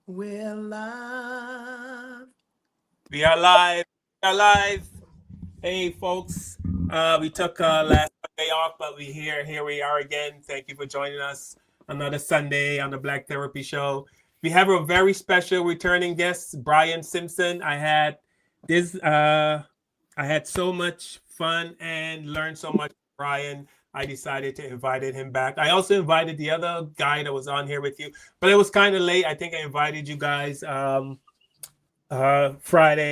We're live. We are live. We are live. Hey, folks. We took last Sunday off, but we here. Here we are again. Thank you for joining us another Sunday on the Black Therapy Show. We have a very special returning guest, Brian Simpson. This. I had so much fun and learned so much from Brian. I decided to invite him back. I also invited the other guy that was on here with you, but it was kind of late. I think I invited you guys. Friday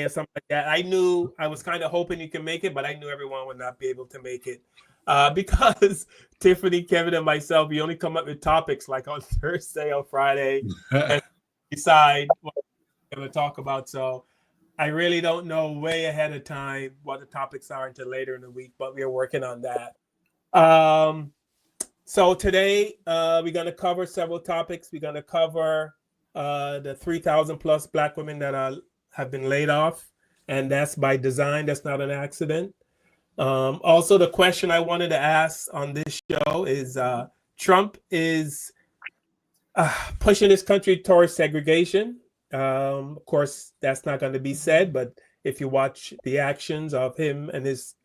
or something like that. I was kind of hoping you can make it, but I knew everyone would not be able to make it because Tiffany, Kevin, and myself, we only come up with topics like on Thursday or Friday and decide what we're going to talk about. So I really don't know way ahead of time what the topics are until later in the week, but we are working on that. So today we're going to cover several topics. We're going to cover the 3,000 plus Black women that have been laid off, and that's by design. That's not an accident. Also, the question I wanted to ask on this show is Trump is pushing this country towards segregation. Of course, that's not going to be said, but if you watch the actions of him and his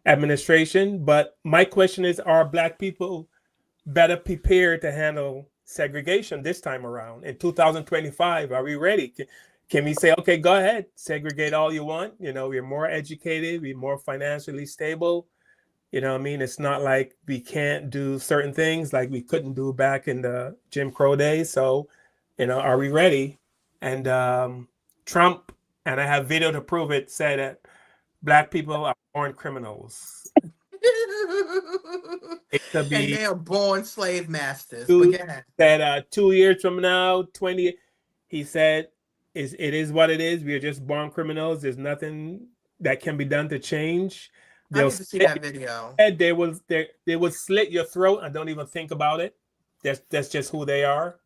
administration. But my question is, are Black people better prepared to handle segregation this time around in 2025? Are we ready? Can we say, okay, go ahead, segregate all you want? You know, we're more educated, we're more financially stable. You know what I mean? It's not like we can't do certain things like we couldn't do back in the Jim Crow days. So, you know, are we ready? And Trump, and I have video to prove it, said that Black people are born criminals. It could And be they are born slave masters. But yeah. that 2 years from now, 20, he said, it is what it is. We are just born criminals. There's nothing that can be done to change. I need to see that video. They will slit your throat and don't even think about it. That's just who they are.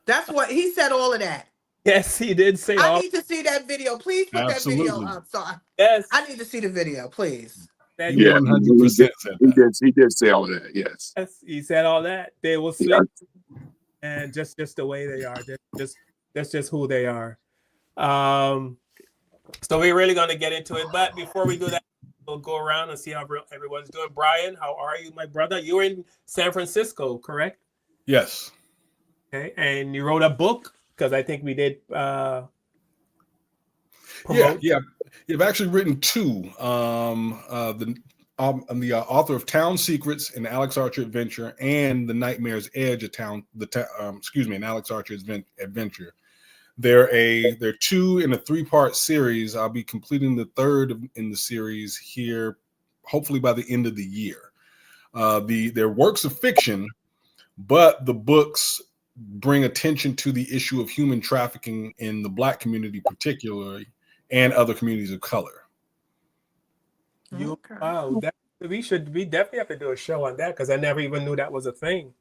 That's what he said. All of that. Yes, he did say I need to see that video. Please put that video up. So yes, I need to see the video, please. That Yeah, 100% said that. he did say all that. Yes, yes, he said all that. They will slit, and just the way they are. That's just who they are. So we're really going to get into it. But before we do that, we'll go around and see how everyone's doing. Brian, how are you, my brother? You're in San Francisco, correct? Yes. Okay, and you wrote a book because I think we did. Yeah. I've actually written two. I'm the author of Town Secrets, an Alex Archer adventure, and The Nightmare's Edge, an Alex Archer adventure. They're two in a 3-part series. I'll be completing the third in the series here, hopefully by the end of the year. They're works of fiction, but the books bring attention to the issue of human trafficking in the Black community, particularly, and other communities of color. Wow, we definitely have to do a show on that because I never even knew that was a thing.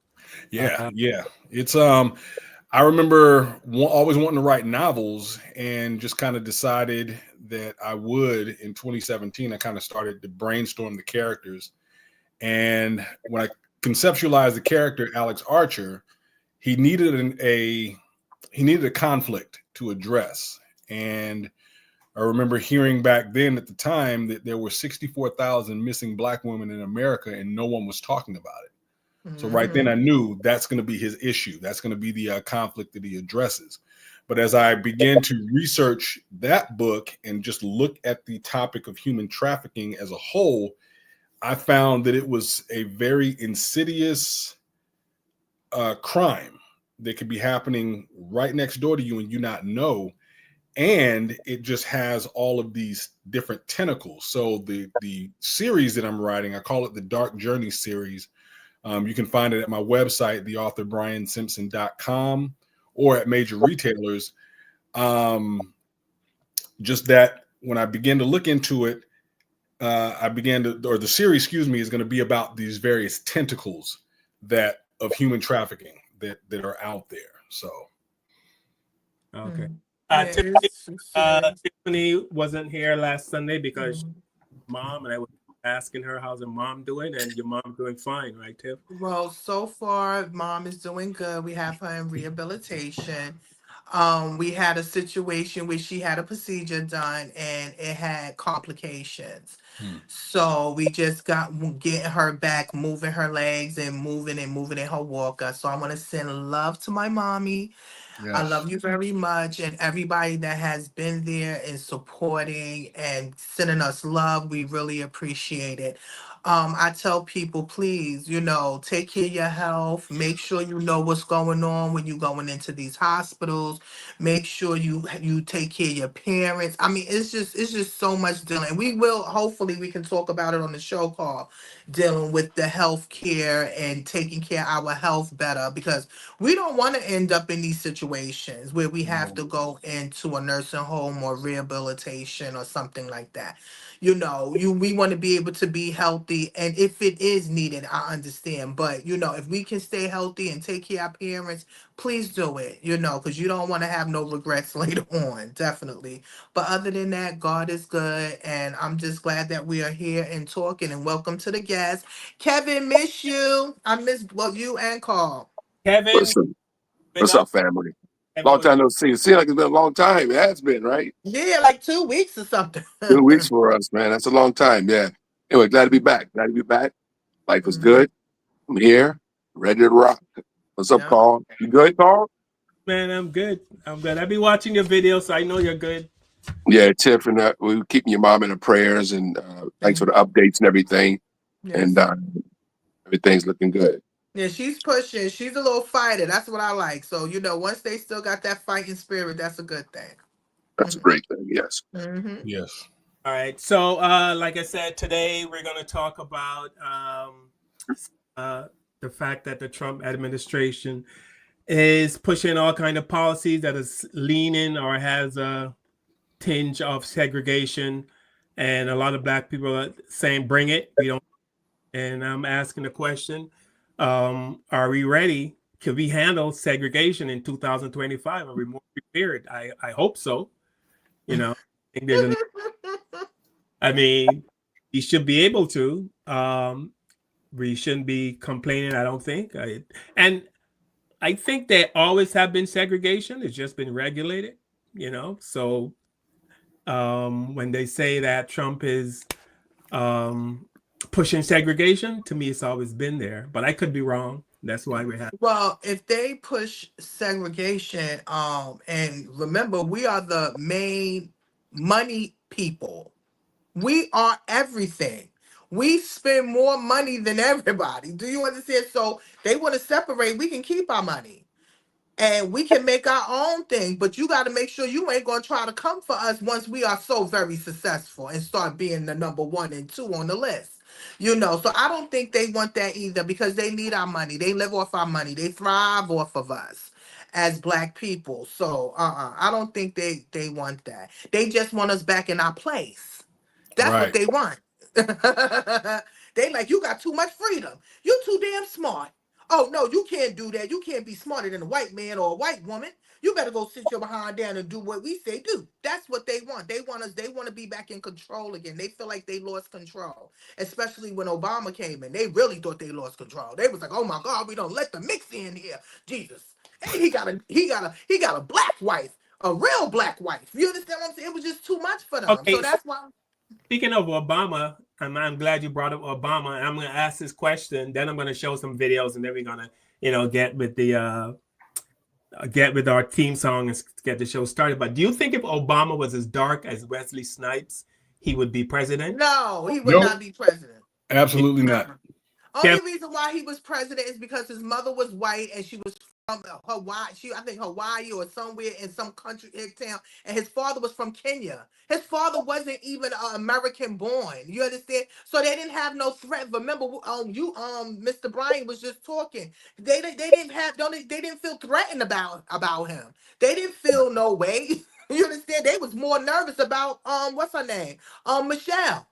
Yeah. It's I remember always wanting to write novels and just kind of decided that I would in 2017. I kind of started to brainstorm the characters. And when I conceptualized the character, Alex Archer, he needed a conflict to address. And I remember hearing back then at the time that there were 64,000 missing Black women in America and no one was talking about it. So right then I knew that's going to be his issue. That's going to be the conflict that he addresses. But as I began to research that book and just look at the topic of human trafficking as a whole, I found that it was a very insidious crime that could be happening right next door to you and you not know. And it just has all of these different tentacles. So the series that I'm writing, I call it the Dark Journey series. You can find it at my website, theauthorbriansimpson.com, or at major retailers. Just that when I began to look into it, the series, is going to be about these various tentacles of human trafficking that are out there. So, okay. Tiffany wasn't here last Sunday because mom, and I was asking her how's her mom doing, and your mom doing fine, right, Tiff? Well, so far, mom is doing good. We have her in rehabilitation. We had a situation where she had a procedure done and it had complications. So we just got getting her back, moving her legs and moving in her walker. So I want to send love to my mommy. I Yes. love you very much, and everybody that has been there and supporting and sending us love. We really appreciate it. I tell people, please, take care of your health. Make sure you know what's going on when you're going into these hospitals. Make sure you take care of your parents. I mean, it's just so much dealing. We will hopefully we can talk about it on the show call, dealing with the health care and taking care of our health better, because we don't want to end up in these situations where we have to go into a nursing home or rehabilitation or something like that. We want to be able to be healthy, and if it is needed, I understand. But if we can stay healthy and take care of our parents, please do it. Because you don't want to have no regrets later on, definitely. But other than that, God is good, and I'm just glad that we are here and talking. And welcome to the guests, Kevin. Miss you. I miss you and Carl. Kevin, Listen, what's up? up, family? Long time no see. It seems like it's been a long time. It has been, right? Yeah, like 2 weeks or something. 2 weeks for us, man. That's a long time. Yeah. Anyway, glad to be back. Glad to be back. Life is good. I'm here, ready to rock. What's up, Yeah. Carl? You good, Carl? Man, I'm good. I've been watching your videos, so I know you're good. Yeah, Tiff, and we're keeping your mom in the prayers, and thanks for the updates and everything. Yes. And everything's looking good. Yeah, she's pushing. She's a little fighter. That's what I like. So, once they still got that fighting spirit, that's a good thing. That's a great thing. Yes. Mm-hmm. Yes. All right. So, like I said, today we're going to talk about the fact that the Trump administration is pushing all kind of policies that is leaning or has a tinge of segregation, and a lot of Black people are saying, "Bring it." We don't. And I'm asking the question: are we ready? Can we handle segregation in 2025? Are we more prepared? I hope so. I think there's I mean, we should be able to. We shouldn't be complaining, I don't think. And I think there always have been segregation. It's just been regulated, So when they say that Trump is pushing segregation, to me, it's always been there. But I could be wrong. That's why we have. Well, if they push segregation, and remember, we are the main money people. We are everything. We spend more money than everybody. Do you understand? So they want to separate. We can keep our money and we can make our own thing. But you got to make sure you ain't going to try to come for us once we are so very successful and start being the number 1 and 2 on the list. So I don't think they want that either, because they need our money. They live off our money. They thrive off of us as Black people. So I don't think they want that. They just want us back in our place. That's Right. what they want. They like, you got too much freedom. You too damn smart. Oh, no, you can't do that. You can't be smarter than a white man or a white woman. You better go sit your behind down and do what we say do. That's what they want. They want to be back in control again. They feel like they lost control, especially when Obama came in. They really thought they lost control. They was like, oh my God, we don't let the mix in here. Jesus. And he got a black wife, a real black wife. You understand what I'm saying? It was just too much for them. Okay. So that's why. Speaking of Obama, I'm glad you brought up Obama. I'm going to ask this question, then I'm going to show some videos, and then we're going to, get with our theme song and get the show started. But do you think if Obama was as dark as Wesley Snipes, he would be president? No, he would not be president. Absolutely not. Only reason why he was president is because his mother was white and she was from Hawaii. I think Hawaii or somewhere in some country town, and his father was from Kenya. His father wasn't even American born. You understand? So they didn't have no threat. Remember, Mr. Bryan was just talking. They didn't feel threatened about him. They didn't feel no way. You understand? They was more nervous about what's her name? Michelle.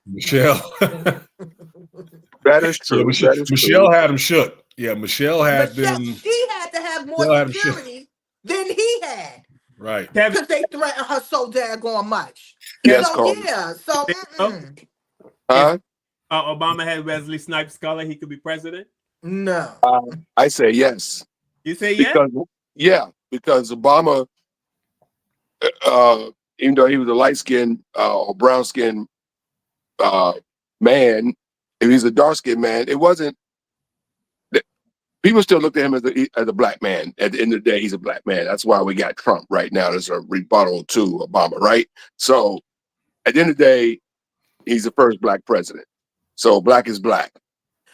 That is true. Yeah, Michelle had him shook. Yeah, Michelle had them. She had to have more security than he had. Right. Because they threatened her so daggone much. Yes, So Obama had Wesley Snipes scholar, he could be president? No. I say yes. You say yes? Because Obama even though he was a light skinned or brown skinned man, if he's a dark skinned man, it wasn't. People still looked at him as a black man. At the end of the day, he's a black man. That's why we got Trump right now. There's a rebuttal to Obama, right? So at the end of the day, he's the first black president. So black is black.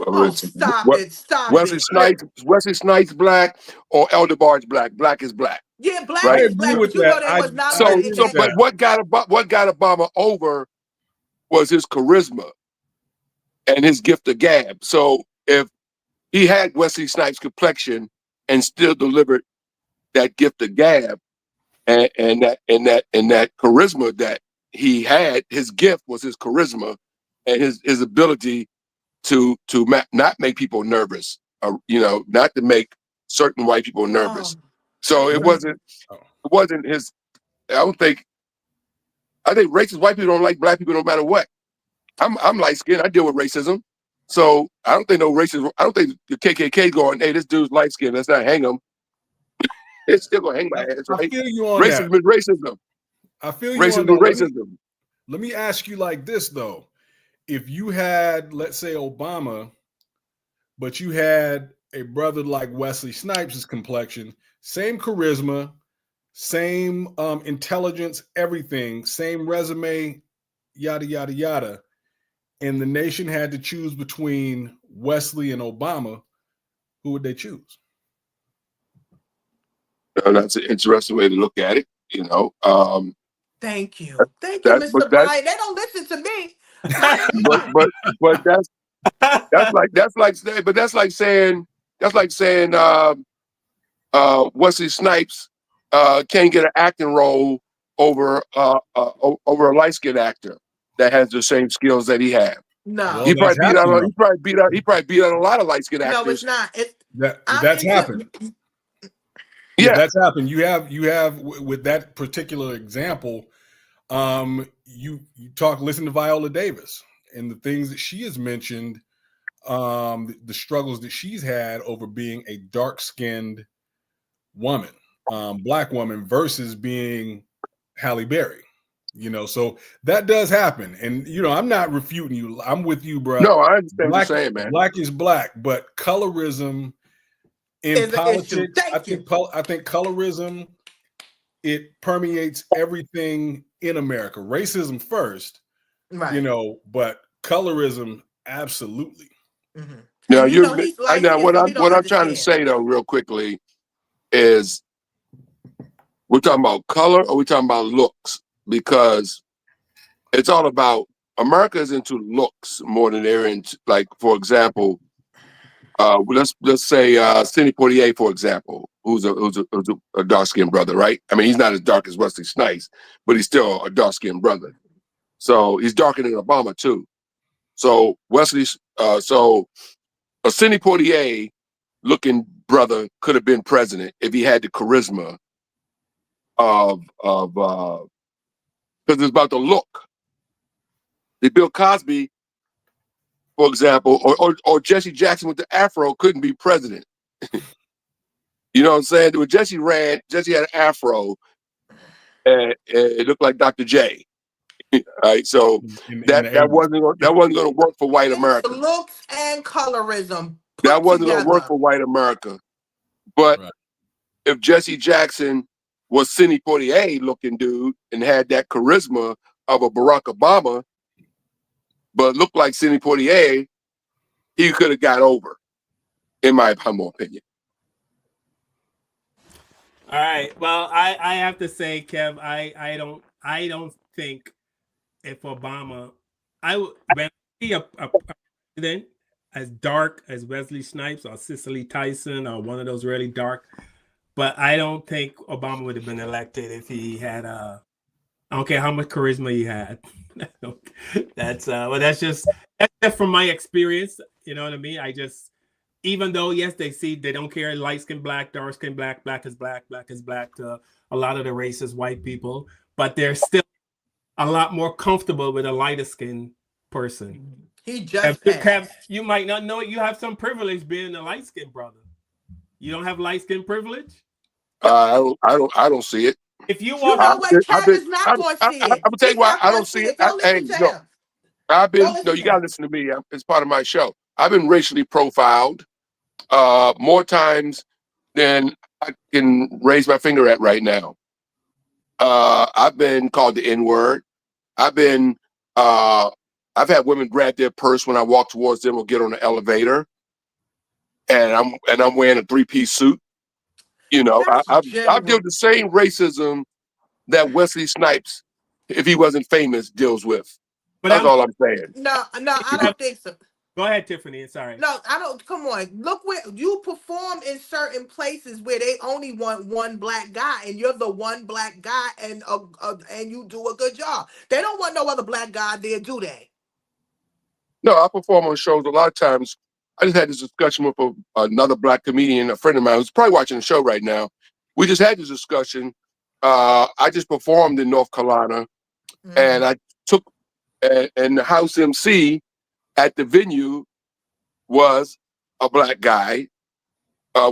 Oh, stop Wesley it. Snipes black or Elder Barge black. Black is black. Yeah, black Right? is black, but you know they was not So, letting that. but what got Obama over was his charisma and his gift of gab. So if he had Wesley Snipes' complexion and still delivered that gift of gab and that charisma that he had, his gift was his charisma and his ability to not make people nervous, not to make certain white people nervous. So it wasn't his. I think racist white people don't like black people no matter what. I'm light skinned. I deal with racism. So I don't think I don't think the KKK going, hey, this dude's light skinned, let's not hang him. It's still gonna hang my ass, right? I feel you on racism that. is racism. I feel you racism on that. is racism. Let me ask you like this though. If you had, let's say, Obama, but you had a brother like Wesley Snipes' complexion, same charisma, same intelligence, everything, same resume, yada, yada, yada, and the nation had to choose between Wesley and Obama, who would they choose? That's an interesting way to look at it, Thank you, Mr. Bryant. They don't listen to me. but that's like saying Wesley Snipes can't get an acting role over a light skinned actor that has the same skills that he has. No, Well, he probably beat out a lot of light skinned actors. No, it's not. That's happened. Yeah, that's happened. You have with that particular example, listen to Viola Davis and the things that she has mentioned, the struggles that she's had over being a dark-skinned woman, black woman versus being Halle Berry. So that does happen. And I'm not refuting you. I'm with you, bro. No, I understand what you're saying, man. Black is black, but colorism in politics, I think colorism, it permeates everything in America. Racism first, right? But colorism, absolutely. Mm-hmm. Now, what I'm trying to say though, real quickly, is we're talking about color or we're talking about looks, because it's all about America is into looks more than they're into, like, for example. Let's say Sidney Poitier, for example, who's a dark skinned brother, right? I mean, he's not as dark as Wesley Snipes, but he's still a dark skinned brother. So he's darker than Obama too. So so a Sidney Poitier looking brother could have been president if he had the charisma of because it's about the look. The Bill Cosby, for example, or Jesse Jackson with the afro couldn't be president. You know what I'm saying? When Jesse had an afro, and it looked like Dr. J. Right, so that wasn't going to work for white America. Looks and colorism. That wasn't going to work for white America. But if Jesse Jackson was Sidney Poitier looking dude and had that charisma of a Barack Obama, but looked like Sidney Poitier, he could have got over, in my humble opinion. All right. Well, I have to say, Kev, I don't think if Obama, I would be a president as dark as Wesley Snipes or Cicely Tyson or one of those really dark, but I don't think Obama would have been elected if he had I don't care how much charisma he had. That's just from my experience. You know what I mean? Even though, yes, they don't care light skin black, dark skin black, black is black to a lot of the racist white people, but they're still a lot more comfortable with a lighter skin person. He just you might not know it. You have some privilege being a light skin brother. You don't have light skin privilege? I don't see it. If you You walk, know what? I've Kev been, is not going to see I'm it. gonna tell He's you why not I going don't to see see it. it. Go Hey, listen to no, him. Go no, listen you to gotta him. listen to me. It's part of my show. I've been racially profiled more times than I can raise my finger at right now. I've been called the N-word. I've been, I've had women grab their purse when I walk towards them or get on the elevator, and I'm wearing a three-piece suit. You know, That's I've dealt general. the same racism that Wesley Snipes, if he wasn't famous, deals with. but That's I'm all I'm saying. No, I don't think so. go ahead, Tiffany. Sorry. No, I don't. Come on, look where you perform in certain places where they only want one black guy, and you're the one black guy, and you do a good job. They don't want no other black guy there, do they? No, I perform on shows a lot of times. I just had this discussion with another black comedian, a friend of mine who's probably watching the show right now. We just had this discussion. I just performed in North Carolina, and I took and the house MC at the venue was a black guy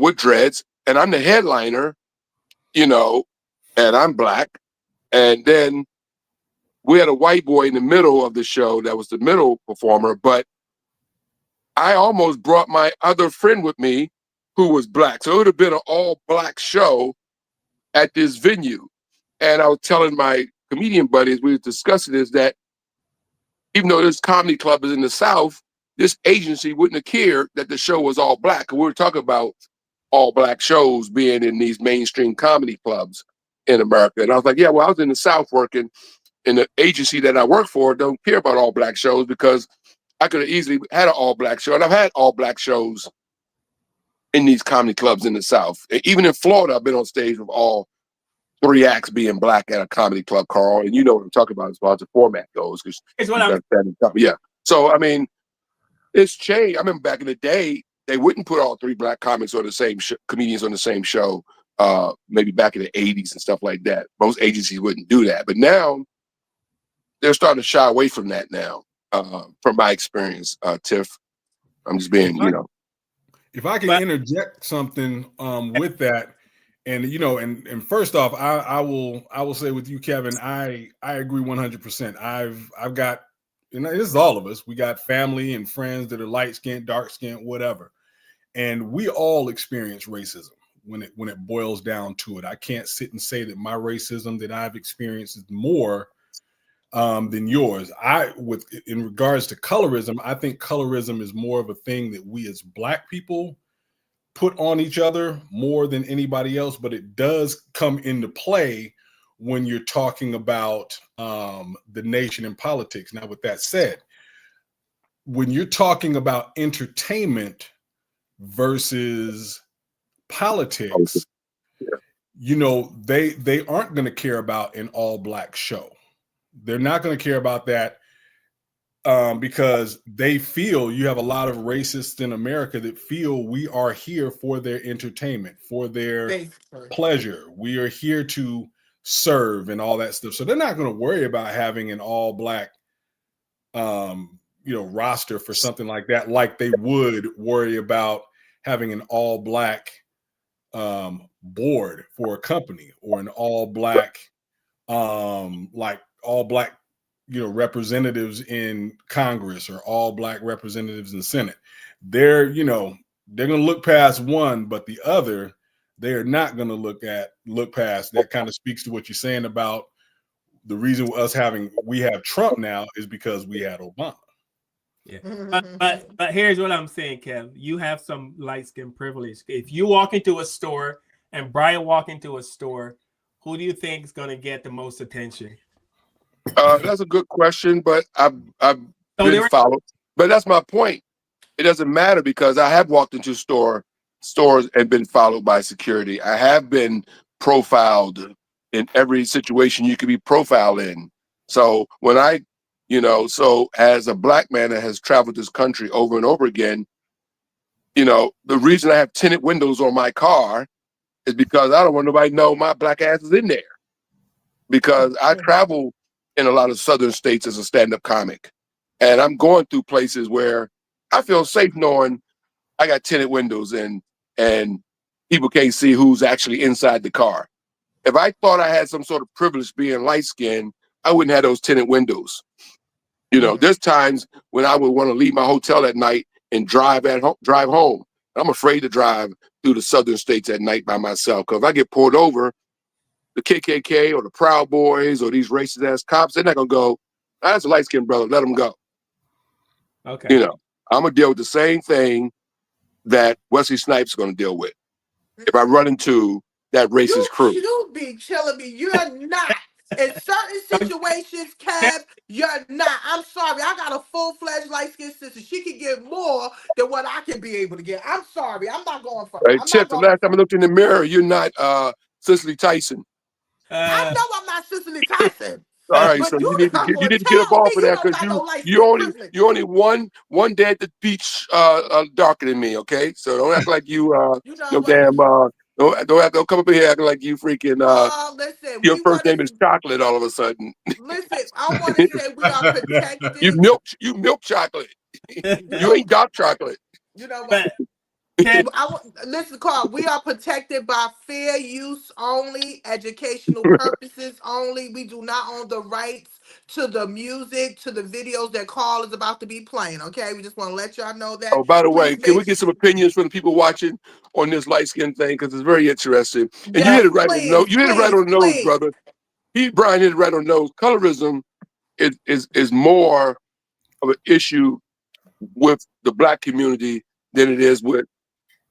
with dreads, and I'm the headliner, you know, and I'm black. And then we had a white boy in the middle of the show that was the middle performer, but I almost brought my other friend with me who was black. So it would have been an all black show at this venue. And I was telling my comedian buddies, we were discussing this, that even though this comedy club is in the South, this agency wouldn't have cared that the show was all black. And we were talking about all black shows being in these mainstream comedy clubs in America. And I was like, yeah, well, I was in the South working, and the agency that I work for don't care about all black shows because I could have easily had an all black show. And I've had all black shows in these comedy clubs in the South. Even in Florida, I've been on stage with all three acts being black at a comedy club, Carl. And you know what I'm talking about as far as the format goes. It's what I'm. Yeah. So, I mean, it's changed. I remember back in the day, they wouldn't put all three black comics on the same comedians on the same show, maybe back in the 80s and stuff like that. Most agencies wouldn't do that. But now they're starting to shy away from that now, from my experience, Tiff. I'm just being, you know. If I can interject something with that, and you know, and first off, I will say with you, Kevin, I agree 100%. I've got, you know, this is all of us. We got family and friends that are light skinned, dark skinned, whatever, and we all experience racism when it boils down to it. I can't sit and say that my racism that I've experienced is more than yours. In regards to colorism, I think colorism is more of a thing that we as black people put on each other more than anybody else, but it does come into play when you're talking about the nation and politics. Now, with that said, when you're talking about entertainment versus politics, you know, they aren't going to care about an all black show. They're not going to care about that because they feel you have a lot of racists in America that feel we are here for their entertainment, for their pleasure. We are here to serve and all that stuff. So they're not going to worry about having an all black, roster for something like that, like they would worry about having an all black board for a company or an all black, representatives in Congress or all black representatives in the Senate. They're going to look past one, but the other, they are not going to look past. That kind of speaks to what you're saying about the reason we have Trump now is because we had Obama. Yeah. But here's what I'm saying, Kev. You have some light skin privilege. If you walk into a store and Brian walk into a store, who do you think is going to get the most attention? That's a good question, but I've been followed. But that's my point. It doesn't matter because I have walked into stores and been followed by security. I have been profiled in every situation you could be profiled in. So when as a black man that has traveled this country over and over again, the reason I have tinted windows on my car is because I don't want nobody to know my black ass is in there. Because I travel in a lot of southern states as a stand-up comic. And I'm going through places where I feel safe knowing I got tinted windows and people can't see who's actually inside the car. if I thought I had some sort of privilege being light skinned, I wouldn't have those tinted windows. You know, there's times when I would want to leave my hotel at night and drive home. I'm afraid to drive through the southern states at night by myself, because if I get pulled over, the KKK or the Proud Boys or these racist ass cops, they're not gonna go, that's a light skinned brother, let him go. Okay. You know, I'm gonna deal with the same thing that Wesley Snipes is gonna deal with if I run into that racist crew. You be killing me. You're not. In certain situations, Kev, you're not. I'm sorry. I got a full-fledged light-skinned sister. She can get more than what I can be able to get. I'm sorry. I'm not going for it. Hey, Chip, the last time I looked in the mirror, you're not Cicely Tyson. I know I'm not Cicely Tyson. All right, But so you you need to get up off of that, because you only one day at the beach darker than me, okay? So don't act like you no damn don't come up in here acting like you freaking listen, your first name is Chocolate all of a sudden. Listen, I want to say we are protected. you milk chocolate. You ain't dark chocolate. You know what? Listen, Carl, we are protected by fair use only, educational purposes only. We do not own the rights to the music, to the videos that Carl is about to be playing, okay? We just want to let y'all know that. Oh, by the way, can we get some opinions from the people watching on this light skin thing? Because it's very interesting. And you hit it right on the nose. You hit it right on the nose, brother. Brian hit it right on the nose. Colorism is more of an issue with the black community than it is with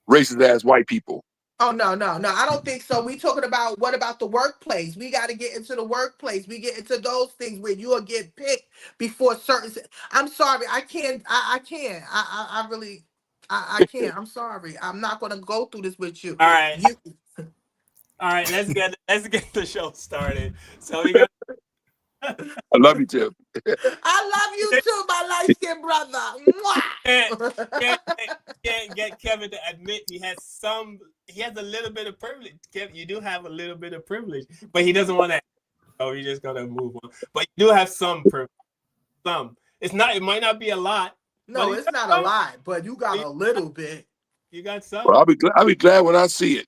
racist ass white people. Oh, no. I don't think so. We talking about, what about the workplace? We got to get into the workplace. We get into those things where you'll get picked before certain. I'm sorry. I can't. I can't. I really, I can't. I'm sorry. I'm not going to go through this with you. All right. All right. Let's get the show started. So we got. I love you, Tim. I love you too, my light-skinned brother. Can't get Kevin to admit he has a little bit of privilege. Kevin, you do have a little bit of privilege, but he doesn't want to. So he's just gonna move on. But you do have some privilege. Some. It might not be a lot. No, it's not a lot, but you got a little bit. You got some. Well, I'll be glad when I see it.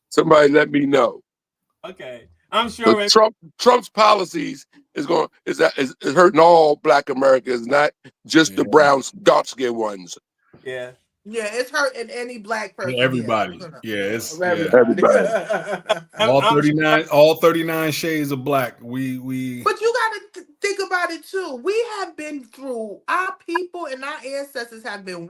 Somebody let me know. Okay, I'm sure Trump's policies is hurting all Black Americans, not just the brown, dark-skinned ones. Yeah, it's hurting any Black person. Everybody. It's everybody. All 39 shades of black. We. But you got to think about it too. We have been through. Our people and our ancestors have been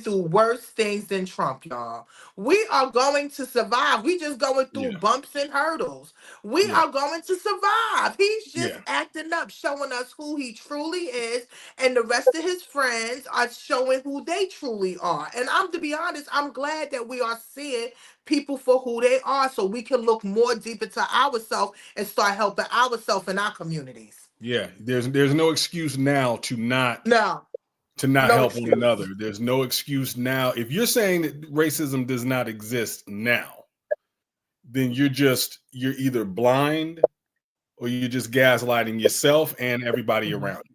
through worse things than Trump, y'all. We are going to survive. We just going through bumps and hurdles. We are going to survive. He's just acting up, showing us who he truly is, and the rest of his friends are showing who they truly are. And to be honest, I'm glad that we are seeing people for who they are, so we can look more deep into ourselves and start helping ourselves in our communities. Yeah, there's no excuse now to not No help excuse. one another. There's no excuse now. If you're saying that racism does not exist now, then you're either blind or you're just gaslighting yourself and everybody around you.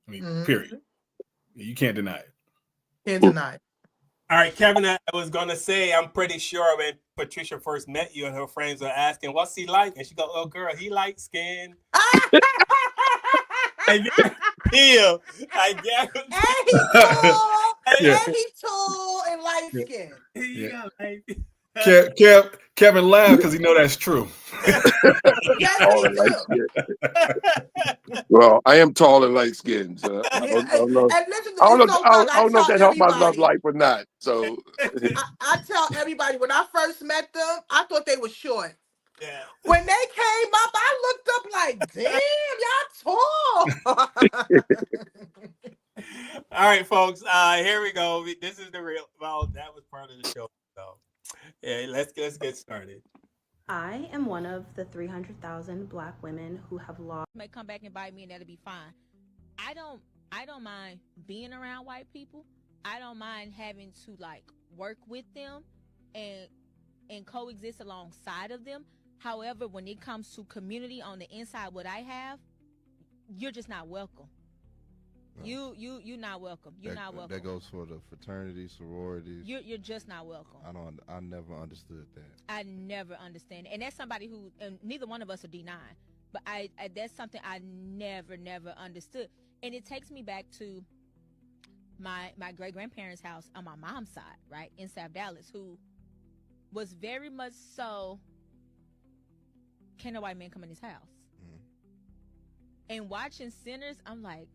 I mean, period. You can't deny it. Can't deny it. All right, Kevin, I was going to say, I'm pretty sure when Patricia first met you and her friends were asking, what's he like? And she goes, oh, girl, he light skinned. I guarantee. And he tall and light skinned. Kevin laughed because he know that's true. Yes, Well, I am tall and light skinned. So I don't know. I don't know if that helped my love life or not. So I tell everybody, when I first met them, I thought they were short. Yeah. When they came up, I looked up like, damn, y'all tall. All right, folks. Here we go. This is the real. Well, that was part of the show. So, yeah, let's get started. I am one of the 300,000 Black women who have lost. May come back and bite me, and that'll be fine. I don't mind being around white people. I don't mind having to work with them and coexist alongside of them. However, when it comes to community on the inside, what I have, you're just not welcome. You're not welcome. You're not welcome. That goes for the fraternities, sororities. You're just not welcome. I never understood that. I never understand, and that's somebody who, and neither one of us are D9, but I that's something I never understood, and it takes me back to my great grandparents' house on my mom's side, right in South Dallas, who was very much so. Can a white man come in his house? And watching Sinners, I'm like,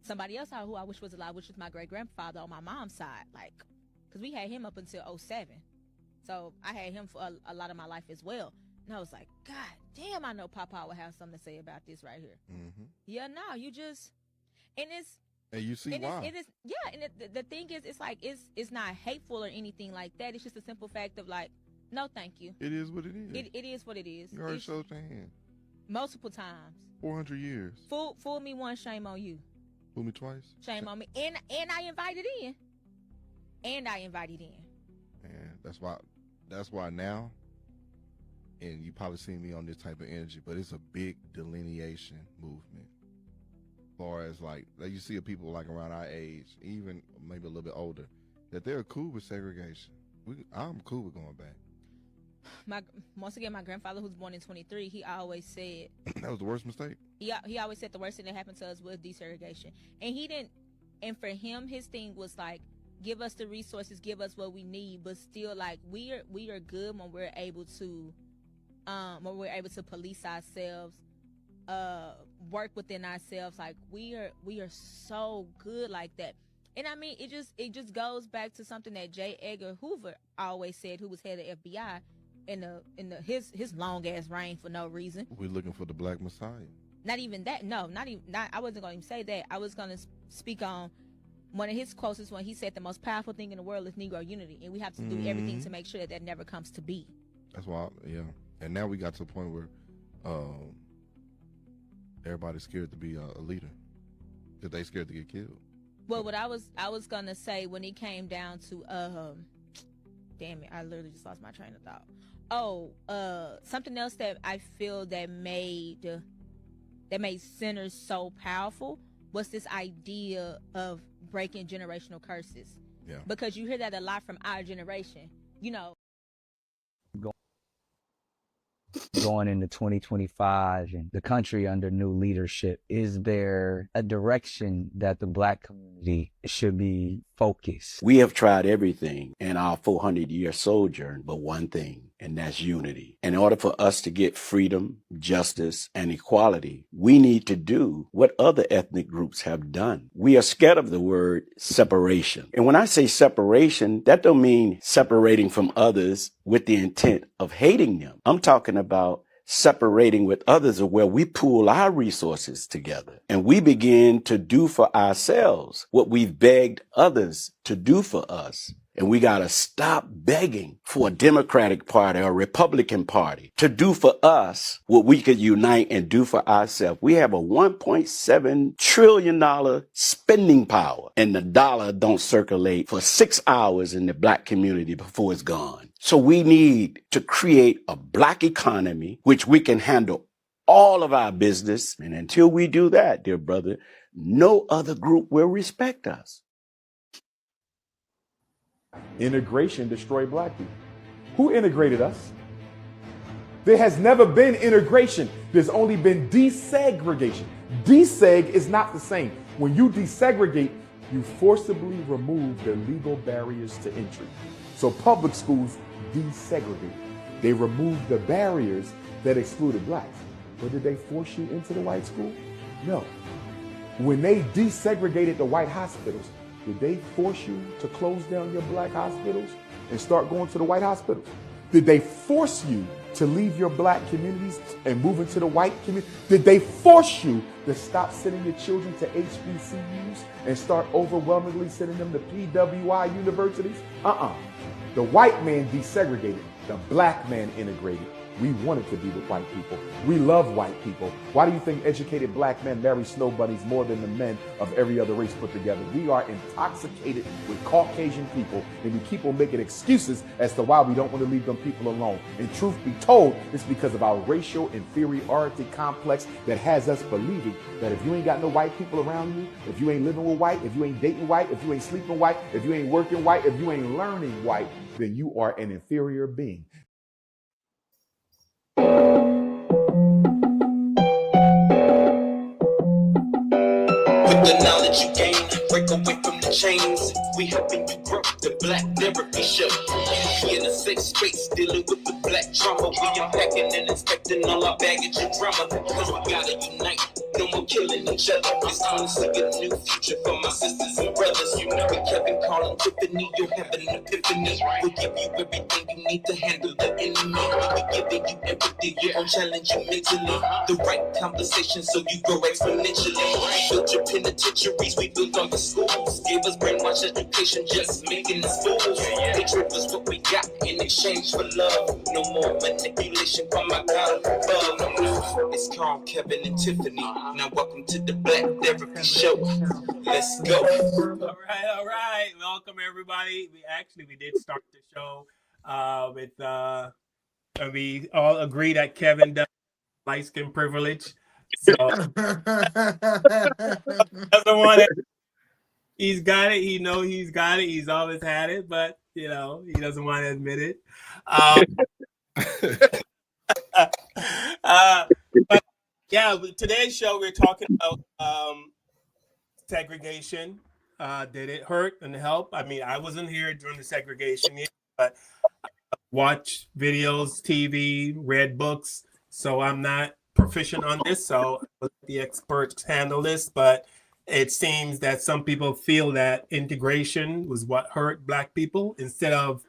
somebody else who I wish was alive, which was my great grandfather on my mom's side, like, because we had him up until 2007, so I had him for a lot of my life as well. And I was like, God damn, I know Papa would have something to say about this right here. Yeah, no, you just, and it's, and you see why. It is, yeah, and the thing is, it's like, it's not hateful or anything like that. It's just a simple fact of like, no, thank you. It is what it is. It is what it is. You already showed your hand. Multiple times. 400 years. Fool me once, shame on you. Fool me twice. Shame on me. And I invited in. And that's why now, and you probably seen me on this type of energy, but it's a big delineation movement. As far as like you see people like around our age, even maybe a little bit older, that they're cool with segregation. I'm cool with going back. Once again, my grandfather, who's born in 23, he always said that was the worst mistake. He always said the worst thing that happened to us was desegregation, and he didn't. And for him, his thing was like, give us the resources, give us what we need, but still, like, we are good when we're able to police ourselves, work within ourselves. Like we are so good like that. And I mean, it just goes back to something that J. Edgar Hoover always said, who was head of FBI in his long ass reign for no reason. We're looking for the Black Messiah. Not even that. No, not even. I wasn't going to say that. I was going to speak on one of his closest when he said the most powerful thing in the world is Negro unity, and we have to do everything to make sure that never comes to be. That's why, yeah. And now we got to a point where everybody's scared to be a leader because they scared to get killed. Well, what I was gonna say when it came down to damn it, I literally just lost my train of thought. Something else that I feel that made Sinners so powerful was this idea of breaking generational curses. Yeah. Because you hear that a lot from our generation. You know, going into 2025 and the country under new leadership, is there a direction that the Black community should be focused? We have tried everything in our 400-year sojourn but one thing, and that's unity. In order for us to get freedom, justice, and equality, we need to do what other ethnic groups have done. We are scared of the word separation. And when I say separation, that don't mean separating from others with the intent of hating them. I'm talking about separating with others where we pool our resources together and we begin to do for ourselves what we've begged others to do for us. And we got to stop begging for a Democratic Party or a Republican Party to do for us what we could unite and do for ourselves. We have a $1.7 trillion spending power, and the dollar don't circulate for 6 hours in the Black community before it's gone. So we need to create a Black economy, which we can handle all of our business. And until we do that, dear brother, no other group will respect us. Integration destroyed Black people. Who integrated us? There has never been integration. There's only been desegregation. Deseg is not the same. When you desegregate, you forcibly remove the legal barriers to entry. So public schools desegregate. They removed the barriers that excluded Blacks. But did they force you into the white school? No. When they desegregated the white hospitals, did they force you to close down your Black hospitals and start going to the white hospitals? Did they force you to leave your Black communities and move into the white community? Did they force you to stop sending your children to HBCUs and start overwhelmingly sending them to PWI universities? The white man desegregated. The Black man integrated. We wanted to be with white people. We love white people. Why do you think educated black men marry snow bunnies more than the men of every other race put together? We are intoxicated with Caucasian people, and we keep on making excuses as to why we don't want to leave them people alone. And truth be told, it's because of our racial inferiority complex that has us believing that if you ain't got no white people around you, if you ain't living with white, if you ain't dating white, if you ain't sleeping white, if you ain't working white, if you ain't learning white, then you are an inferior being. With the knowledge you gain, break away from the chains. We helping you grow the Black Therapy Show. We in a safe space dealing with the black trauma. We unpacking and inspecting all our baggage and drama. Cause we gotta unite, no more killing each other. It's time to see a new future for my sisters and brothers. You know we Kevin, Carl, and Tiffany. You'll have an epiphany. We'll give you everything you need to handle the enemy. We're giving you everything you won't challenge you mentally. The right conversation so you grow exponentially. Build your penitentiaries, we built all your schools. Gave us brainwash education, just making us fools. Hatred was what we got in exchange for love. No more manipulation from my God above. It's Carl, Kevin, and Tiffany. Now welcome to the Black Therapy Show. Let's go. All right. Welcome everybody. We did start the show with we all agree that Kevin does light skin privilege. So doesn't want it. He's got it. He know he's got it. He's always had it, but he doesn't want to admit it. But yeah, today's show we're talking about segregation. Did it hurt and help? I mean, I wasn't here during the segregation year, but I watched videos, TV, read books, so I'm not proficient on this, so I'll let the experts handle this. But it seems that some people feel that integration was what hurt Black people, instead of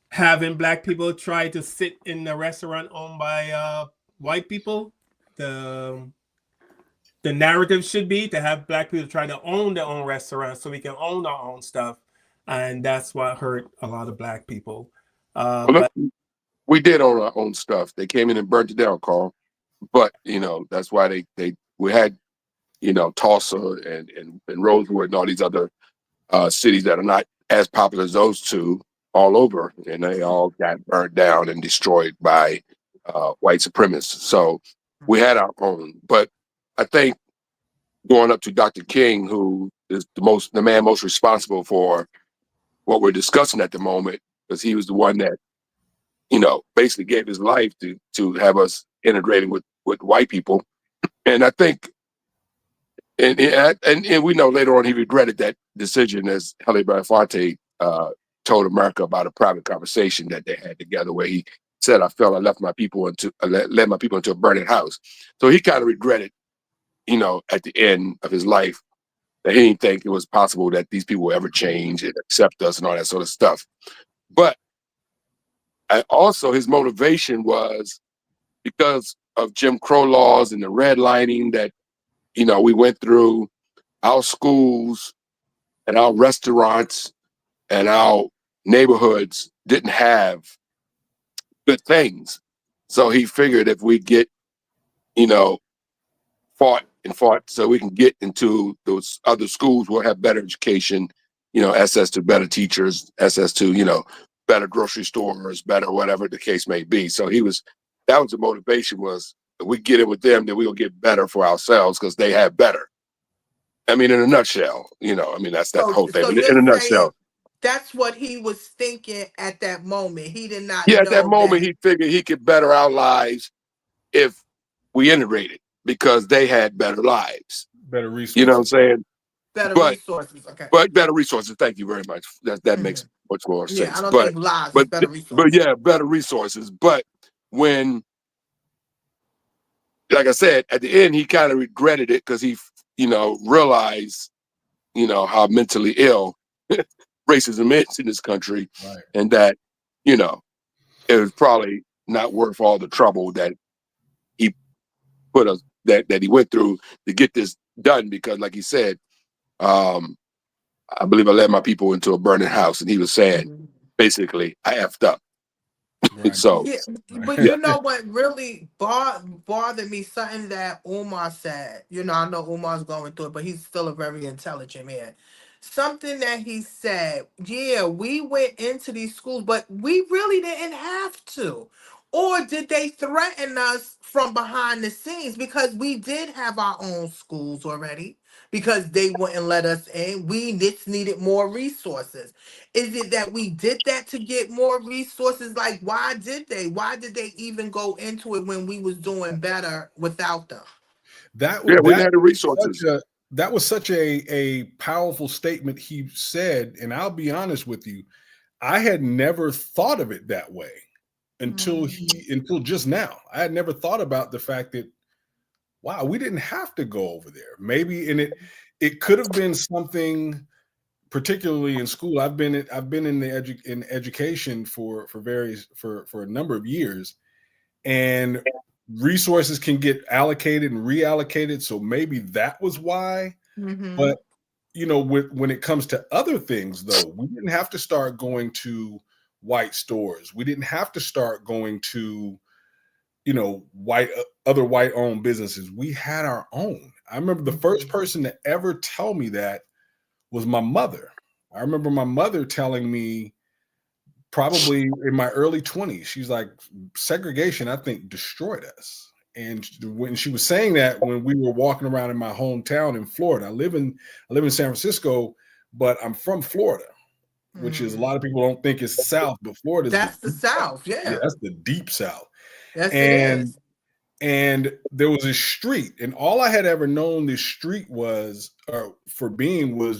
having Black people try to sit in the restaurant owned by white people. The narrative should be to have Black people try to own their own restaurants so we can own our own stuff, and that's what hurt a lot of Black people. But we did own our own stuff. They came in and burnt it down, Carl. But that's why we had Tulsa and Rosewood and all these other cities that are not as popular as those two all over, and they all got burnt down and destroyed by white supremacists. So we had our own. But I think going up to Dr. King, who is the man most responsible for what we're discussing at the moment, because he was the one that basically gave his life to have us integrating with white people. And I think, and we know later on he regretted that decision, as Haile Belafonte told America about a private conversation that they had together, where he said, "I felt I led my people into a burning house." So he kind of regretted, at the end of his life, that he didn't think it was possible that these people would ever change and accept us and all that sort of stuff. But also his motivation was because of Jim Crow laws and the redlining that, we went through. Our schools and our restaurants and our neighborhoods didn't have good things. So he figured if we get, fought so we can get into those other schools, we'll have better education, access to better teachers, access to, better grocery stores, better whatever the case may be. So that was the motivation, was if we get in with them, then we'll get better for ourselves because they have better. I mean, in a nutshell, that's that whole thing. So In a nutshell. That's what he was thinking at that moment. He did not Yeah, know at that moment, he figured he could better our lives if we integrated, because they had better lives. Better resources. You know what I'm saying? better but- resources. Okay. But better resources. Thank you very much. That makes much more sense. Yeah, I don't but, think lies, but, it's better resources. but yeah, better resources. But when, like I said, at the end, he kind of regretted it because he, realized, how mentally ill racism is in this country, Right. and that, it was probably not worth all the trouble that he put us that he went through to get this done. Because, like he said, I believe I led my people into a burning house, and he was saying, basically, I effed up. Right. So Yeah, but yeah, you know what really bothered me? Something that Umar said. You know, I know Umar's going through it, but he's still a very intelligent man. Something that he said, yeah, we went into these schools, but we really didn't have to. Or did they threaten us from behind the scenes? Because we did have our own schools already, because they wouldn't let us in. We just needed more resources. Is it that we did that to get more resources? Like, why did they? Why did they even go into it when we was doing better without them? That yeah, was we didn't have the resources. such a powerful statement he said, and I'll be honest with you, I had never thought of it that way until just now. I had never thought about the fact that, wow, we didn't have to go over there. Maybe, and it could have been something, particularly in school. I've been in education for a number of years, and resources can get allocated and reallocated. So maybe that was why. But you know, when it comes to other things, though, we didn't have to start going to white stores. We didn't have to start going to, you know, other white owned businesses. We had our own. I remember the first person to ever tell me that was my mother. I remember my mother telling me, probably in my early 20s, she's like, segregation, I think, destroyed us. And when she was saying that, when we were walking around in my hometown in Florida, I live in San Francisco, but I'm from Florida, which is, a lot of people don't think it's South, but Florida is That's the South, yeah. that's the deep South. Yes, it And is. and there was a street, and all I had ever known this street was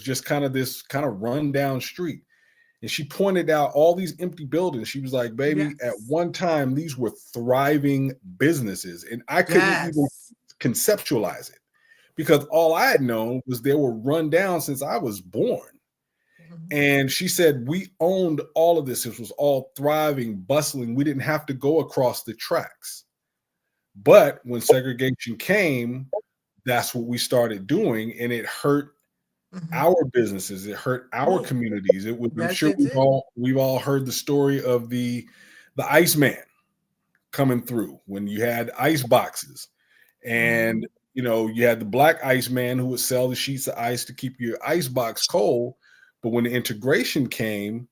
just kind of this kind of rundown street. And she pointed out all these empty buildings. She was like, baby, at one time, these were thriving businesses. And I couldn't even conceptualize it, because all I had known was they were run down since I was born. And she said, we owned all of this. It was all thriving, bustling. We didn't have to go across the tracks. But when segregation came, that's what we started doing. And it hurt our businesses. It hurt our communities. It was, I'm sure we've all heard the story of the Iceman coming through, when you had ice boxes, and you know, you had the black Iceman who would sell the sheets of ice to keep your ice box cold. But when the integration came,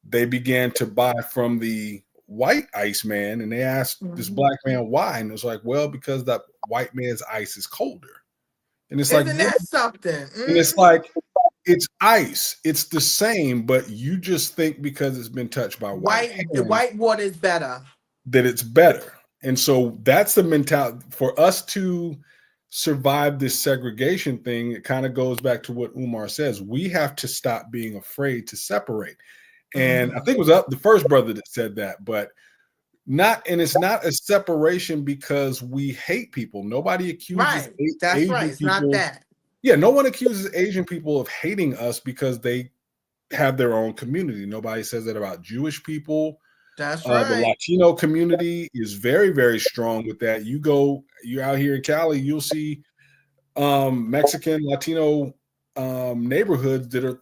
they began to buy from the white Iceman, and they asked this black man why, and it was like, well, because that white man's ice is colder. And it's Isn't that something? And it's like, it's ice. It's the same, but you just think because it's been touched by the white water is better. That it's better. And so that's the mentality for us to survive this segregation thing. It kind of goes back to what Umar says. We have to stop being afraid to separate. And I think it was the first brother that said that, but it's not a separation because we hate people. Nobody accuses Asian It's people. not that. Yeah, no one accuses Asian people of hating us because they have their own community. Nobody says that about Jewish people. That's right. The Latino community is very, very strong with that. You're out here in Cali, you'll see Mexican, Latino neighborhoods that are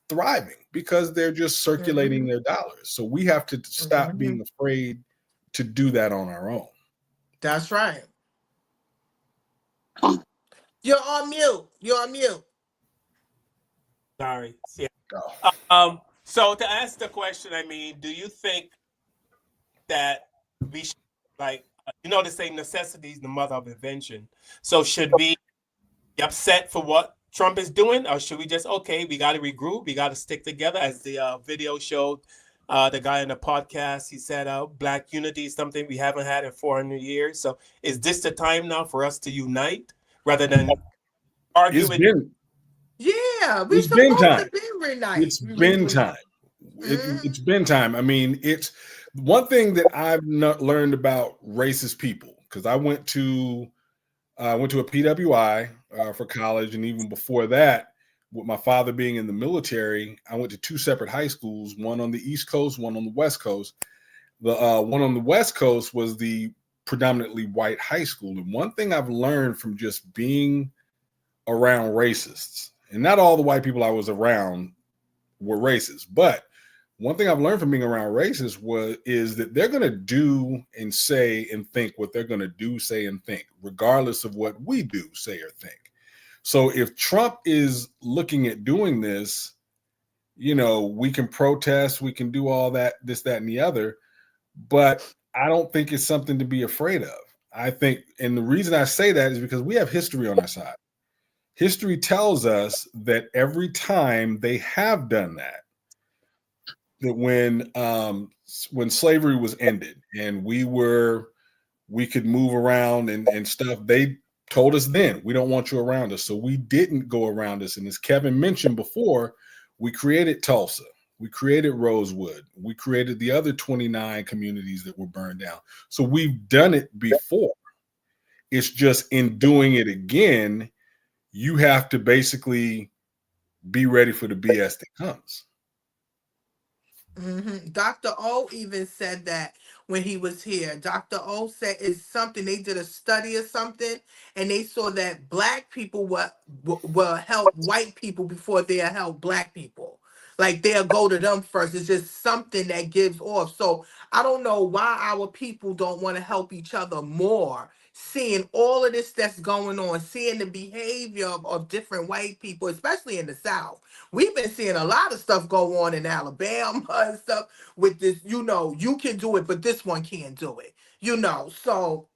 thriving because they're just circulating their dollars. So we have to stop being afraid to do that on our own. That's right. You're on mute. Sorry. Yeah. So to ask the question, I mean, do you think that we should, like, they say necessity is the mother of invention. So should we be upset for what Trump is doing, or should we just, we got to regroup, we got to stick together? As the video showed, the guy in the podcast, he said, Black unity is something we haven't had in 400 years. So is this the time now for us to unite rather than argue? It's been time. It's been time. It's been time. I mean, it's one thing that I've learned about racist people, because I went to a PWI for college, and even before that, with my father being in the military, I went to two separate high schools, one on the East Coast, one on the West Coast. The one on the West Coast was the predominantly white high school. And one thing I've learned from just being around racists, and not all the white people I was around were racist, but one thing I've learned from being around racists is that they're going to do and say and think what they're going to do, say, and think, regardless of what we do, say, or think. So if Trump is looking at doing this, we can protest, we can do all that, this, that, and the other, but I don't think it's something to be afraid of. I think, and the reason I say that is because we have history on our side. History tells us that every time they have done that when slavery was ended and we could move around and stuff, they told us then, we don't want you around us. So we didn't go around us. And as Kevin mentioned before, we created Tulsa, we created Rosewood, we created the other 29 communities that were burned down. So we've done it before. It's just in doing it again, you have to basically be ready for the BS that comes. Dr. O even said that when he was here. Dr. O said it's something, they did a study or something, and they saw that black people will help white people before they'll help black people. Like they'll go to them first. It's just something that gives off. So I don't know why our people don't want to help each other more. Seeing all of this that's going on, seeing the behavior of different white people, especially in the South. We've been seeing a lot of stuff go on in Alabama and stuff with this, you can do it, but this one can't do it, So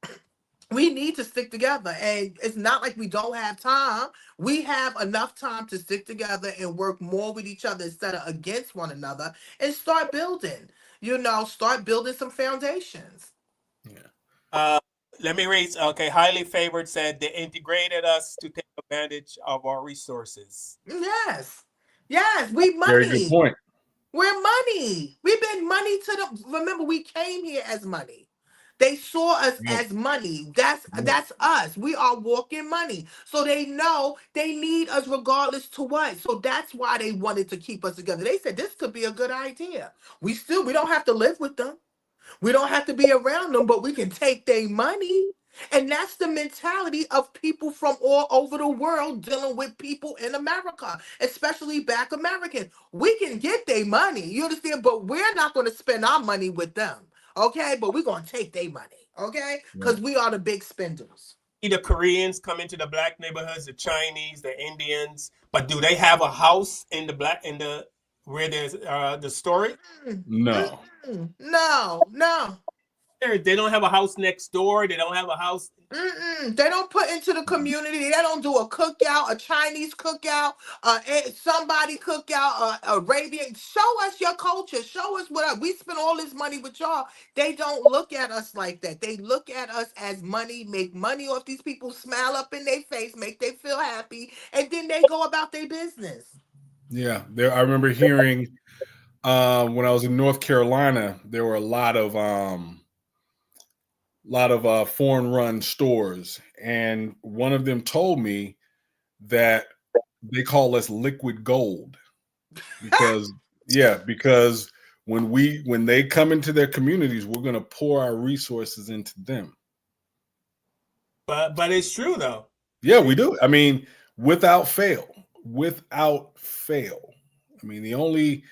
we need to stick together. And it's not like we don't have time. We have enough time to stick together and work more with each other instead of against one another and start building, start building some foundations. Yeah. Let me read. Okay, Highly Favored said they integrated us to take advantage of our resources. Yes, we money. Very good point. We're money. We've been money to them. Remember, we came here as money. They saw us as money. That's us. We are walking money. So they know they need us regardless to what. So that's why they wanted to keep us together. They said this could be a good idea. We don't have to live with them. We don't have to be around them, but we can take their money. And that's the mentality of people from all over the world dealing with people in America, especially Black Americans. We can get their money, you understand? But we're not going to spend our money with them, okay? But we're going to take their money, okay? Because we are the big spenders. The Koreans come into the Black neighborhoods, the Chinese, the Indians, but do they have a house in where there's the story? No. No. They don't have a house next door. They don't have a house. They don't put into the community. They don't do a cookout, a Chinese cookout, somebody cookout, Arabian. Show us your culture. Show us what we spend all this money with y'all. They don't look at us like that. They look at us as money, make money off these people, smile up in their face, make they feel happy, and then they go about their business. Yeah, I remember hearing when I was in North Carolina, there were a lot of foreign-run stores, and one of them told me that they call us liquid gold because when they come into their communities, we're going to pour our resources into them. But it's true though. Yeah, we do. I mean, without fail. I mean, the only,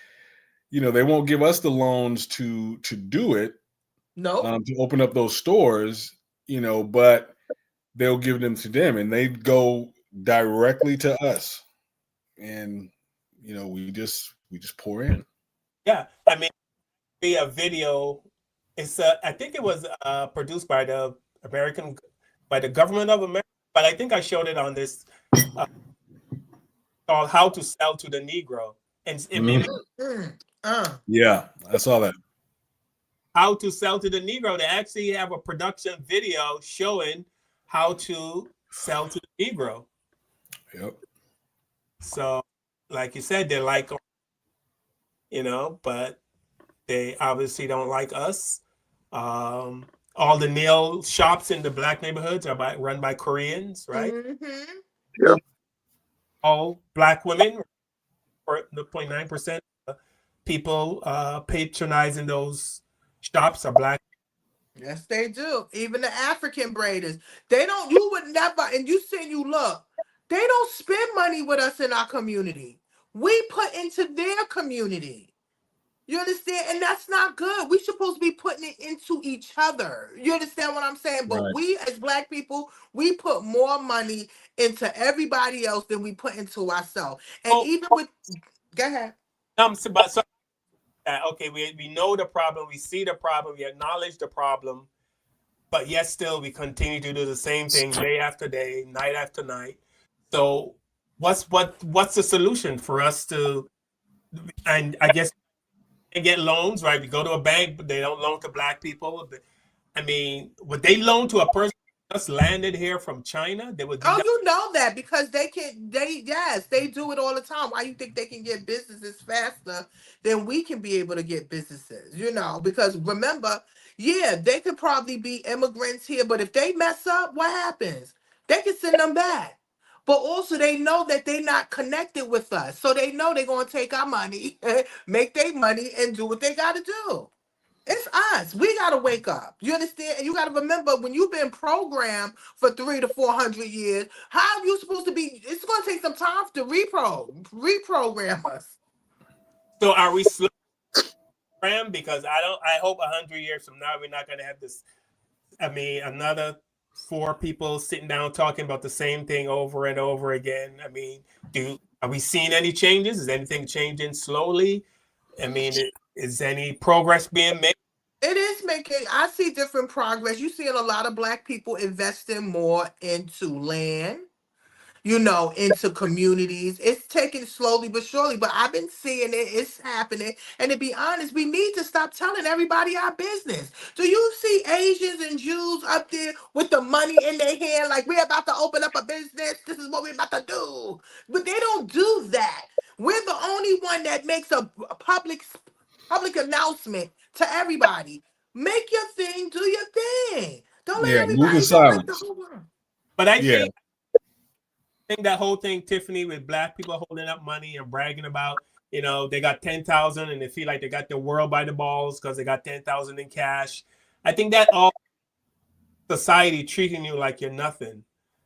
they won't give us the loans to do it. No. To open up those stores, but they'll give them to them and they go directly to us. And, we just pour in. Yeah. I mean, be a video. It's I think it was produced by the government of America, but I think I showed it on this called How to Sell to the Negro. And yeah, I saw that. How to Sell to the Negro. They actually have a production video showing how to sell to the Negro. Yep. So, like you said, they're like, but they obviously don't like us. All the nail shops in the Black neighborhoods are run by Koreans, right? Yeah. All Black women, or the 0.9% people patronizing those shops are Black. Yes, they do. Even the African braiders. You would never, and you look, they don't spend money with us in our community. We put into their community. You understand? And that's not good. We're supposed to be putting it into each other. You understand what I'm saying? But Right. we as Black people, we put more money into everybody else than we put into ourselves. And Oh, even with, go ahead. Okay, we know the problem, we see the problem, we acknowledge the problem, but yet still we continue to do the same thing day after day, night after night. So what's the solution for us to? And I guess they get loans, right? We go to a bank, but they don't loan to Black people. I mean, would they loan to a person who just landed here from China? They would. Oh, you know that because yes, they do it all the time. Why you think they can get businesses faster than we can be able to get businesses? You know, because remember, yeah, they could probably be immigrants here, but if they mess up, what happens? They can send them back. But also they know that they're not connected with us. So they know they're gonna take our money, make their money, and do what they gotta do. It's us. We gotta wake up. You understand? And you gotta remember when you've been programmed for 300 to 400 years, how are you supposed to be? It's gonna take some time to reprogram us. So are we slow? Because I hope 100 years from now we're not going to have this. I mean, another 4 people sitting down talking about the same thing over and over again. I mean, are we seeing any changes? Is anything changing slowly? I mean, is any progress being made? It is making. I see different progress. You're seeing a lot of Black people investing more into land, you know, into communities. It's taking slowly but surely, but I've been seeing it. It's happening. And to be honest, we need to stop telling everybody our business. Do you see Asians and Jews up there with the money in their hand, like we're about to open up a business? This is what we're about to do. But they don't do that. We're the only one that makes a public announcement to everybody. Make your thing, do your thing. Don't let Yeah, move everybody in just let the silence. whole world. But I Yeah. think that whole thing, Tiffany, with Black people holding up money and bragging about, you know, they got 10,000 and they feel like they got the world by the balls because they got 10,000 in cash. I think that all society treating you like you're nothing,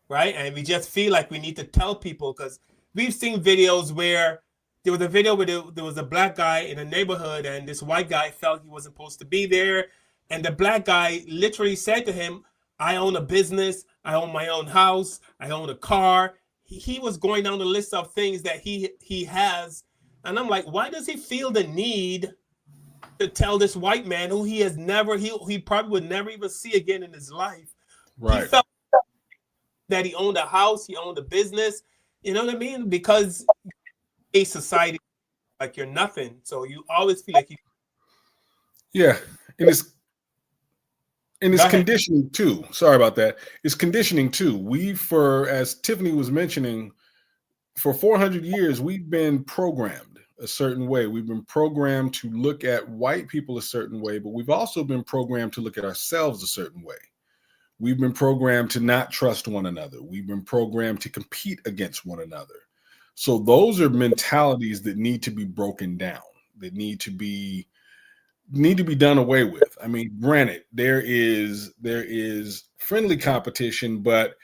right? And we just feel like we need to tell people because we've seen videos where there was a video where there was a Black guy in a neighborhood and this white guy felt he wasn't supposed to be there. And the Black guy literally said to him, I own a business, I own my own house, I own a car. He was going down the list of things that he has. And I'm like, why does he feel the need to tell this white man who he has never, he probably would never even see again in his life? Right. He felt that he owned a house, he owned a business, you know what I mean? Because a society like you're nothing. So you always feel like you. Yeah. And it's conditioning too. Sorry about that. It's conditioning too. As Tiffany was mentioning, for 400 years, we've been programmed a certain way. We've been programmed to look at white people a certain way, but we've also been programmed to look at ourselves a certain way. We've been programmed to not trust one another. We've been programmed to compete against one another. So those are mentalities that need to be broken down, that need to be done away with. I mean, granted, there is friendly competition, but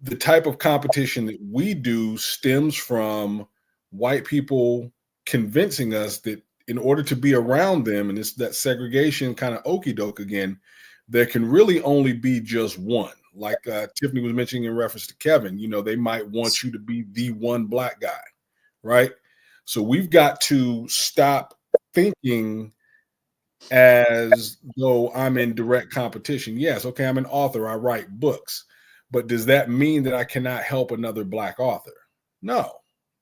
the type of competition that we do stems from white people convincing us that in order to be around them, and it's that segregation kind of okie doke again, there can really only be just one. Like Tiffany was mentioning in reference to Kevin, you know, they might want you to be the one Black guy, right? So we've got to stop thinking as though I'm in direct competition. Yes, okay, I'm an author, I write books, but does that mean that I cannot help another Black author? No,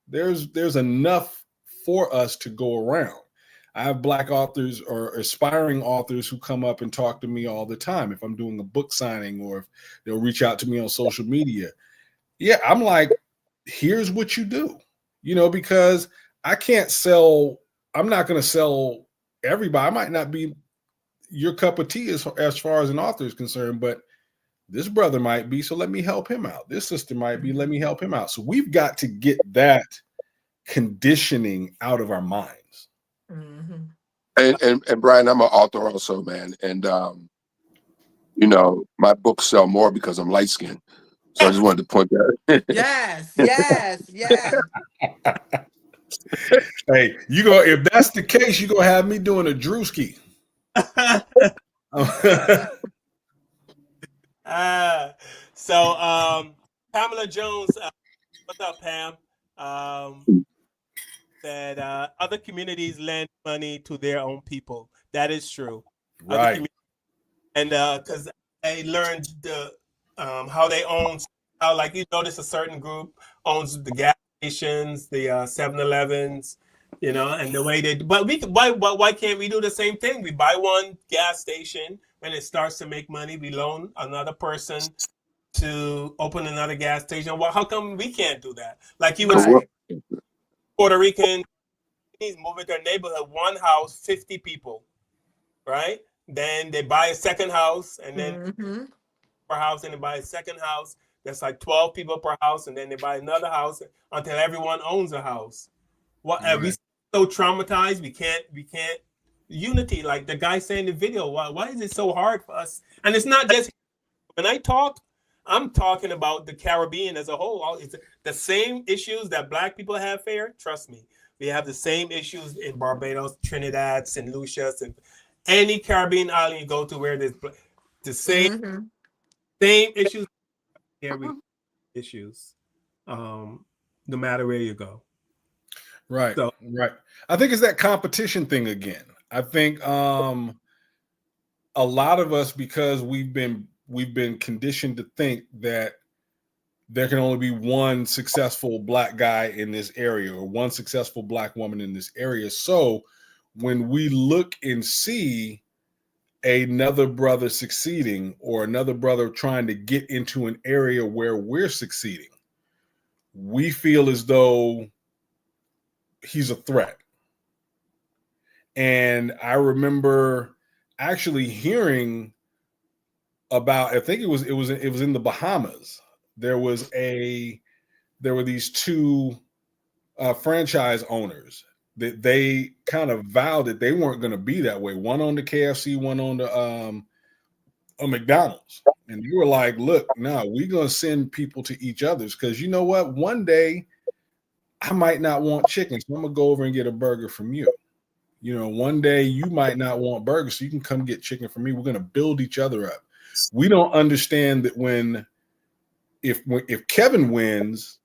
there's enough for us to go around. I have Black authors or aspiring authors who come up and talk to me all the time. If I'm doing a book signing or if they'll reach out to me on social media. Yeah, I'm like, here's what you do, you know, because I'm not going to sell everybody. I might not be your cup of tea as far as an author is concerned, but this brother might be, so let me help him out. This sister might be, let me help him out. So we've got to get that conditioning out of our minds. Mm-hmm. And Brian, I'm an author also, man. And you know, my books sell more because I'm light skinned. So I just wanted to point that. Yes. Hey, you go if that's the case, you gonna have me doing a Drewski. Pamela Jones, what's up, Pam? That other communities lend money to their own people. That is true. Right. And because I learned how they own, how like you notice a certain group owns the gas stations, the 7-Elevens, you know, and the way they. But why can't we do the same thing? We buy one gas station when it starts to make money. We loan another person to open another gas station. Well, how come we can't do that? Like you would say, Puerto Rican move in their neighborhood, one house, 50 people, right? Then they buy a second house, and then per house, and they buy a second house. That's like 12 people per house, and then they buy another house until everyone owns a house. What are we so traumatized? We can't unity. Like the guy saying in the video, why is it so hard for us? And it's not just when I talk, I'm talking about the Caribbean as a whole. It's the same issues that Black people have here. Trust me, we have the same issues in Barbados, Trinidad, St. Lucia, and any Caribbean island you go to where there's the same issues. Here we issues, no matter where you go. Right. So, right. I think it's that competition thing again. I think a lot of us, because we've been conditioned to think that there can only be one successful Black guy in this area or one successful Black woman in this area. So when we look and see another brother succeeding or another brother trying to get into an area where we're succeeding, we feel as though he's a threat. And I remember actually hearing about, I think it was in the Bahamas. There were these two franchise owners that they kind of vowed that they weren't going to be that way. One on the KFC, one on the McDonald's. And you were like, look, no, we're going to send people to each other's, because you know what? One day I might not want chicken, so I'm going to go over and get a burger from you. You know, one day you might not want burgers, so you can come get chicken from me. We're going to build each other up. We don't understand that if Kevin wins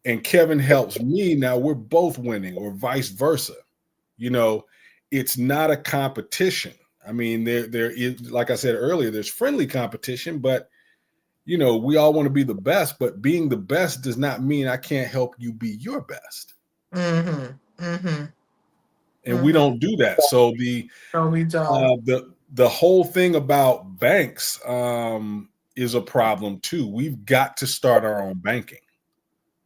and Kevin helps me, now we're both winning, or vice versa. You know, it's not a competition. I mean, there is, like I said earlier, there's friendly competition, but you know, we all want to be the best, but being the best does not mean I can't help you be your best. And we don't do that. So we don't. The whole thing about banks is a problem too. We've got to start our own banking.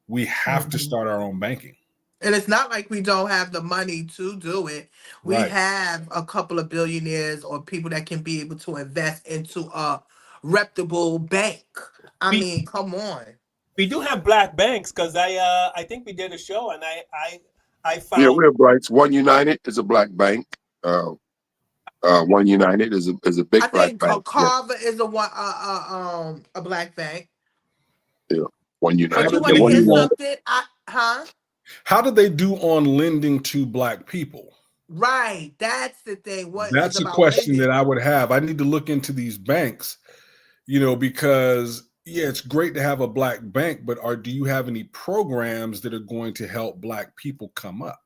We have to start our own banking. And it's not like we don't have the money to do it. We have a couple of billionaires or people that can be able to invest into a reputable bank. I mean, come on. We do have Black banks, because I think we did a show, and I found. Yeah, we have Blacks. One United is a Black bank. One United is a big Black bank. I think Carver is a Black bank. Yeah, One United. But you want to hear something? How do they do on lending to Black people? Right, that's the thing. That's a question that I would have. I need to look into these banks, you know, because it's great to have a Black bank, but do you have any programs that are going to help Black people come up?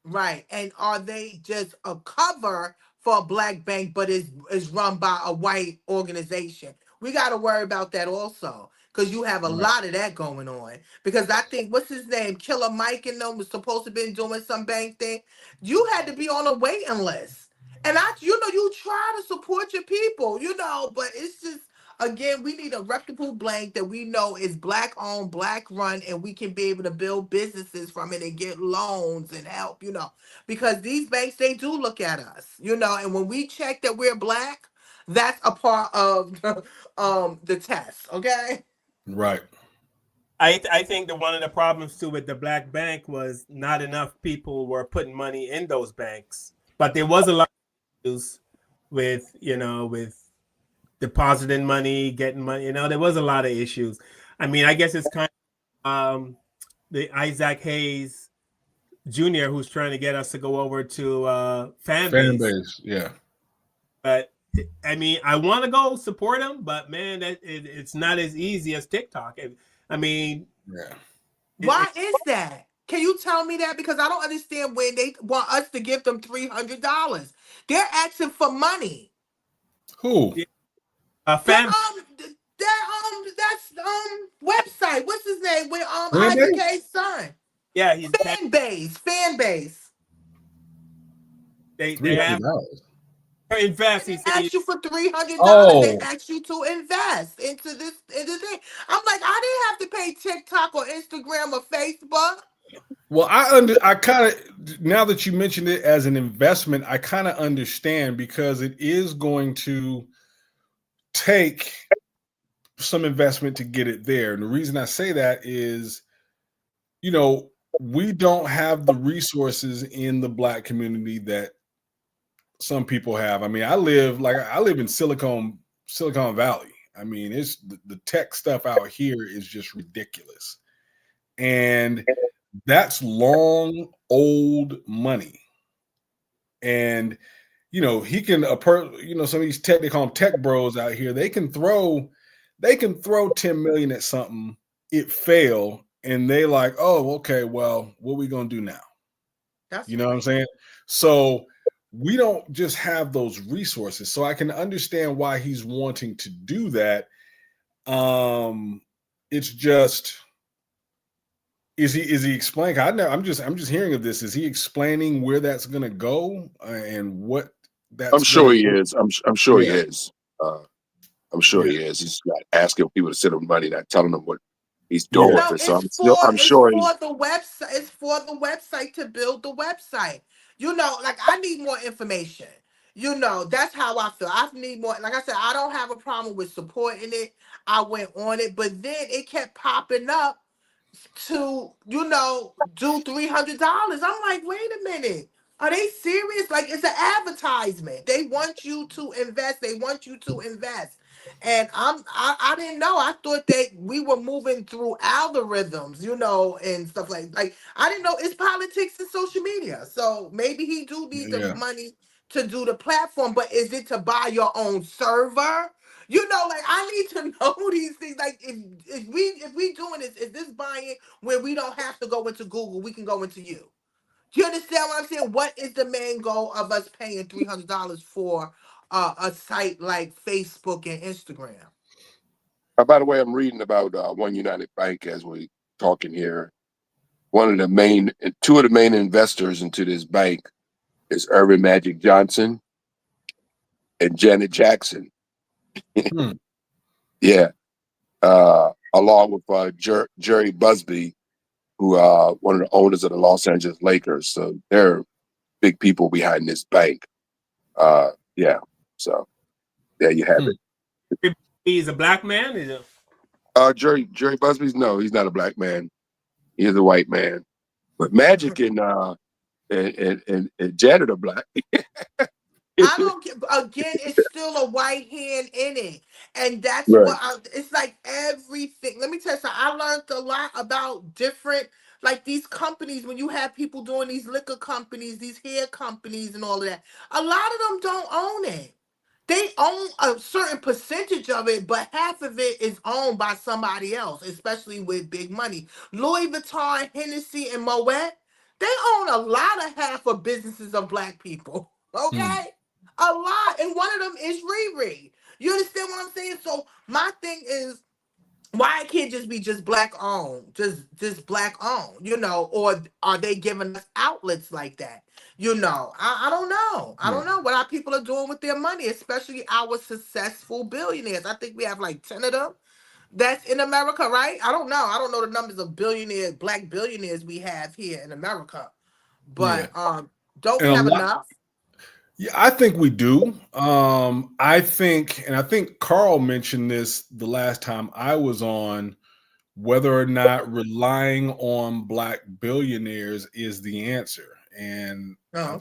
Right, and are they just a cover for a Black bank, but is run by a white organization? We got to worry about that also, because you have a lot of that going on. Because I think, what's his name, Killer Mike and them was supposed to be doing some bank thing. You had to be on a waiting list, and you try to support your people, but it's just, again, we need a reputable bank that we know is Black owned, Black run, and we can be able to build businesses from it and get loans and help, because these banks, they do look at us, and when we check that we're Black, that's a part of the test. Okay. Right. I think that one of the problems too with the Black bank was not enough people were putting money in those banks, but there was a lot of issues with depositing money, getting money. There was a lot of issues. I mean, I guess it's kind of the Isaac Hayes Junior, who's trying to get us to go over to fan Fan base. base, yeah. But I mean, I want to go support him, but man, it's not as easy as TikTok. I mean, Yeah. Why is that? Can you tell me that? Because I don't understand when they want us to give them $300. They're asking for money. Who? fan. That's website. What's his name? With Fan Isaac base? K's son. Yeah, he's Fan base. They $300. invest. They asked you for $300. Oh. They asked you to invest into this thing. I'm like, I didn't have to pay TikTok or Instagram or Facebook. Well, I kind of, now that you mentioned it as an investment, I kind of understand, because it is going to take some investment to get it there. And the reason I say that is, you know, we don't have the resources in the Black community that some people have. I mean, I live in Silicon Valley. I mean, it's the tech stuff out here is just ridiculous. And that's long old money. And you know, some of these tech, they call them tech bros out here, they can throw 10 million at something, it fail, and they like, oh, okay, well, what are we gonna do now? You know what I'm saying? So we don't just have those resources. So I can understand why he's wanting to do that. It's just, is he explaining? I'm just hearing of this. Is he explaining where that's going to go and what that's? I'm sure he is. I'm sure he Yeah. is. I'm sure he is. He's not asking people to send him money, not telling them what he's doing with it. So I'm sure he's. It's for the website to build the website. You know, like, I need more information. You know, that's how I feel. I need more. Like I said, I don't have a problem with supporting it. I went on it, but then it kept popping up to, you know, do $300. I'm like, wait a minute. Are they serious? Like, it's an advertisement. They want you to invest. And I didn't know. I thought that we were moving through algorithms, you know, and stuff like I didn't know it's politics and social media. So maybe he do need the money to do the platform, but is it to buy your own server? You know, like, I need to know these things. Like, if we doing this, is this buying where we don't have to go into Google, we can go into you? Do you understand what I'm saying? What is the main goal of us paying $300 for a site like Facebook and Instagram? By the way, I'm reading about One United Bank as we talking here. Two of the main investors into this bank is Irvin Magic Johnson and Janet Jackson. Yeah, along with Jerry Busby, who one of the owners of the Los Angeles Lakers. So they're big people behind this bank. Yeah. So there you have it. He's a black man. Is Jerry Busby's, no, he's not a black man. He is a white man. But Magic and Janet are black. I don't get, again, it's still a white hand in it. And that's Right. it's like everything. Let me tell you something. I learned a lot about different, like, these companies, when you have people doing these liquor companies, these hair companies and all of that. A lot of them don't own it. They own a certain percentage of it, but half of it is owned by somebody else, especially with big money. Louis Vuitton, Hennessy, and Moet, they own a lot of half of businesses of black people. Okay? A lot. And one of them is Riri. You understand what I'm saying? So my thing is, why it can't just be just black owned, just black owned, you know, or are they giving us outlets like that? You know, I don't know. I don't know what our people are doing with their money, especially our successful billionaires. I think we have like 10 of them that's in America, right? I don't know. I don't know the numbers of billionaires, black billionaires we have here in America. But don't we have enough? Yeah, I think we do. I think Carl mentioned this the last time I was on, whether or not relying on black billionaires is the answer. And I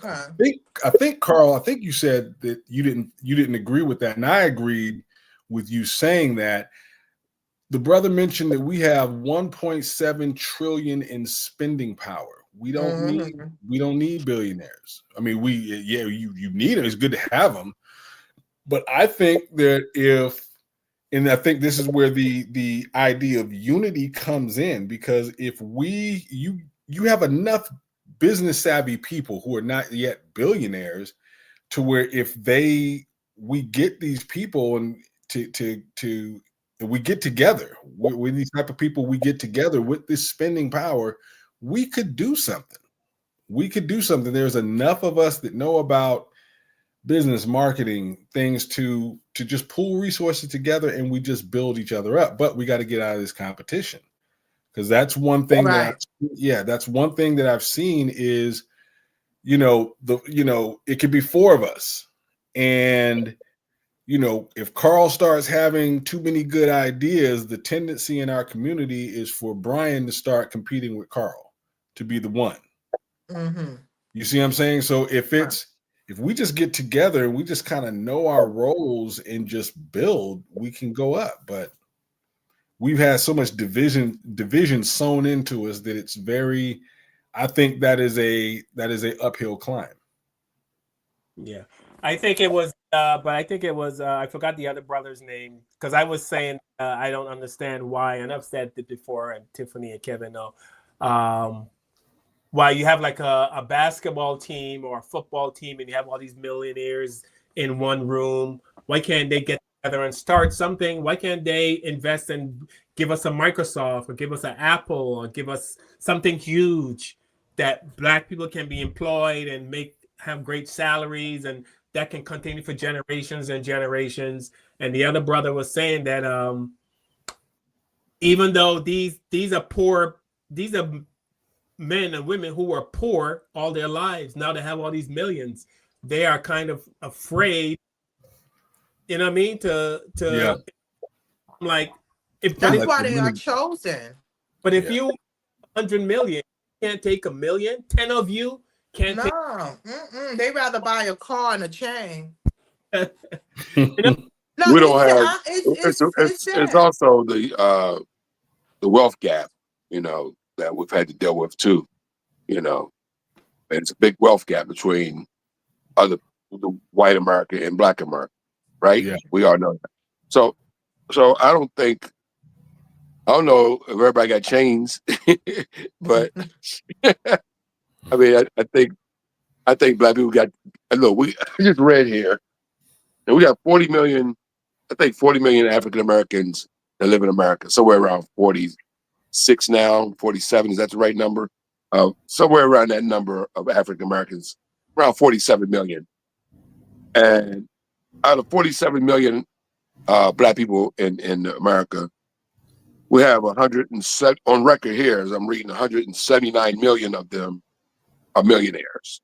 think Carl, I think you said that you didn't agree with that, and I agreed with you saying that. The brother mentioned that we have 1.7 trillion in spending power. We don't need billionaires. I mean, you need them. It's good to have them. But I think that and I think this is where the idea of unity comes in, because if you have enough business savvy people who are not yet billionaires to where if we get these people and we get together with these type of people, we get together with this spending power, we could do something. There's enough of us that know about business, marketing, things to just pool resources together, and we just build each other up. But we got to get out of this competition, because that's one thing that's one thing that I've seen is, it could be four of us, and if Carl starts having too many good ideas, the tendency in our community is for Brian to start competing with Carl to be the one. Mm-hmm. You see what I'm saying? So if we just get together and we just kind of know our roles and just build, we can go up. But we've had so much division sewn into us that it's I think that is a uphill climb. Yeah. I think it was, I forgot the other brother's name, because I was saying I don't understand why, and I've said it before, and Tiffany and Kevin know, why you have like a basketball team or a football team and you have all these millionaires in one room. Why can't they get together and start something? Why can't they invest and give us a Microsoft or give us an Apple or give us something huge that Black people can be employed and have great salaries, and that can continue for generations and generations? And the other brother was saying that even though these are poor, these are men and women who were poor all their lives, now they have all these millions, they are kind of afraid, you know what I mean, like, if that's why they are chosen. But if you 100 million, you can't take 1 million, 10 of you can't take. They rather buy a car and a chain. We don't have. It's also the wealth gap, that we've had to deal with too. And it's a big wealth gap between the white America and Black America, right? Yeah. We all know that. So I don't know if everybody got chains, but I mean, I think Black people got. Look, we just read here, and we got 40 million. I think 40 million African Americans that live in America. Somewhere around 46 now, 47. Is that the right number? Somewhere around that number of African Americans, around 47 million. And out of 47 million Black people in America, we have 107 on record here, as I'm reading, 179 million of them are millionaires.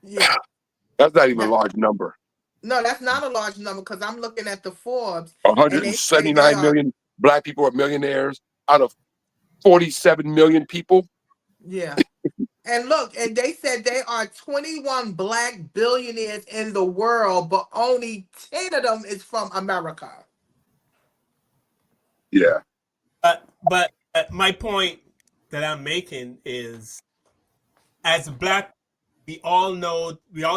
Yeah. That's not even a large number. No, that's not a large number, because I'm looking at the Forbes. 179 million Black people are millionaires out of 47 million people. Yeah. And look, and they said there are 21 Black billionaires in the world, but only 10 of them is from America. Yeah. But my point that I'm making is, as Black, we all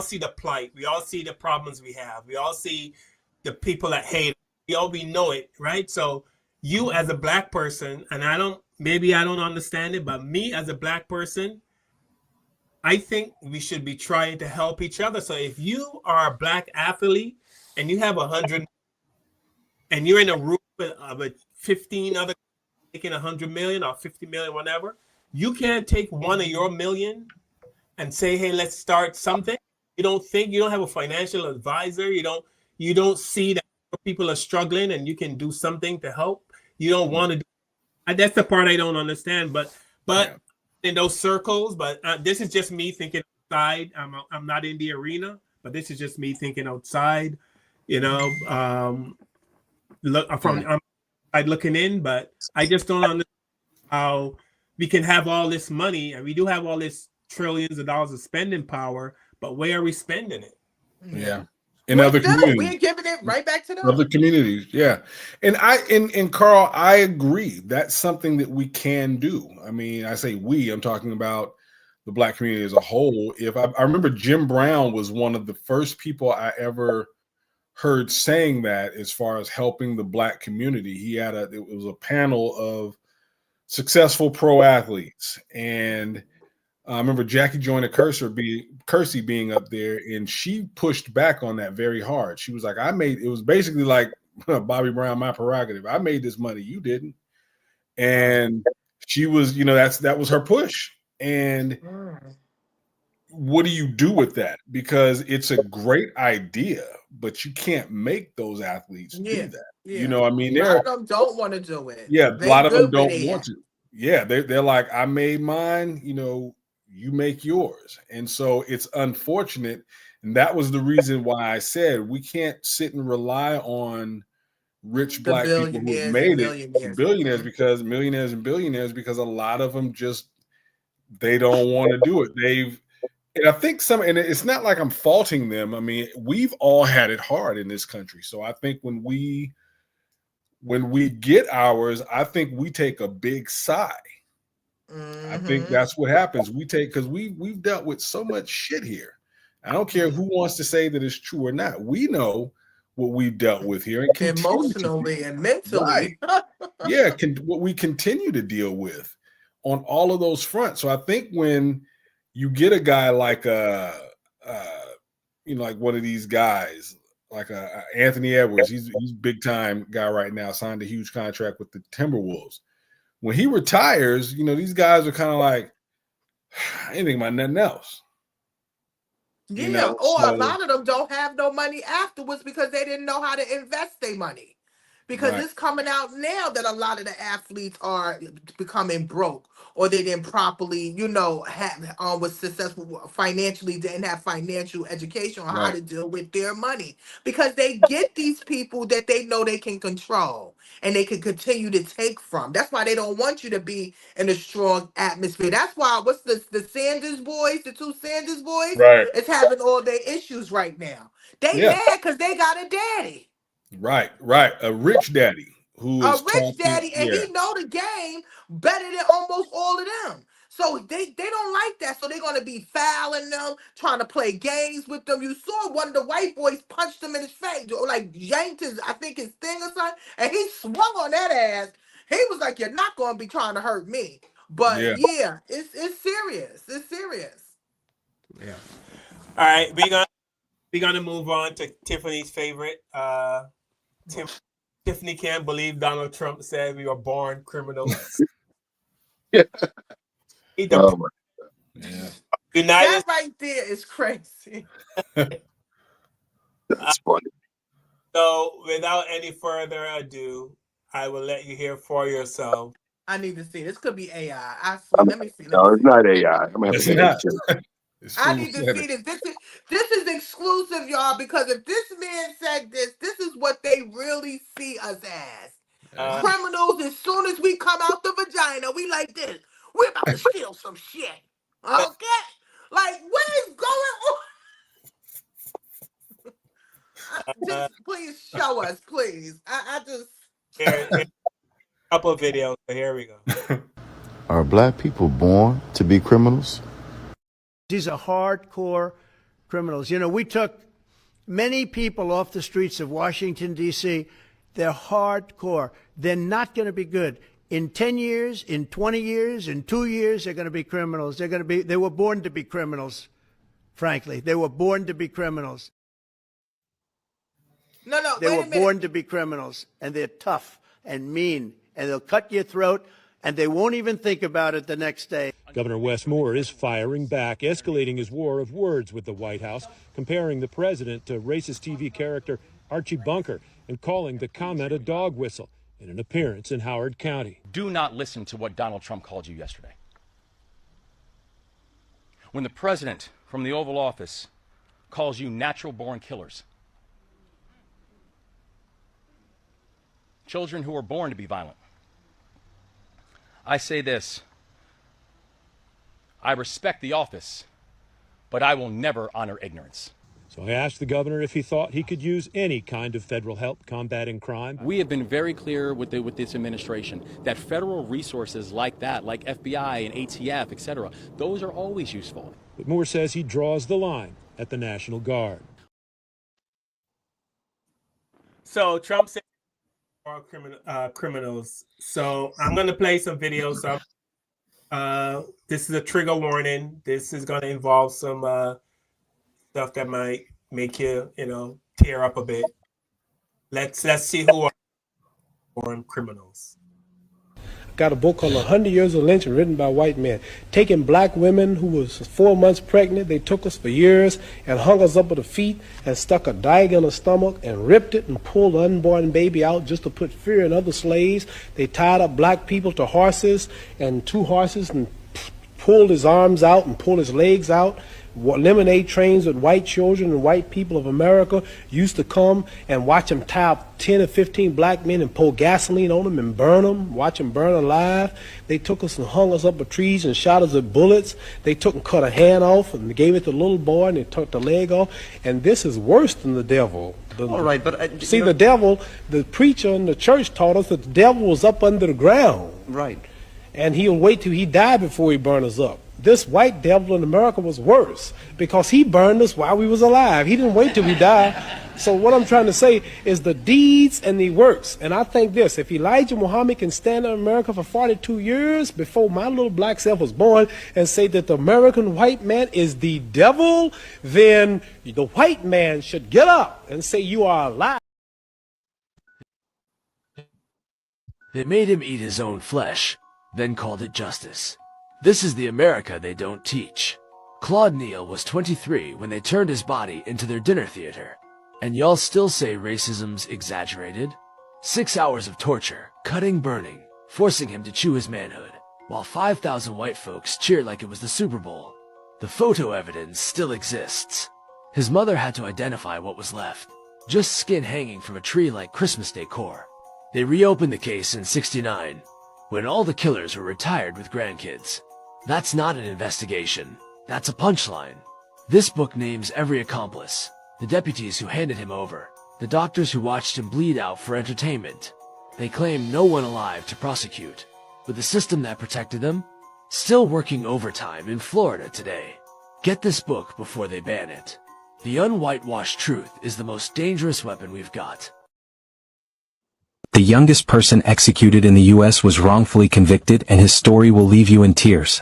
see the plight. We all see the problems we have. We all see the people that hate. We know it, right? So you as a Black person, and maybe I don't understand it, but me as a Black person, I think we should be trying to help each other. So if you are a Black athlete and you have 100, and you're in a room with 15 other making 100 million or 50 million, whatever, you can't take one of your million and say, hey, let's start something. You don't have a financial advisor. You don't see that people are struggling and you can do something to help. You don't want to do. That's the part I don't understand. But in those circles, but this is just me thinking outside. I'm not in the arena, but this is just me thinking outside. I'm looking in, but I just don't understand how we can have all this money, and we do have all this trillions of dollars of spending power, but where are we spending it? Yeah. in We other still, communities. we're giving it right back to them. Other communities, yeah. And Carl, I agree. That's something that we can do. I mean, I say we, I'm talking about the Black community as a whole. If I remember Jim Brown was one of the first people I ever heard saying that as far as helping the Black community. It was a panel of successful pro athletes, and I remember Jackie Joyner Kersey being up there, and she pushed back on that very hard. She was like, it was basically like Bobby Brown, my prerogative. I made this money, you didn't. And she was, that was her push. And what do you do with that? Because it's a great idea, but you can't make those athletes do that. Yeah. I mean, a lot of them don't want to do it. Yeah, They a lot of them good where don't they want at. to. Yeah, they're like, I made mine, you make yours. And so it's unfortunate. And that was the reason why I said we can't sit and rely on rich The Black people who billionaires made and it, millionaires. millionaires and billionaires, because a lot of them they don't want to do it. And I think and it's not like I'm faulting them. I mean, we've all had it hard in this country. So I think when we get ours, I think we take a big sigh. I think that's what happens. Because we've dealt with so much shit here. I don't care who wants to say that it's true or not. We know what we've dealt with here, and Emotionally and mentally. Right. Yeah, what we continue to deal with on all of those fronts. So I think when you get a guy like like one of these guys, like Anthony Edwards, he's big time guy right now, signed a huge contract with the Timberwolves. When he retires, these guys are kind of like, I ain't thinking about nothing else. Yeah, a lot of them don't have no money afterwards because they didn't know how to invest their money. Because it's coming out now that a lot of the athletes are becoming broke, or they didn't properly, was successful financially, didn't have financial education on how to deal with their money. Because they get these people that they know they can control and they can continue to take from. That's why they don't want you to be in a strong atmosphere. That's why the Sanders boys, the two Sanders boys, is having all their issues right now. They mad because they got a daddy. Right. A rich daddy who is a rich daddy, and he know the game better than almost all of them. So they don't like that. So they're gonna be fouling them, trying to play games with them. You saw one of the white boys punched him in his face, or like yanked his thing or something, and he swung on that ass. He was like, "You're not gonna be trying to hurt me." But yeah it's serious. It's serious. Yeah. All right, we're gonna move on to Tiffany's favorite. Tiffany can't believe Donald Trump said we were born criminals. Yeah. United That right there is crazy. That's funny. So, without any further ado, I will let you hear for yourself. I need to see. This could be AI. Let me see. No, it's not AI. I'm gonna have to check. I need to see this. This is exclusive, y'all, because if this man said this is what they really see us as. Criminals. As soon as we come out the vagina, we like this. We're about to steal some shit. Okay? Like, what is going on? Just please show us, please. I just... Here, a couple of videos. So here we go. Are Black people born to be criminals? These are hardcore criminals. We took many people off the streets of Washington, D.C. They're hardcore. They're not going to be good. In 10 years, in 20 years, in 2 years, they're going to be criminals. They were born to be criminals, frankly. They were born to be criminals. No, they were born to be criminals, and they're tough and mean, and they'll cut your throat, and they won't even think about it the next day. Governor Wes Moore is firing back, escalating his war of words with the White House, comparing the president to racist TV character Archie Bunker and calling the comment a dog whistle in an appearance in Howard County. Do not listen to what Donald Trump called you yesterday. When the president from the Oval Office calls you natural-born killers, children who are born to be violent, I say this: I respect the office, but I will never honor ignorance. So I asked the governor if he thought he could use any kind of federal help combating crime. We have been very clear with this administration that federal resources like that, like FBI and ATF, et cetera, those are always useful. But Moore says he draws the line at the National Guard. So Trump said more criminals. So I'm going to play some videos. This is a trigger warning. This is going to involve some stuff that might make you, tear up a bit. Let's see who are foreign criminals. Got a book called 100 Years of Lynching written by white men. Taking black women who was 4 months pregnant, they took us for years and hung us up at the feet and stuck a dagger in the stomach and ripped it and pulled the unborn baby out just to put fear in other slaves. They tied up black people to horses and 2 horses and pulled his arms out and pulled his legs out. Lemonade trains with white children and white people of America used to come and watch them tie up 10 or 15 black men and pour gasoline on them and burn them, watch them burn alive. They took us and hung us up with trees and shot us with bullets. They took and cut a hand off and gave it to the little boy and they took the leg off. And this is worse than the devil. All right, but... see, the devil, the preacher in the church taught us that the devil was up under the ground. Right. And he'll wait till he died before he burn us up. This white devil in America was worse because he burned us while we was alive. He didn't wait till we died. So what I'm trying to say is the deeds and the works. And I think this, if Elijah Muhammad can stand in America for 42 years before my little black self was born and say that the American white man is the devil, then the white man should get up and say you are alive. They made him eat his own flesh, then called it justice. This is the America they don't teach. Claude Neal was 23 when they turned his body into their dinner theater. And y'all still say racism's exaggerated? 6 hours of torture, cutting, burning, forcing him to chew his manhood, while 5,000 white folks cheered like it was the Super Bowl. The photo evidence still exists. His mother had to identify what was left. Just skin hanging from a tree like Christmas decor. They reopened the case in '69, when all the killers were retired with grandkids. That's not an investigation. That's a punchline. This book names every accomplice, the deputies who handed him over, the doctors who watched him bleed out for entertainment. They claim no one alive to prosecute, with the system that protected them still working overtime in Florida today. Get this book before they ban it. The unwhitewashed truth is the most dangerous weapon we've got. The youngest person executed in the U.S. was wrongfully convicted, and his story will leave you in tears.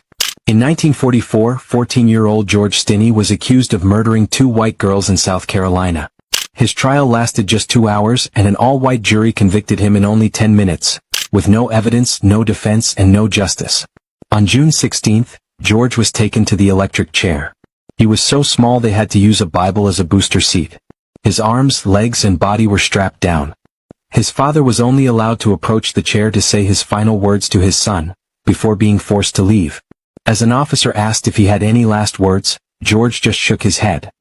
In 1944, 14-year-old George Stinney was accused of murdering 2 white girls in South Carolina. His trial lasted just 2 hours, and an all-white jury convicted him in only 10 minutes, with no evidence, no defense, and no justice. On June 16th, George was taken to the electric chair. He was so small they had to use a Bible as a booster seat. His arms, legs, and body were strapped down. His father was only allowed to approach the chair to say his final words to his son, before being forced to leave. As an officer asked if he had any last words, George just shook his head.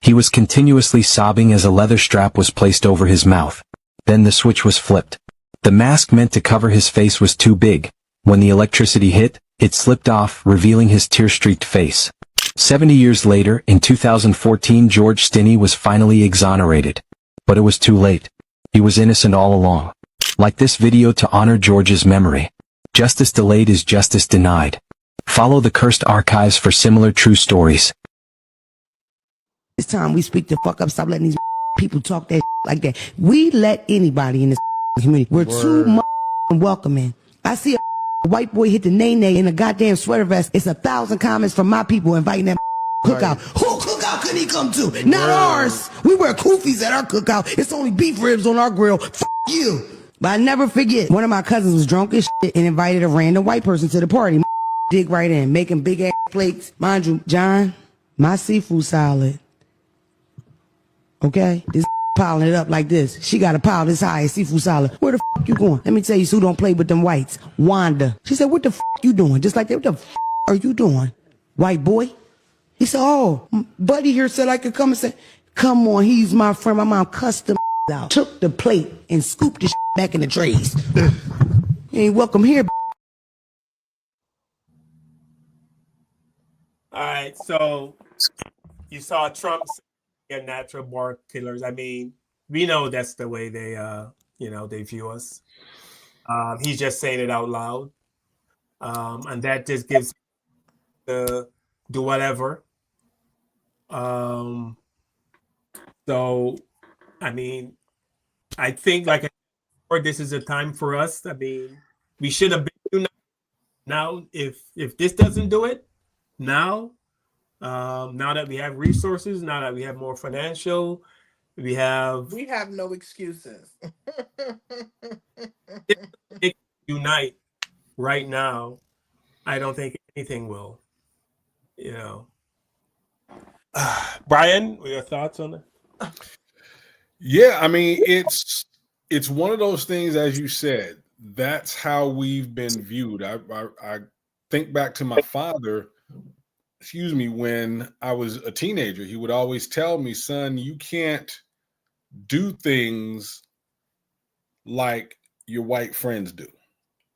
He was continuously sobbing as a leather strap was placed over his mouth. Then the switch was flipped. The mask meant to cover his face was too big. When the electricity hit, it slipped off, revealing his tear-streaked face. 70 years later, in 2014, George Stinney was finally exonerated. But it was too late. He was innocent all along. Like this video to honor George's memory. Justice delayed is justice denied. Follow the Cursed Archives for similar true stories. It's time we speak the fuck up. Stop letting these people talk that like that. We let anybody in this community. We're too welcoming. I see a white boy hit the nay-nay in a goddamn sweater vest. It's 1,000 comments from my people inviting that cookout. Who cookout could he come to? Not ours. We wear koofies at our cookout. It's only beef ribs on our grill. Fuck you. But I never forget, one of my cousins was drunk as shit and invited a random white person to the party. Dig right in, making big ass plates. Mind you, John, my seafood salad. Okay? This piling it up like this. She got a pile this high of seafood salad. Where the you going? Let me tell you who don't play with them whites. Wanda. She said, what the you doing? Just like that, what the are you doing? White boy? He said, oh, buddy here said I could come and say, come on, he's my friend. My mom cussed him out. Took the plate and scooped the back in the trays. You ain't welcome here. All right, so you saw Trump's they're natural born killers. I mean, we know that's the way they they view us. He's just saying it out loud. And that just gives to do whatever. So I mean, I think like this is a time for us. I mean, we should have been now. If this doesn't do it now, now that we have resources, now that we have more financial, we have no excuses. unite right now. I don't think anything will. Brian, what are your thoughts on that? Yeah, I mean, it's one of those things, as you said, that's how we've been viewed. I think back to my father, when I was a teenager. He would always tell me, son, you can't do things like your white friends do.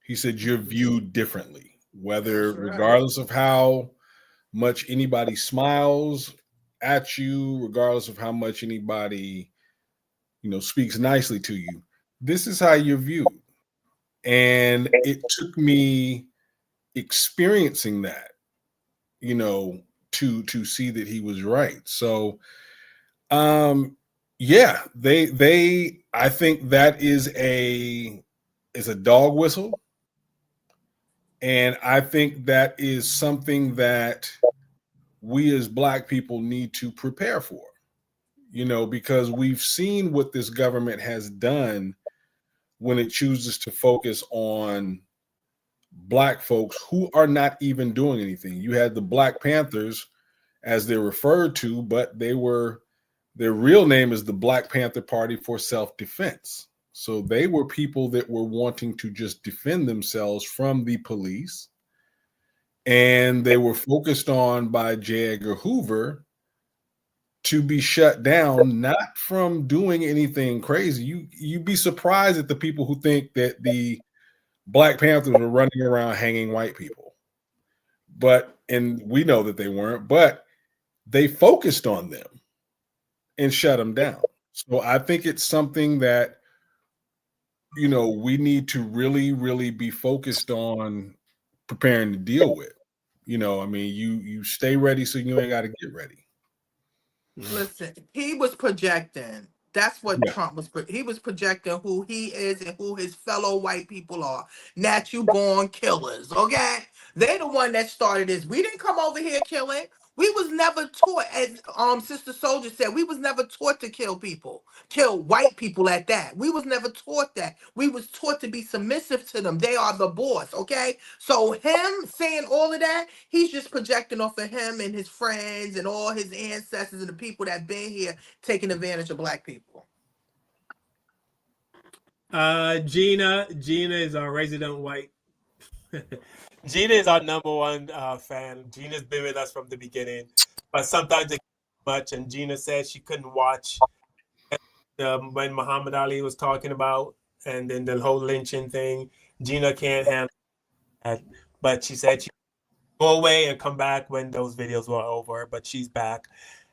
He said, you're viewed differently, regardless of how much anybody smiles at you, regardless of how much anybody speaks nicely to you. This is how you're viewed. And it took me experiencing that, to see that he was right. So, yeah, I think that is a dog whistle. And I think that is something that we as Black people need to prepare for. Because we've seen what this government has done when it chooses to focus on Black folks who are not even doing anything. You had the Black Panthers, as they're referred to, but their real name is the Black Panther Party for Self-Defense. So they were people that were wanting to just defend themselves from the police. And they were focused on by J. Edgar Hoover to be shut down, not from doing anything crazy. You'd be surprised at the people who think that the Black Panthers were running around hanging white people. And we know that they weren't, but they focused on them and shut them down. So I think it's something that, we need to really, really be focused on preparing to deal with. I mean, you stay ready so you ain't got to get ready. Listen, he was projecting. That's what Trump was. He was projecting who he is and who his fellow white people are. Natural born killers. Okay, they the one that started this. We didn't come over here killing. We was never taught, as Sister Soldier said, we was never taught to kill people, kill white people at that. We was never taught that. We was taught to be submissive to them. They are the boss, okay? So him saying all of that, he's just projecting off of him and his friends and all his ancestors and the people that been here taking advantage of Black people. Gina is our resident white. Gina is our number one fan. Gina's been with us from the beginning, but sometimes it's much. And Gina said she couldn't watch when Muhammad Ali was talking about, and then the whole lynching thing. Gina can't handle that, but she said she'd go away and come back when those videos were over. But she's back,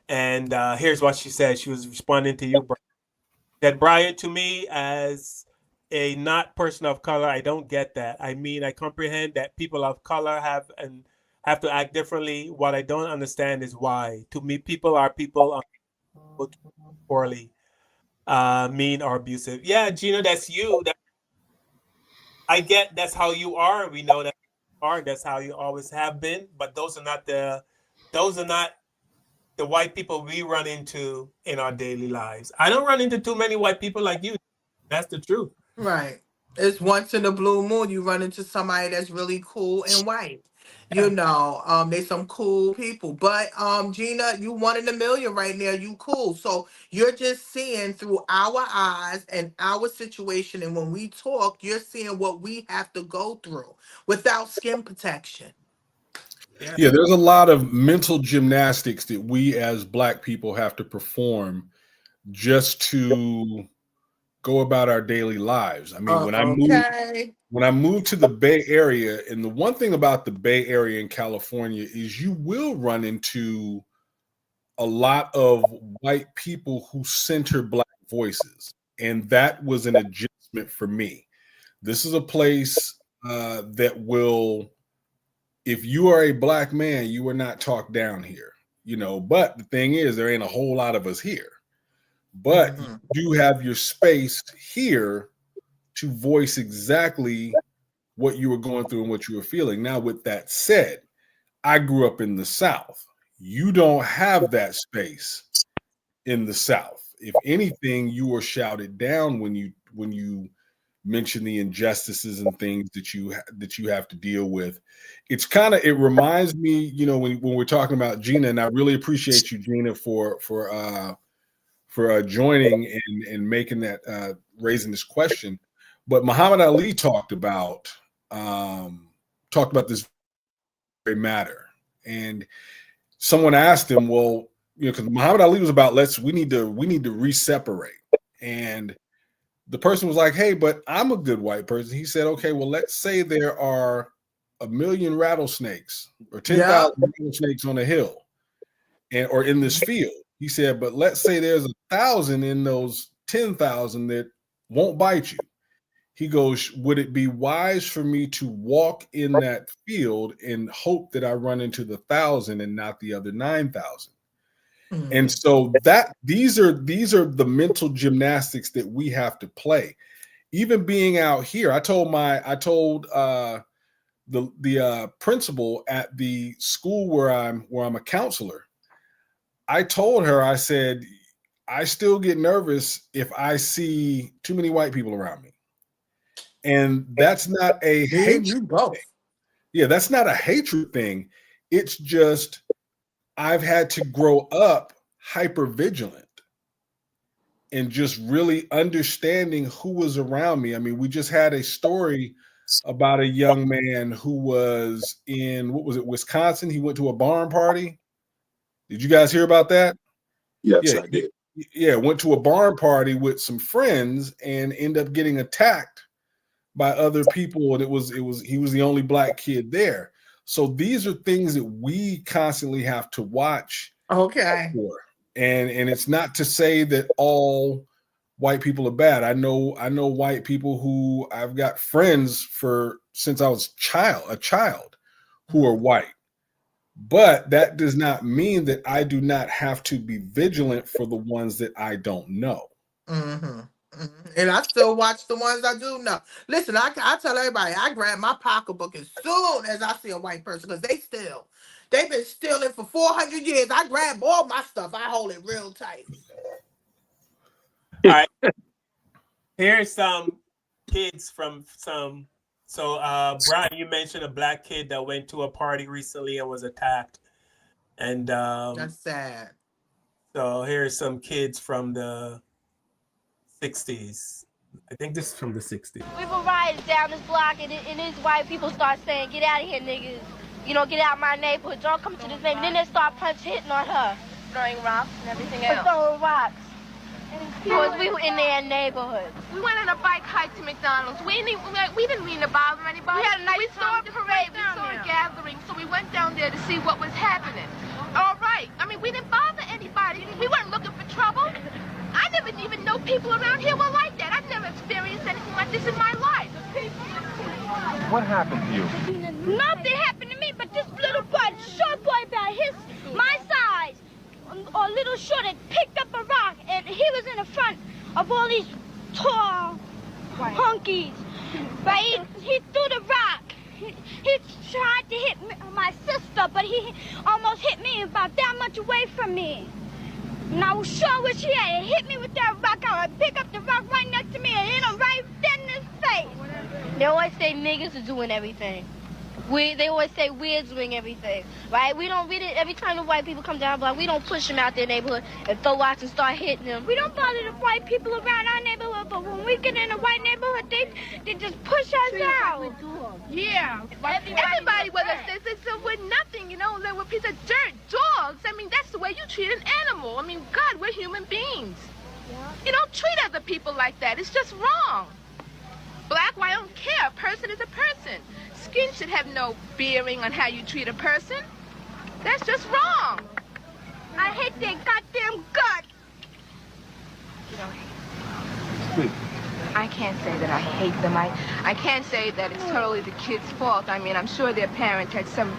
and here's what she said. She was responding to you, Brian. That Brian, to me, as a not person of color, I don't get that. I mean, I comprehend that people of color have to act differently. What I don't understand is why. To me, people are people poorly, mean or abusive. Yeah, Gina, that's you. I get that's how you are. We know that you are. That's how you always have been. But those are not the white people we run into in our daily lives. I don't run into too many white people like you. That's the truth. Right. It's once in a blue moon you run into somebody that's really cool and white. They some cool people. But Gina, you 1 in a million right now. You cool. So you're just seeing through our eyes and our situation. And when we talk, you're seeing what we have to go through without skin protection. Yeah, there's a lot of mental gymnastics that we as Black people have to perform just to go about our daily lives. I mean, when I moved to the Bay Area, and the one thing about the Bay Area in California is you will run into a lot of white people who center Black voices. And that was an adjustment for me. This is a place that will, if you are a Black man, you are not talked down here, you know. But the thing is, there ain't a whole lot of us here. But you do have your space here to voice exactly what you were going through and what you were feeling. Now, with that said, I grew up in the South. You don't have that space in the South. If anything, you were shouted down when you mention the injustices and things that you have to deal with. It reminds me, you know, when we're talking about Gina, and I really appreciate you, Gina, for joining and making that raising this question. But Muhammad Ali talked about this very matter, and someone asked him, well, you know, because Muhammad Ali was about we need to re-separate, and the person was like, hey, but I'm a good white person. He said, okay, well, let's say there are 1 million rattlesnakes or 10,000 rattlesnakes on a hill or in this field. He said, but let's say there's 1,000 in those 10,000 that won't bite you. He goes, would it be wise for me to walk in that field and hope that I run into the 1,000 and not the other 9,000? And so these are the mental gymnastics that we have to play. Even being out here, I told the principal at the school where I'm a counselor. I told her, I said, I still get nervous if I see too many white people around me. And that's not a hatred thing. Yeah, that's not a hatred thing. It's just I've had to grow up hyper vigilant and just really understanding who was around me. I mean, we just had a story about a young man who was in, Wisconsin. He went to a barn party. Did you guys hear about that? Yes, I did. Yeah, went to a barn party with some friends and ended up getting attacked by other people, and he was the only Black kid there. So these are things that we constantly have to watch. Okay. For. And it's not to say that all white people are bad. I know white people who I've got friends since I was a child who are white. But that does not mean that I do not have to be vigilant for the ones that I don't know. And I still watch the ones I do know. Listen, I tell everybody, I grab my pocketbook as soon as I see a white person, because they've been stealing for 400 years. I grab all my stuff. I hold it real tight. All right. Here's some kids from some. So, Brian, you mentioned a Black kid that went to a party recently and was attacked. And that's sad. So here's some kids from the 60s. I think this is from the 60s. We were riding down this block, and these white people start saying, get out of here, niggas. You know, get out of my neighborhood. Don't come to this neighborhood. Then they start hitting on her. Throwing rocks and everything else. Throwing rocks. Because we were in their neighborhood. We went on a bike hike to McDonald's. We didn't mean to bother anybody. We had a nice saw a parade. We saw a gathering, so we went down there to see what was happening. All right. I mean, we didn't bother anybody. We weren't looking for trouble. I never even know people around here were like that. I've never experienced anything like this in my life. What happened to you? Nothing happened to me, but this little boy, short boy about my size, or little short, had picked up a rock, and he was in the front of all these tall honkies. But he threw the rock. He tried to hit my sister, but he almost hit me about that much away from me. And I was sure wish he had hit me with that rock. I would pick up the rock right next to me and hit him right dead in his face. They always say niggas are doing everything. They always say we're doing everything, right? Every time the white people come down the block, we don't push them out their neighborhood and throw rocks and start hitting them. We don't bother the white people around our neighborhood, but when we get in a white neighborhood, they just push us out. Yeah. Everybody was upset. So we're nothing, you know, they were a piece of dirt, dogs. I mean, that's the way you treat an animal. I mean, God, we're human beings. Yeah. You don't treat other people like that. It's just wrong. Black, white, I don't care. A person is a person. Skin should have no bearing on how you treat a person. That's just wrong. I hate their goddamn guts. You know, I can't say that I hate them. I can't say that it's totally the kids' fault. I mean, I'm sure their parents had some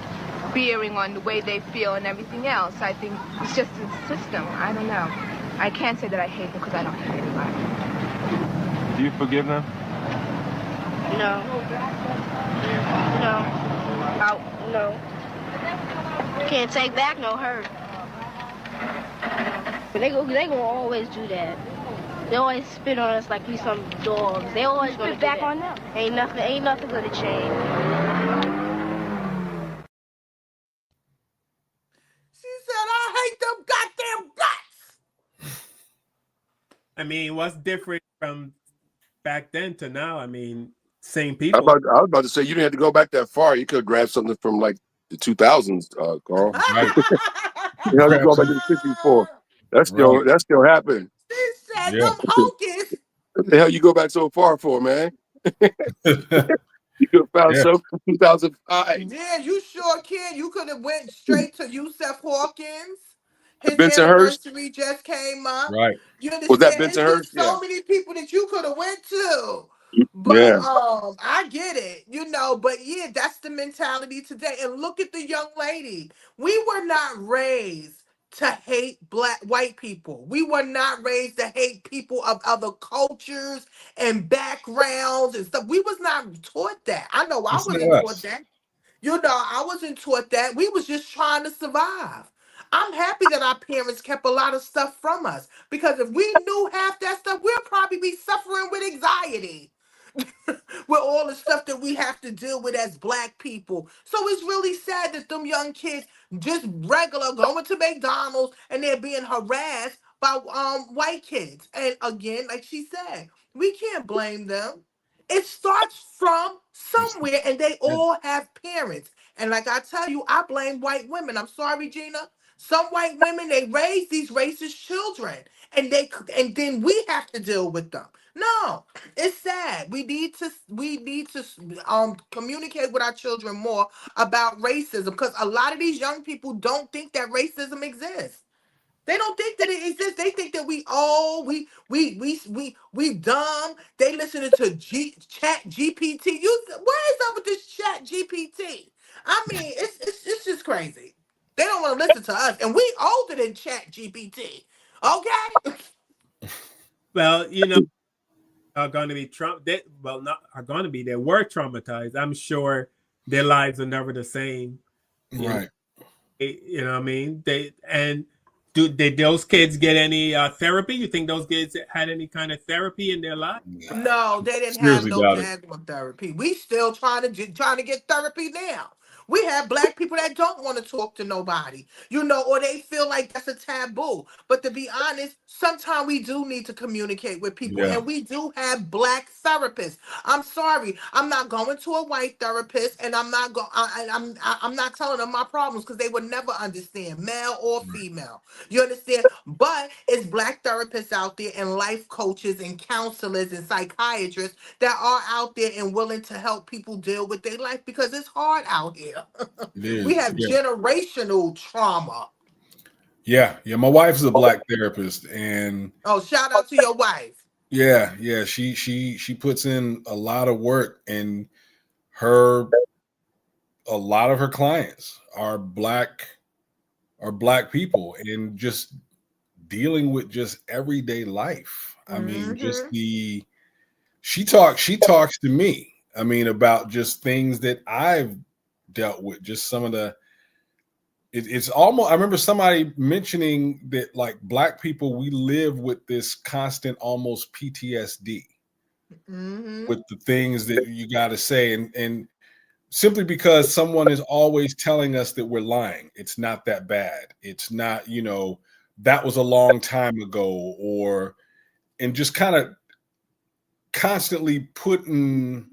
bearing on the way they feel and everything else. I think it's just the system. I don't know. I can't say that I hate them because I don't hate anybody. Do you forgive them? No. No. No. Can't take back no hurt. But they gonna always do that. They always spit on us like we some dogs. They always gonna spit back on them. Ain't nothing gonna change. She said, I hate them goddamn guts. I mean, what's different from back then to now? I mean, same I people. was about to say, you didn't have to go back that far. You could have grabbed something from like the 2000s, Carl. Right. You know, you go back to the 64. That's still happening. She said, Yeah. them honkies. What the hell you go back so far for, man? You could have found Yeah. something from 2005. Yeah, you sure can. You could have went straight to Yusef Hawkins. His Bensonhurst? anniversary just came up. Right. You understand? Was that It's Bensonhurst? just so many people that you could have went to. But Yeah. I get it, you know, but yeah, that's the mentality today. And look at the young lady. We were not raised to hate white people. We were not raised to hate people of other cultures and backgrounds and stuff. We was not taught that. I know I It's not wasn't taught us. that. You know, I wasn't taught that. We was just trying to survive. I'm happy that our parents kept a lot of stuff from us, because if we knew half that stuff, we'd probably be suffering with anxiety with all the stuff that we have to deal with as black people. So it's really sad that them young kids just regular going to McDonald's and they're being harassed by white kids. And again, like she said, we can't blame them. It starts from somewhere, and they all have parents. And like I tell you, I blame white women. I'm sorry, Gina. Some white women, they raise these racist children, and then we have to deal with them. No, it's sad. We need to communicate with our children more about racism, because a lot of these young people don't think that racism exists. They don't think that it exists. They think that we dumb. They listening to Chat GPT. What is up with this Chat GPT? I mean, it's just crazy. They don't want to listen to us, and we older than Chat GPT. Okay. Well, you know, are going to be they were traumatized. I'm sure their lives are never the same. Right. You know what I mean? Did those kids get any therapy? You think those kids had any kind of therapy in their life? No, they didn't Seriously have no doubt it. daggone therapy. We still trying to get therapy now. We have black people that don't want to talk to nobody, you know, or they feel like that's a taboo. But to be honest, sometimes we do need to communicate with people, Yeah. and we do have black therapists. I'm sorry, I'm not going to a white therapist, and I'm not I'm not telling them my problems, because they would never understand, male or female. You understand? But it's black therapists out there, and life coaches and counselors and psychiatrists that are out there and willing to help people deal with their life, because it's hard out here. It is. We have Yeah. generational trauma. Yeah. My wife's a black therapist, and Oh, shout out to your wife. yeah, she puts in a lot of work, and a lot of her clients are black people, and just dealing with just everyday life. I mean, just she talks to me, I mean, about just things that I've dealt with, just some of the it's almost, I remember somebody mentioning that, like, black people, we live with this constant almost PTSD with the things that you got to say, and simply because someone is always telling us that we're lying. It's not that bad. It's not, you know, that was a long time ago, and just kind of constantly putting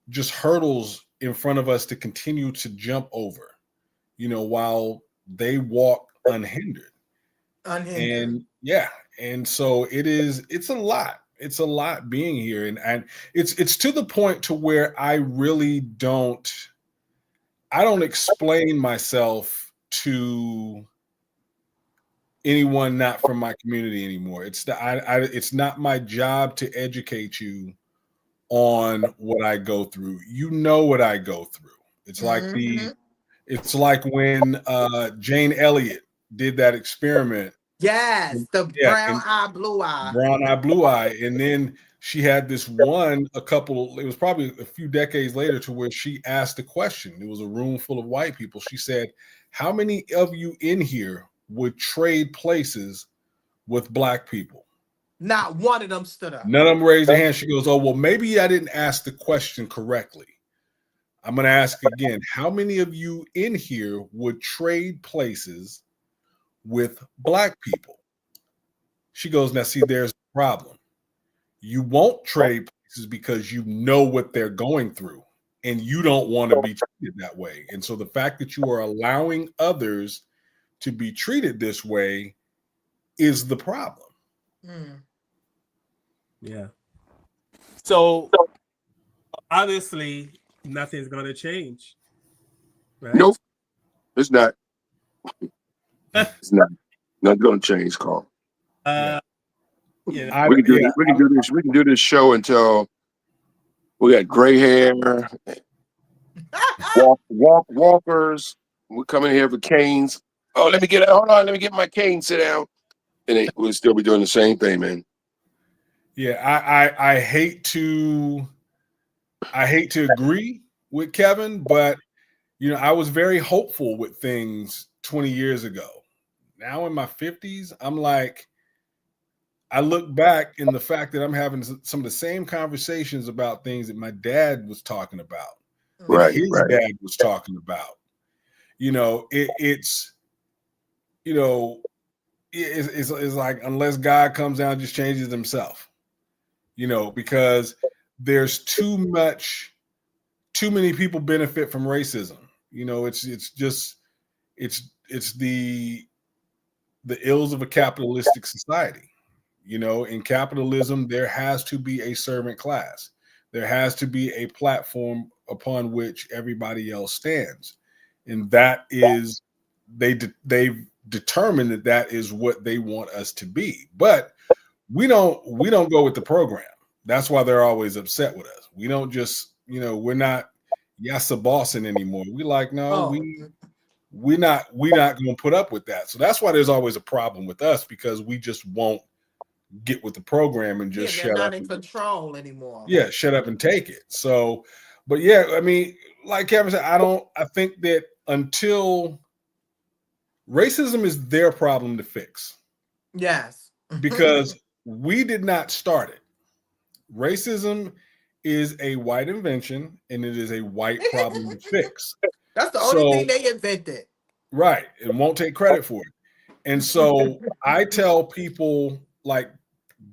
just hurdles in front of us to continue to jump over, you know, while they walk unhindered. And yeah, and so it's a lot. It's a lot being here, and it's to the point to where I really don't explain myself to anyone not from my community anymore. It's not my job to educate you on what I go through. You know what I go through. It's like it's like when Jane Elliott did that experiment. Yes, the brown eye, blue eye. And then she had this one, it was probably a few decades later, to where she asked the question. It was a room full of white people. She said, how many of you in here would trade places with black people? Not one of them stood up. None of them raised their hand. She goes, oh, well, maybe I didn't ask the question correctly. I'm going to ask again. How many of you in here would trade places with black people? She goes, now see, there's a problem. You won't trade places because you know what they're going through and you don't want to be treated that way. And so the fact that you are allowing others to be treated this way is the problem. Yeah. So obviously nothing's going to change. Right? Nope. It's not. It's not. Not going to change, Carl. Yeah. We can do this show until we got gray hair, walkers. We're coming here for canes. Oh, let me get my cane. Sit down, and we'll still be doing the same thing, man. Yeah, I hate to agree with Kevin, but I was very hopeful with things 20 years ago. Now in my 50s, I'm like, I look back in the fact that I'm having some of the same conversations about things that my dad was talking about, his dad was talking about. It's like, unless God comes down and just changes himself, because there's too many people benefit from racism. It's the ills of a capitalistic society. In capitalism, there has to be a servant class. There has to be a platform upon which everybody else stands. And that is, they've determined that is what they want us to be. But we don't go with the program. That's why they're always upset with us. We don't just, we're not Yassa bossing anymore. We like, no, we're not going to put up with that. So that's why there's always a problem with us, because we just won't get with the program and just shut up. They're not in control anymore. Yeah, shut up and take it. So, but yeah, I mean, like Kevin said, I think that until racism is their problem to fix. Yes. Because we did not start it. Racism is a white invention and it is a white problem to fix. That's the only thing they invented. Right. And won't take credit for it. And so I tell people, like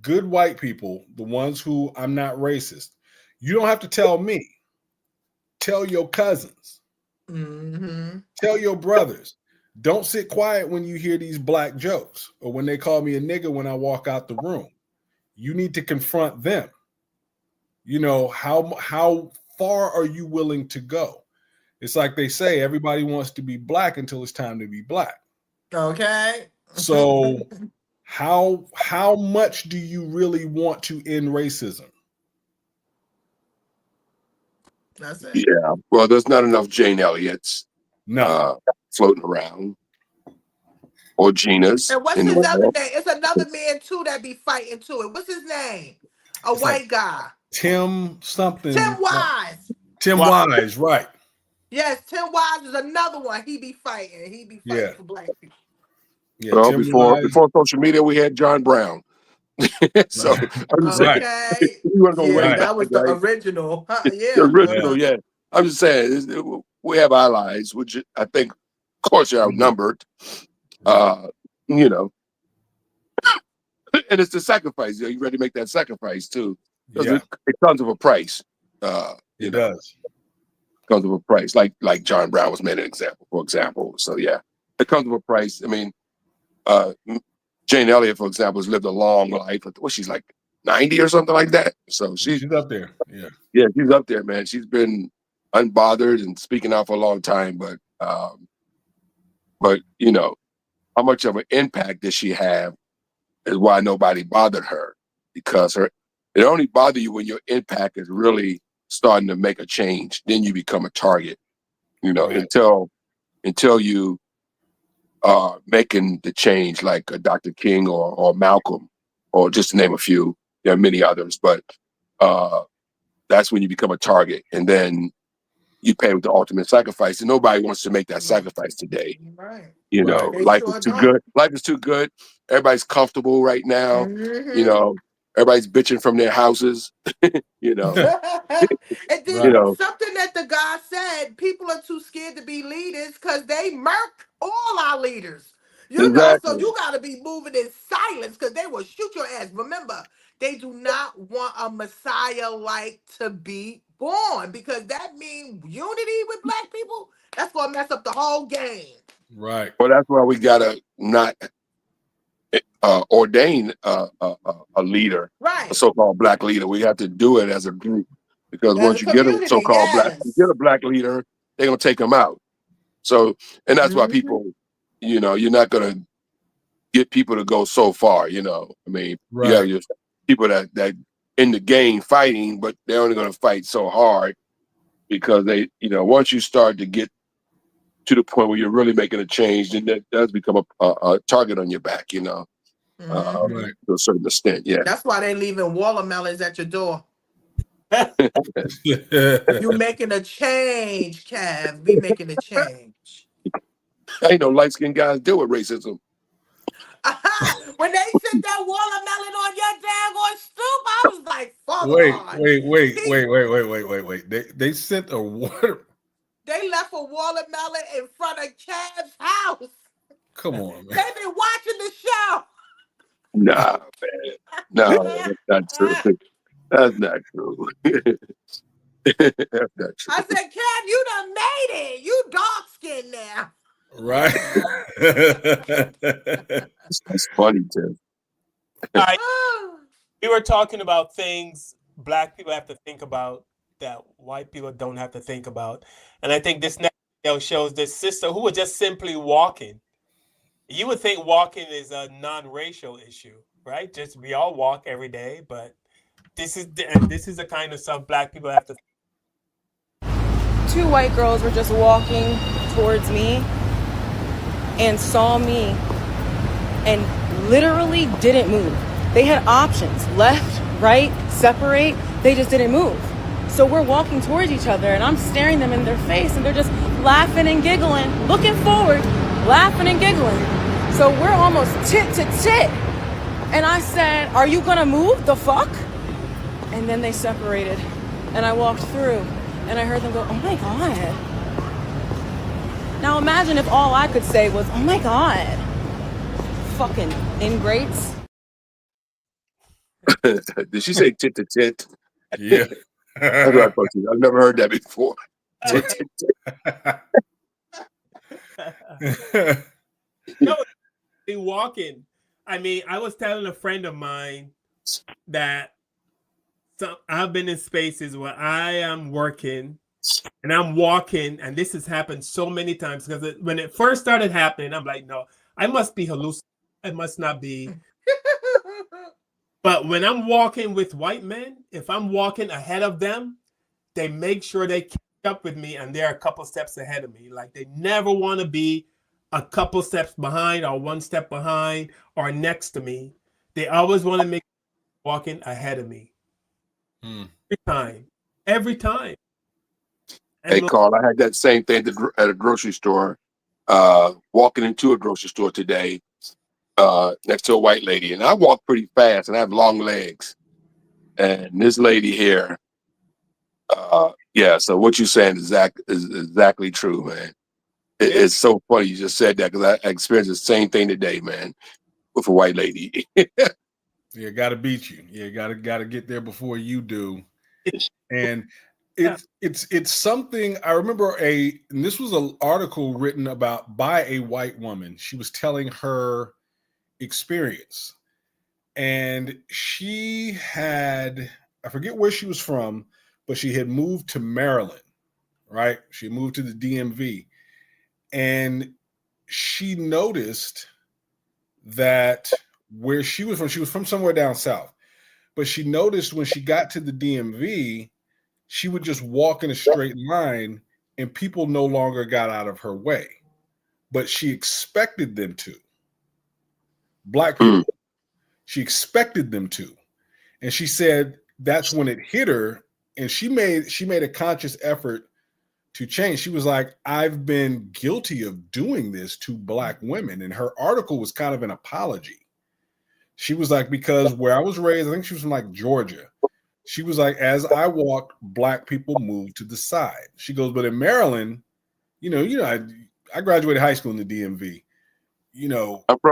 good white people, the ones who I'm not racist, you don't have to tell me. Tell your cousins. Tell your brothers. Don't sit quiet when you hear these black jokes or when they call me a nigga when I walk out the room. You need to confront them. How far are you willing to go? It's like they say, everybody wants to be black until it's time to be black. Okay. So how much do you really want to end racism? That's it. Yeah. Well, there's not enough Jane Elliott's floating around. Or Gina's. And what's his other name? It's another man too that be fighting to it. What's his name? It's white guy. Tim something. Tim Wise. Tim Wise, right. Yes, Tim Wise is another one. He be fighting. He be fighting for black people. Yeah, well, before social media, we had John Brown. So I'm just saying, that was the original. Yeah, the original. Yeah, I'm just saying we have allies, which I think, of course, are outnumbered. And it's the sacrifice. You ready to make that sacrifice too? It comes with a price. It does. Comes with a price. Like John Brown was made an example, for example. So yeah, it comes with a price. I mean, Jane Elliott, for example, has lived a long life. She's like 90 or something like that. So she's up there. Yeah, she's up there, man. She's been unbothered and speaking out for a long time. But how much of an impact did she have is why nobody bothered her, because it only bothers you when your impact is really starting to make a change. Then you become a target, you know, until you are making the change like Dr. King or Malcolm, or just to name a few. There are many others, but that's when you become a target, and then you pay with the ultimate sacrifice. And nobody wants to make that sacrifice today. Right. You know, They life sure is too don't. good. Life is too good. Everybody's comfortable right now. You know, everybody's bitching from their houses. You know, And then you know, something that the guy said, people are too scared to be leaders because they murk all our leaders. You know, so exactly. you got to be moving in silence because they will shoot your ass. Remember, they do not want a Messiah like to be born, because that means unity with black people. That's going to mess up the whole game. Right. Well, that's why we gotta not ordain a leader, Right. a so-called black leader. We have to do it as a group, because As a once you get a community, so-called yes. black leader, they're gonna take them out. So, and that's why people, you know, you're not gonna get people to go so far. You know, I mean, you have your people that in the game fighting, but they're only gonna fight so hard because they, you know, once you start to get to the point where you're really making a change, then that does become a target on your back, you know, to a certain extent. Yeah. That's why they leaving watermelons at your door. You making a change, Cav. We making a change. Ain't no light-skinned guys deal with racism. When they sent that watermelon on your daggone stoop, I was like, fuck on. Wait. They sent a water. They left a watermelon in front of Cav's house. Come on, man. They've been watching the show. Nah, man. No, that's not true. That's not true. That's not true. I said, Cav, you done made it. You dark skinned now. Right. That's funny, Tim. All right. We were talking about things black people have to think about that white people don't have to think about. And I think this next video shows this sister who was just simply walking. You would think walking is a non-racial issue, right? Just we all walk every day, but this is the kind of stuff black people have to. Two white girls were just walking towards me and saw me and literally didn't move. They had options, left, right, separate. They just didn't move. So we're walking towards each other and I'm staring them in their face and they're just laughing and giggling, looking forward, laughing and giggling. So we're almost tit to tit. And I said, are you gonna move the fuck? And then they separated and I walked through and I heard them go, oh my God. Now imagine if all I could say was, oh my God. Fucking ingrates. Did she say tit to tit? Yeah. That's what I thought. I've never heard that before. Tit to tit. No, they walking. I mean, I was telling a friend of mine that I've been in spaces where I am working and I'm walking, and this has happened so many times because when it first started happening, I'm like, no, I must be hallucinating. It must not be. But when I'm walking with white men, if I'm walking ahead of them, they make sure they catch up with me and they're a couple steps ahead of me. Like they never want to be a couple steps behind or one step behind or next to me. They always want to make walking ahead of me. Every time. Hey, Carl, I had that same thing at a grocery store. Walking into a grocery store today, next to a white lady, and I walk pretty fast, and I have long legs. And this lady here, yeah. So what you're saying is exactly true, man. It's so funny you just said that because I experienced the same thing today, man, with a white lady. Yeah, gotta beat you. Yeah, gotta get there before you do. And it's something I remember and this was an article written about by a white woman. She was telling her experience. And she had, I forget where she was from, but she had moved to Maryland, right? She moved to the DMV. And she noticed that where she was from somewhere down south, but she noticed when she got to the DMV, she would just walk in a straight line and people no longer got out of her way, but she expected them to. Black people, she expected them to. And she said that's when it hit her, and she made a conscious effort to change. She was like, I've been guilty of doing this to Black women. And her article was kind of an apology. She was like, because where I was raised, I think she was from like Georgia. She was like, as I walked, Black people moved to the side. She goes, but in Maryland, I graduated high school in the DMV.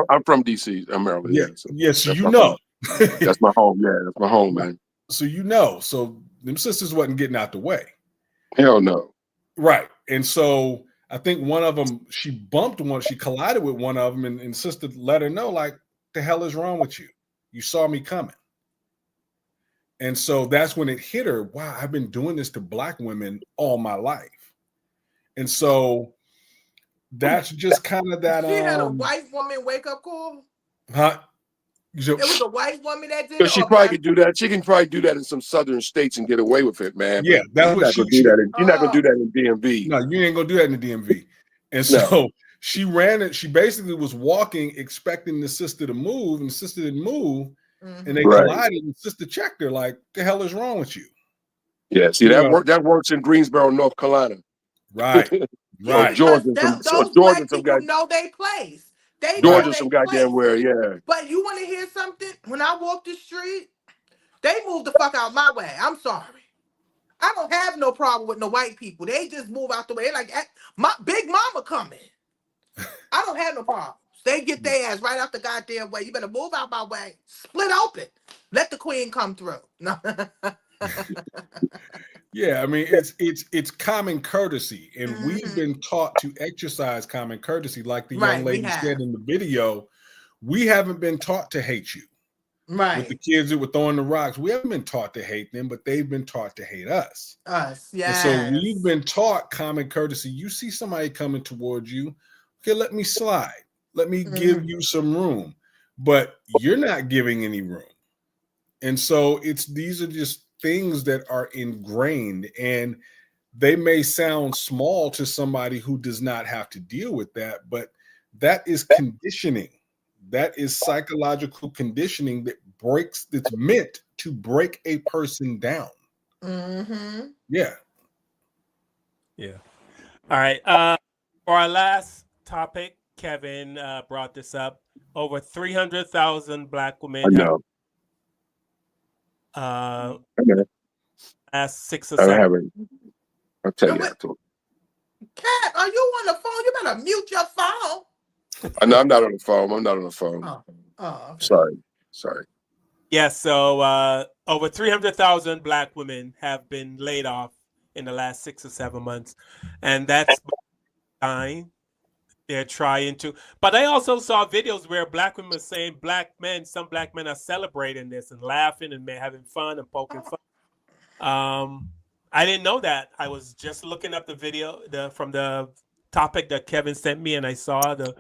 I'm from DC, Maryland. Yeah, so yes, that's you my know. home. That's my home. Yeah, that's my home, man. So so them sisters wasn't getting out the way. Hell no. Right. And so I think one of them, she collided with one of them, and sister let her know, like, the hell is wrong with you? You saw me coming. And so that's when it hit her. Wow, I've been doing this to Black women all my life. And so that's just kind of that. She had a white woman wake up call. Huh? It was a white woman that did So it. she probably could do that. She can probably do that in some southern states and get away with it, man. Yeah, that's what you're not gonna do that in DMV. No, you ain't gonna do that in the DMV. And so she ran it. She basically was walking, expecting the sister to move, and the sister didn't move, and they collided. And the sister checked her, like, "The hell is wrong with you?" Yeah, see that works in Greensboro, North Carolina. Right, right. Georgia, those Black people know they place. Georgia, some goddamn where, yeah. But you want to hear something? When I walk the street, they move the fuck out my way. I'm sorry. I don't have no problem with no white people. They just move out the way. They're like, my big mama coming. I don't have no problems. They get their ass right out the goddamn way. You better move out my way. Split open. Let the queen come through. No. Yeah, I mean, it's common courtesy, and we've been taught to exercise common courtesy, like the young lady said in the video. We haven't been taught to hate you. Right. With the kids that were throwing the rocks, we haven't been taught to hate them, but they've been taught to hate us. Yeah. And so we've been taught common courtesy. You see somebody coming towards you, okay, let me slide. Let me give you some room. But you're not giving any room. And so these are just things that are ingrained, and they may sound small to somebody who does not have to deal with that, but that is conditioning. That is psychological conditioning that's meant to break a person down. Yeah. Yeah. All right. For our last topic, Kevin brought this up. Over 300,000 Black women. I know. Last 6 or 7. I'll tell you that. Kat, are you on the phone? You better mute your phone. I'm not on the phone. I'm not on the phone. Okay. Sorry. Yes. So over 300,000 Black women have been laid off in the last 6 or 7 months, and that's fine. They're trying to, but I also saw videos where Black women were saying some Black men are celebrating this and laughing and having fun and poking fun. I didn't know that. I was just looking up the video from the topic that Kevin sent me, and I saw the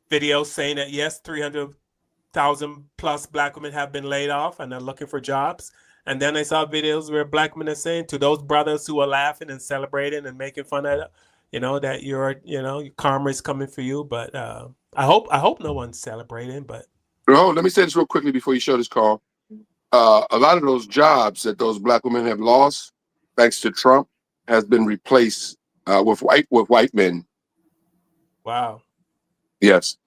video saying that yes, 300,000 plus Black women have been laid off and are looking for jobs. And then I saw videos where Black men are saying to those brothers who are laughing and celebrating and making fun of it, that your karma is coming for you. But I hope no one's celebrating. But let me say this real quickly before you show this call. A lot of those jobs that those Black women have lost, thanks to Trump, has been replaced with white men. Wow. Yes,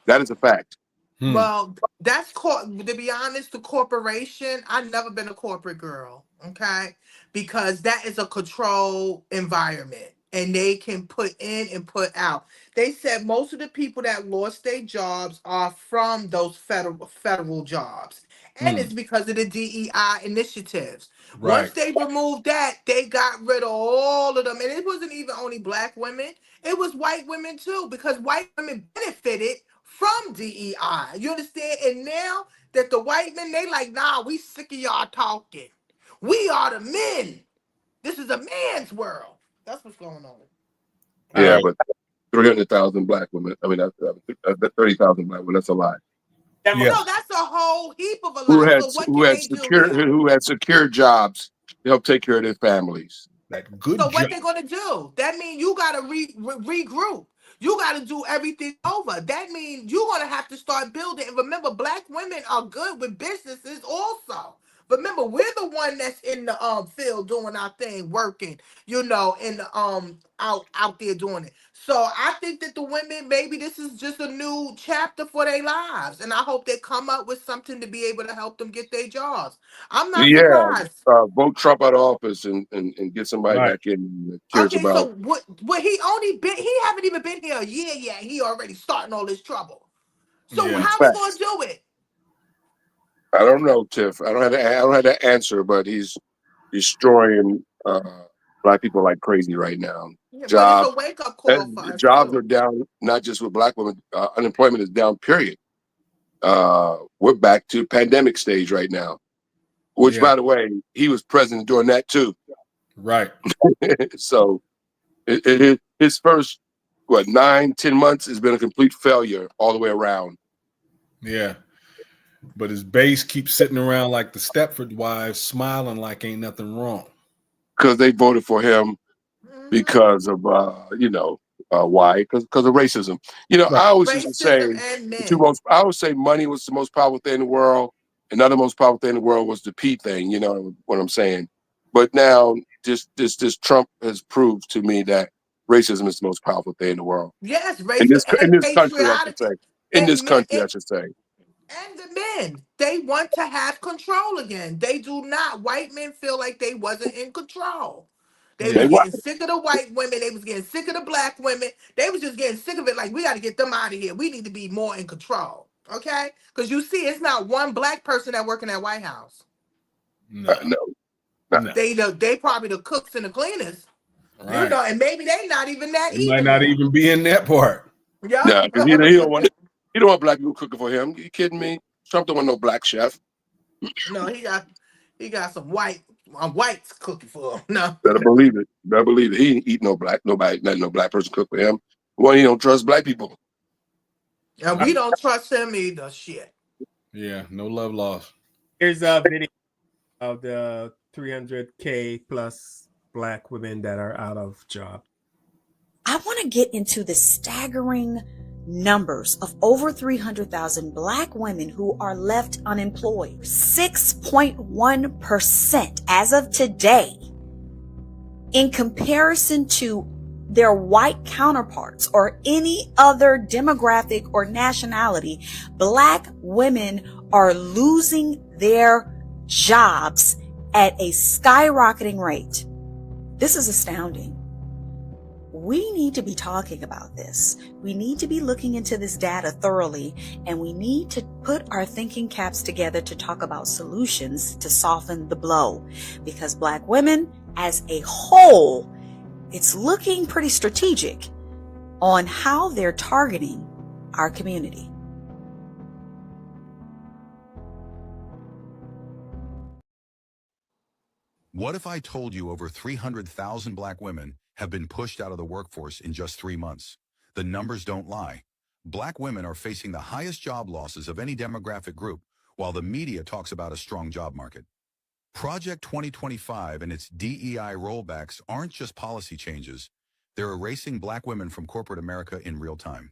that is a fact. Well, to be honest, the corporation, I've never been a corporate girl, okay? Because that is a control environment, and they can put in and put out. They said most of the people that lost their jobs are from those federal jobs. And it's because of the DEI initiatives. Right. Once they removed that, they got rid of all of them. And it wasn't even only Black women. It was white women too, because white women benefited from DEI. You understand? And now that the white men, they like, nah, we sick of y'all talking. We are the men. This is a man's world. That's what's going on. Yeah, but 300,000 black women. I mean, that's 30,000 black women. That's a lot. Yeah. No, that's a whole heap of a lot. So what can they do now? Who had secure jobs to help take care of their families. That good So job. what they gonna do? That means you gotta regroup. You gotta do everything over. That means you're gonna have to start building. And remember, black women are good with businesses also. Remember, we're the one that's in the field doing our thing, working, in the out there doing it. So I think that the women, maybe this is just a new chapter for their lives. And I hope they come up with something to be able to help them get their jobs. I'm not surprised. Vote Trump out of office and get somebody back in that cares Okay, about. so what he haven't even been here a year yet. He already starting all this trouble. So how we gonna do it? I don't know, Tiff. I don't have that answer, but he's destroying black people like crazy right now. Yeah, Jobs, but it's a wake-up call for us jobs too. are down, not just with black women. Unemployment is down, period. We're back to pandemic stage right now, which, by the way, he was president during that too. Right. So his first, 9-10 months has been a complete failure all the way around. Yeah. But his base keeps sitting around like the Stepford wives, smiling like ain't nothing wrong. Because they voted for him because of why? Because of racism. I always used to say I always say money was the most powerful thing in the world. Another most powerful thing in the world was the P thing. You know what I'm saying? But now this Trump has proved to me that racism is the most powerful thing in the world. Yes, In this country, I patriotic. should say. In this country, I should say. And the men, they want to have control again. They do not. White men feel like they wasn't in control. They was getting sick of the white women. They was getting sick of the black women. They was just getting sick of it. Like, we got to get them out of here. We need to be more in control. Okay? Because you see, it's not one black person that work in that White House. No. They probably the cooks and the cleaners. Right. And maybe they not even that It might not even be in that part. Yeah. No, because he don't want black people cooking for him. You kidding me? Trump don't want no black chef. No, he got some whites cooking for him. No. Better believe it. He ain't eat no black person cook for him. Well, he don't trust black people. And we don't trust him either. Shit. Yeah, no love lost. Here's a video of the 300K plus black women that are out of job. I want to get into the staggering numbers of over 300,000 black women who are left unemployed. 6.1% as of today. In comparison to their white counterparts or any other demographic or nationality, black women are losing their jobs at a skyrocketing rate. This is astounding. We need to be talking about this. We need to be looking into this data thoroughly, and we need to put our thinking caps together to talk about solutions to soften the blow. Because black women as a whole, it's looking pretty strategic on how they're targeting our community. What if I told you over 300,000 black women have been pushed out of the workforce in just 3 months? The numbers don't lie. Black women are facing the highest job losses of any demographic group, while the media talks about a strong job market. Project 2025 and its DEI rollbacks aren't just policy changes. They're erasing black women from corporate America in real time.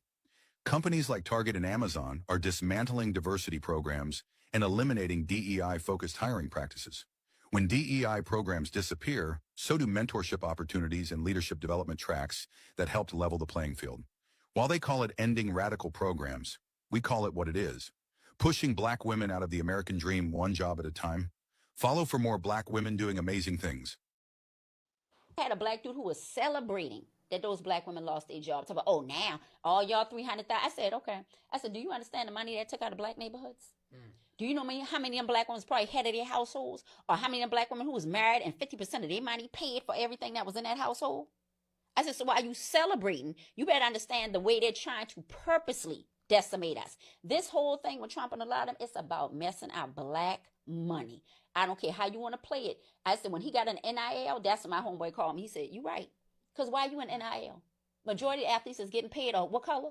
Companies like Target and Amazon are dismantling diversity programs and eliminating DEI-focused hiring practices. When DEI programs disappear, so do mentorship opportunities and leadership development tracks that helped level the playing field. While they call it ending radical programs, we call it what it is: pushing black women out of the American dream one job at a time. Follow for more black women doing amazing things. I had a black dude who was celebrating that those black women lost their jobs. Talking about, oh, now all y'all 300,000. I said, okay. I said, do you understand the money that took out of black neighborhoods? Do you know how many of them black women probably head of their households? Or how many of them black women who was married and 50% of their money paid for everything that was in that household? I said, so why are you celebrating? You better understand the way they're trying to purposely decimate us. This whole thing with Trump and a lot of them, it's about messing our black money. I don't care how you want to play it. I said, when he got an NIL, that's what my homeboy called me. He said, you right. Because why are you in NIL? Majority of athletes is getting paid on what color?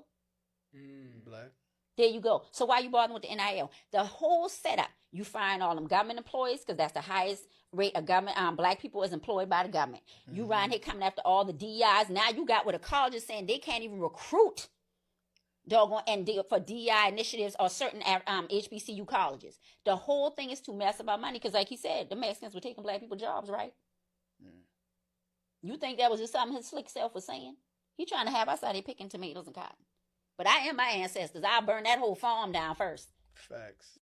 Black. There you go. So why you bothering with the NIL? The whole setup, you find all them government employees because that's the highest rate of government. Black people is employed by the government. You around here coming after all the DIs. Now you got what the colleges saying they can't even recruit doggone and for DI initiatives or certain HBCU colleges. The whole thing is to mess about money because, like he said, the Mexicans were taking black people jobs, right? You think that was just something his slick self was saying? He trying to have us out here picking tomatoes and cotton. But I am my ancestors. I'll burn that whole farm down first. Facts.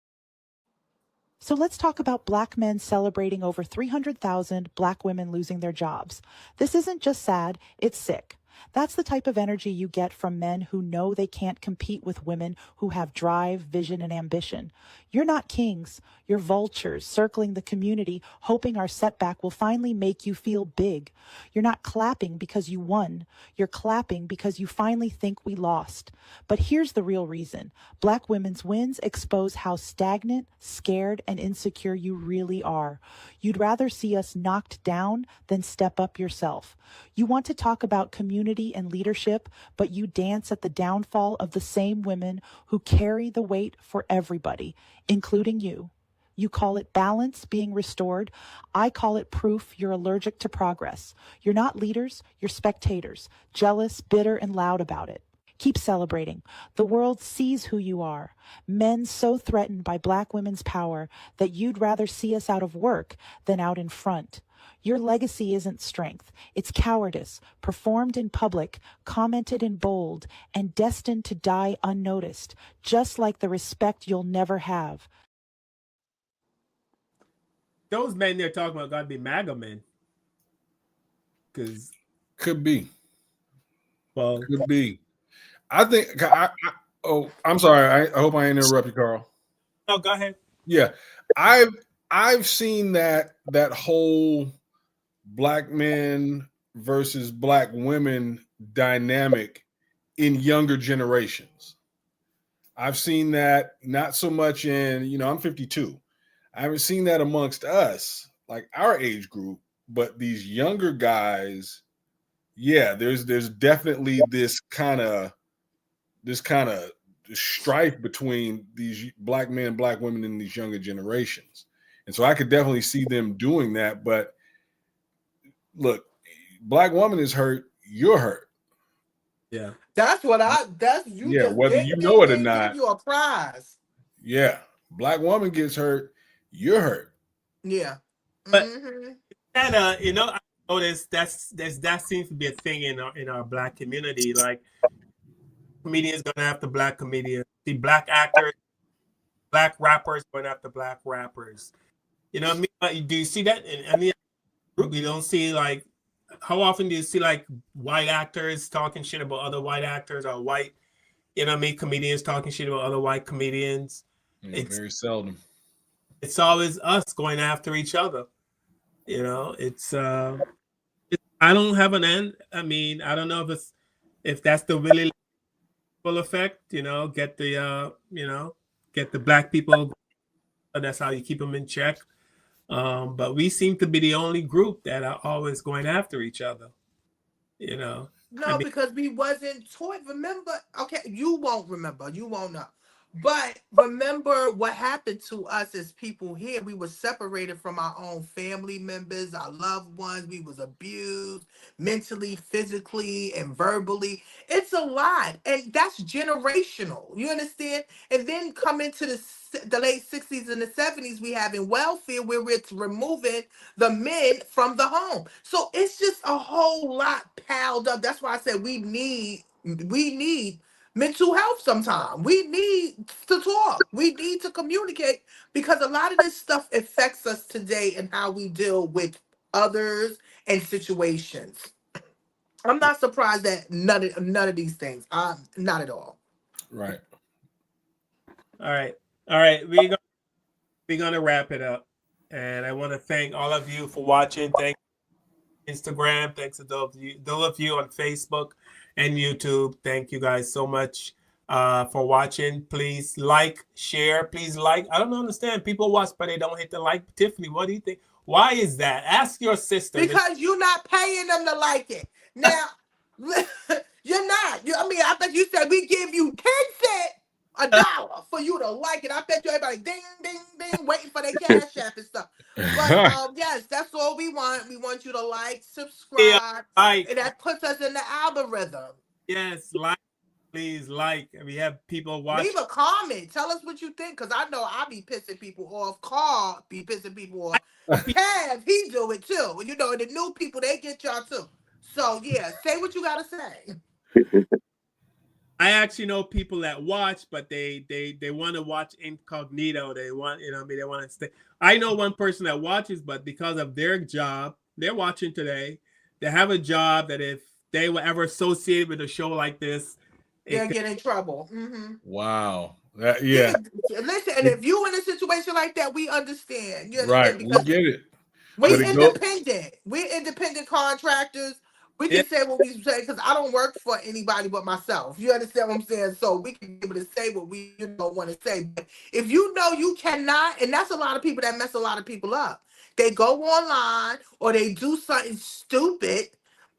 So let's talk about black men celebrating over 300,000 black women losing their jobs. This isn't just sad, it's sick. That's the type of energy you get from men who know they can't compete with women who have drive, vision, and ambition. You're not kings. You're vultures circling the community, hoping our setback will finally make you feel big. You're not clapping because you won. You're clapping because you finally think we lost. But here's the real reason. Black women's wins expose how stagnant, scared, and insecure you really are. You'd rather see us knocked down than step up yourself. You want to talk about community and leadership, but you dance at the downfall of the same women who carry the weight for everybody, including you. You call it balance being restored. I call it proof you're allergic to progress. You're not leaders, you're spectators, jealous, bitter, and loud about it. Keep celebrating. The world sees who you are. Men so threatened by black women's power that you'd rather see us out of work than out in front. Your legacy isn't strength. It's cowardice, performed in public, commented in bold, and destined to die unnoticed, just like the respect you'll never have. Those men they're talking about got to be MAGA men. Because could be. Well, could be. I think. I'm sorry. I hope I ain't interrupted, Carl. No, go ahead. Yeah, I've seen that whole black men versus black women dynamic in younger generations. I've seen that not so much in, I'm 52. I haven't seen that amongst us, like our age group, but these younger guys, yeah, there's definitely this kind of strife between these black men and black women in these younger generations. And so I could definitely see them doing that. But look, black woman is hurt, you're hurt. Yeah. That's you. Yeah, just, whether you know it or not. Give you a prize. Yeah. Black woman gets hurt, you're hurt. Yeah. But and I noticed that seems to be a thing in our black community. Like comedians going after black comedians, the black actors, black rappers going after black rappers. You know what I mean? Do you see that in any group? You don't see, like, how often do you see like white actors talking shit about other white actors or white, comedians talking shit about other white comedians? Yeah, it's very seldom. It's always us going after each other. It's I don't have an end. I mean, I don't know if that's the really full effect. Get the black people. That's how you keep them in check. But we seem to be the only group that are always going after each other. No, because we wasn't taught. Remember, okay, you won't remember. You won't know. But remember what happened to us as people here. We were separated from our own family members, our loved ones. We was abused mentally, physically, and verbally. It's a lot. And that's generational. You understand? And then come into the late 60s and the 70s, we have in welfare where it's removing the men from the home. So it's just a whole lot piled up. That's why I said we need mental health sometimes. We need to talk. We need to communicate because a lot of this stuff affects us today and how we deal with others and situations. I'm not surprised that none of these things. Not at all. Right. All right. We're gonna wrap it up, and I want to thank all of you for watching. Thank Instagram. Thanks to those of you on Facebook and YouTube. Thank you guys so much for watching. Please like, share. Please like. I don't understand. People watch, but they don't hit the like. Tiffany, what do you think? Why is that? Ask your sister. Because you're not paying them to like it. Now, You're not. I mean, I bet you said we give you 10 cents, $1 for you to like it. I bet you everybody ding, ding, ding, waiting for their cash app and stuff. But yes, that's all we want. We want you to like, subscribe, like. and that puts us in the algorithm. Yes, like, please, like. We have people watching. Leave a comment. Tell us what you think, because I know I be pissing people off. Carl be pissing people off. Kev, he do it too. You know, the new people, they get y'all too. So yeah, say what you gotta say. I actually know people that watch, but they want to watch incognito. They want, they want to stay. I know one person that watches, but because of their job, they're watching today. They have a job that if they were ever associated with a show like this, they'll get in trouble. Mm-hmm. Wow. Yeah. Listen, and if you in a situation like that, we understand. You understand? Right. We get it. We're independent. We're independent contractors. We can say what we say because I don't work for anybody but myself. You understand what I'm saying? So we can be able to say what we want to say. But if you know you cannot, and that's a lot of people that mess a lot of people up. They go online or they do something stupid,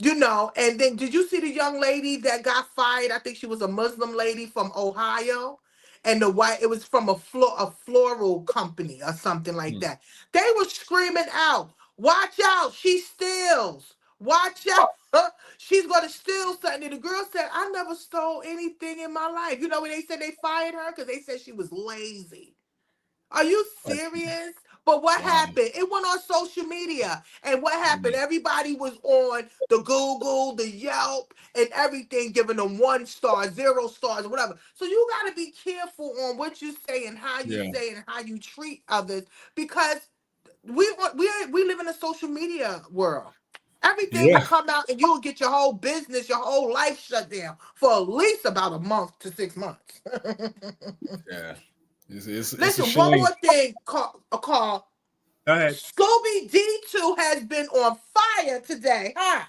and then did you see the young lady that got fired? I think she was a Muslim lady from Ohio. And it was from a floral company or something like that. They were screaming out, "Watch out, she steals. Watch out. She's going to steal something." And the girl said, "I never stole anything in my life." You know when they said they fired her? Because they said she was lazy. Are you serious? But what happened? It went on social media. And what happened? Everybody was on the Google, the Yelp, and everything, giving them 1 star, 0 stars, or whatever. So you got to be careful on what you say and how you say it and how you treat others, because we live in a social media world. Everything will come out and you'll get your whole business, your whole life shut down for at least about a month to 6 months. Yeah. It's Listen, one more thing, Carl. Go ahead. Scooby D2 has been on fire today, huh?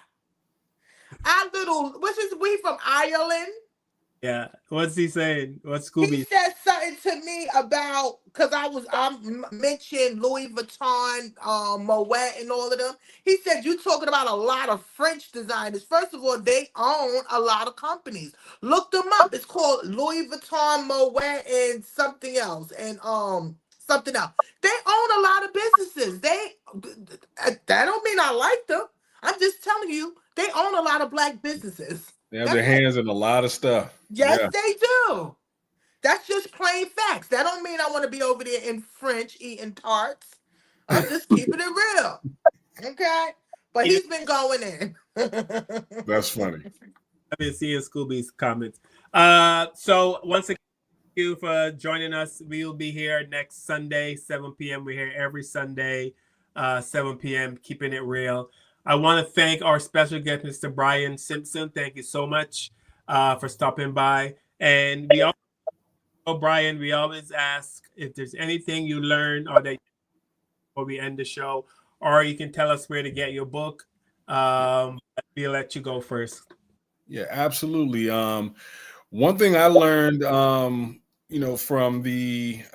We from Ireland? Yeah. What's he saying? What's Scooby? He said something to me about, because I mentioned Louis Vuitton, Moet, and all of them. He said, "You talking about a lot of French designers. First of all, they own a lot of companies. Look them up. It's called Louis Vuitton, Moet, and something else. And something else. They own a lot of businesses. That don't mean I like them. I'm just telling you, they own a lot of Black businesses. They have their hands in a lot of stuff. Yes, they do. That's just plain facts. That don't mean I want to be over there in French eating tarts. I'm just keeping it real. Okay? But he's been going in. That's funny. I've been seeing Scooby's comments. So once again, thank you for joining us. We will be here next Sunday, 7 p.m. We're here every Sunday, 7 p.m., keeping it real. I want to thank our special guest, Mr. Brian Simpson. Thank you so much for stopping by. And Brian, we always ask if there's anything you learned or that before we end the show, or you can tell us where to get your book. We'll let you go first. Yeah, absolutely. One thing I learned, from I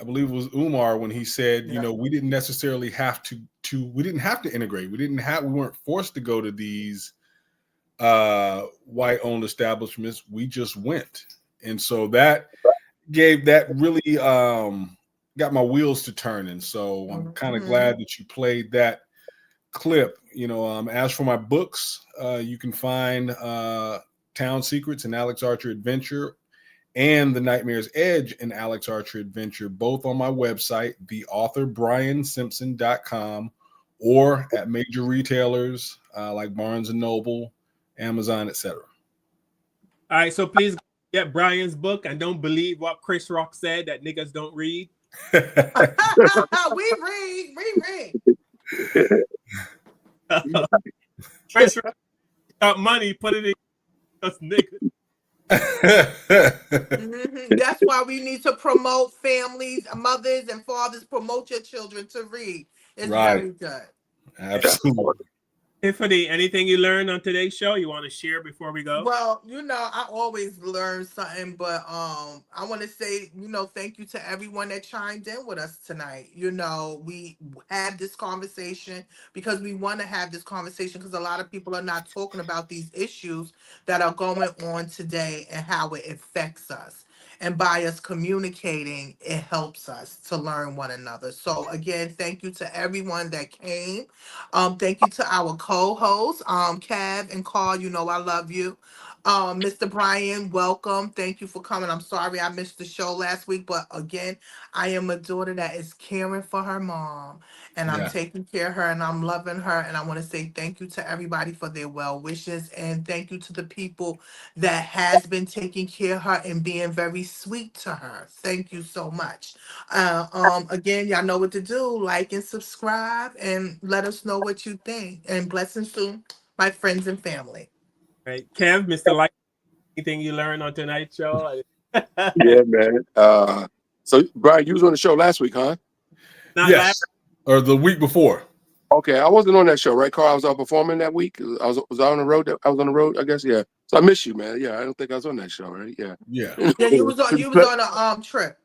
believe it was Umar, when he said, we didn't necessarily have to we didn't have to integrate. We weren't forced to go to these white-owned establishments. We just went. And so that really got my wheels to turning. So I'm kind of glad that you played that clip. As for my books, you can find Town Secrets and Alex Archer Adventure and The Nightmare's Edge and Alex Archer Adventure, both on my website, theauthorbriansimpson.com, or at major retailers like Barnes & Noble, Amazon, etc. All right, so please get Brian's book and don't believe what Chris Rock said, that niggas don't read. We read. Chris Rock got money, put it in us niggas. That's why we need to promote families, mothers and fathers, promote your children to read. It's very good. Absolutely. Tiffany, anything you learned on today's show you want to share before we go? Well, I always learn something, but I want to say, thank you to everyone that chimed in with us tonight. We had this conversation because we want to have this conversation because a lot of people are not talking about these issues that are going on today and how it affects us. And by us communicating, it helps us to learn one another. So again, thank you to everyone that came. Thank you to our co-hosts, Cav and Carl. I love you. Mr. Brian, welcome. Thank you for coming. I'm sorry I missed the show last week, but again, I am a daughter that is caring for her mom, and I'm Yeah. taking care of her, and I'm loving her. And I want to say thank you to everybody for their well wishes, and thank you to the people that has been taking care of her and being very sweet to her. Thank you so much. Again, y'all know what to do. Like and subscribe, and let us know what you think. And blessings to my friends and family. Right. Kev, Mr. Light, anything you learned on tonight's show? Yeah, man. So Brian, you was on the show last week, huh? Yes, or the week before. Okay, I wasn't on that show, right, Carl? I was out performing that week. Was I on the road? I was on the road, I guess. Yeah. So I miss you, man. Yeah, I don't think I was on that show, right? Yeah. Yeah. Yeah, you was on a trip.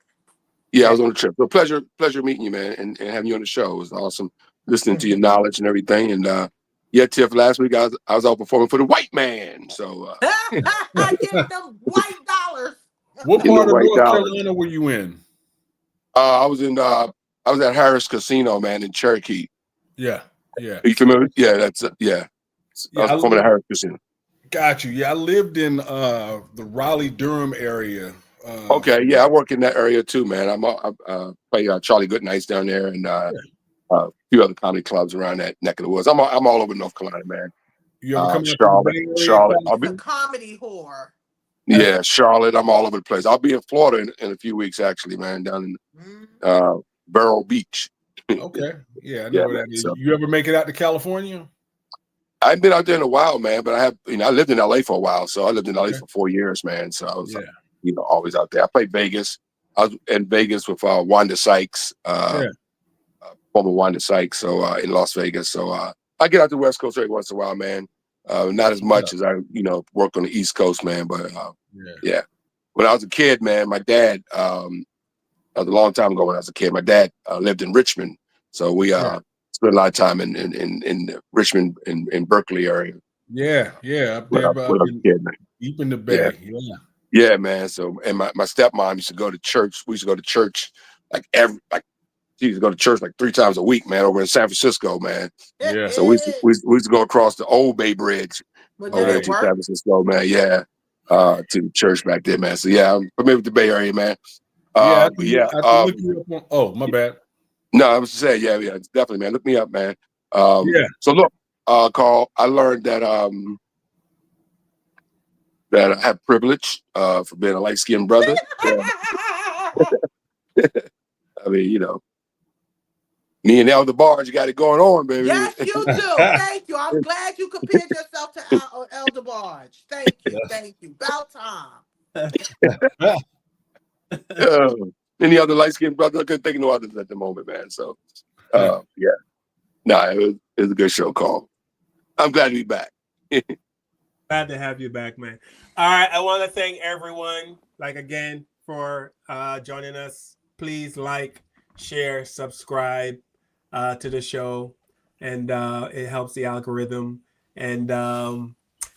Yeah, I was on the trip. So pleasure meeting you, man, and having you on the show. It was awesome listening to your knowledge and everything. And yeah, Tiff, last week I was out performing for the white man. So I get them white dollars. What In the part of white North dollars. Carolina were you in? I was at Harris Casino, man, in Cherokee. Yeah, yeah. Are you familiar? Yeah, that's yeah. I was performing at Harris Casino. Got you. Yeah, I lived in the Raleigh-Durham area. Okay, yeah, I work in that area too, man. I play Charlie Goodnights down there, and a few other comedy clubs around that neck of the woods. I'm all over North Carolina, man. You ever come out to the Bay Area? Charlotte. I'll It's be, a comedy whore. yeah, Charlotte. I'm all over the place. I'll be in Florida in a few weeks, actually, man. Down in Vero Beach. Okay, yeah, I know Yeah, where man, that is. so- You ever make it out to California? I haven't been out there in a while, man. But I lived in LA for a while, so I lived in LA for 4 years, man. So I was, always out there. I played Vegas. I was in Vegas with Wanda Sykes, former Wanda Sykes, so in Las Vegas. So I get out to the West Coast every once in a while, man. Not as much as I, work on the East Coast, man. But yeah, when I was a kid, man, my dad. That was a long time ago when I was a kid. My dad lived in Richmond, so we spent a lot of time in Richmond in Berkeley area. Yeah, up When there, I was a kid, man. deep in the Bay. Yeah. Yeah, man. So, and my stepmom used to go to church. We used to go to church she used to go to church like 3 times a week, man, over in San Francisco, man. Yeah. So we used to go across the Old Bay Bridge over there to San Francisco, man. Yeah, to the church back there, man. So yeah, I'm familiar with the Bay Area, man. I But yeah, can look you up on, my bad. no, I was just saying, yeah, definitely, man. Look me up, man. Yeah. So look, Carl, I learned that that I have privilege for being a light-skinned brother. I mean, me and Elder Barge got it going on, baby. Yes, you do. Thank you. I'm glad you compared yourself to Elder Barge. Thank you. About time. Any other light-skinned brother? I couldn't think of no others at the moment, man. So, yeah. No, it was a good show, Carl. I'm glad to be back. Glad to have you back, man. All right, I want to thank everyone, again, for joining us. Please like, share, subscribe to the show, and it helps the algorithm. And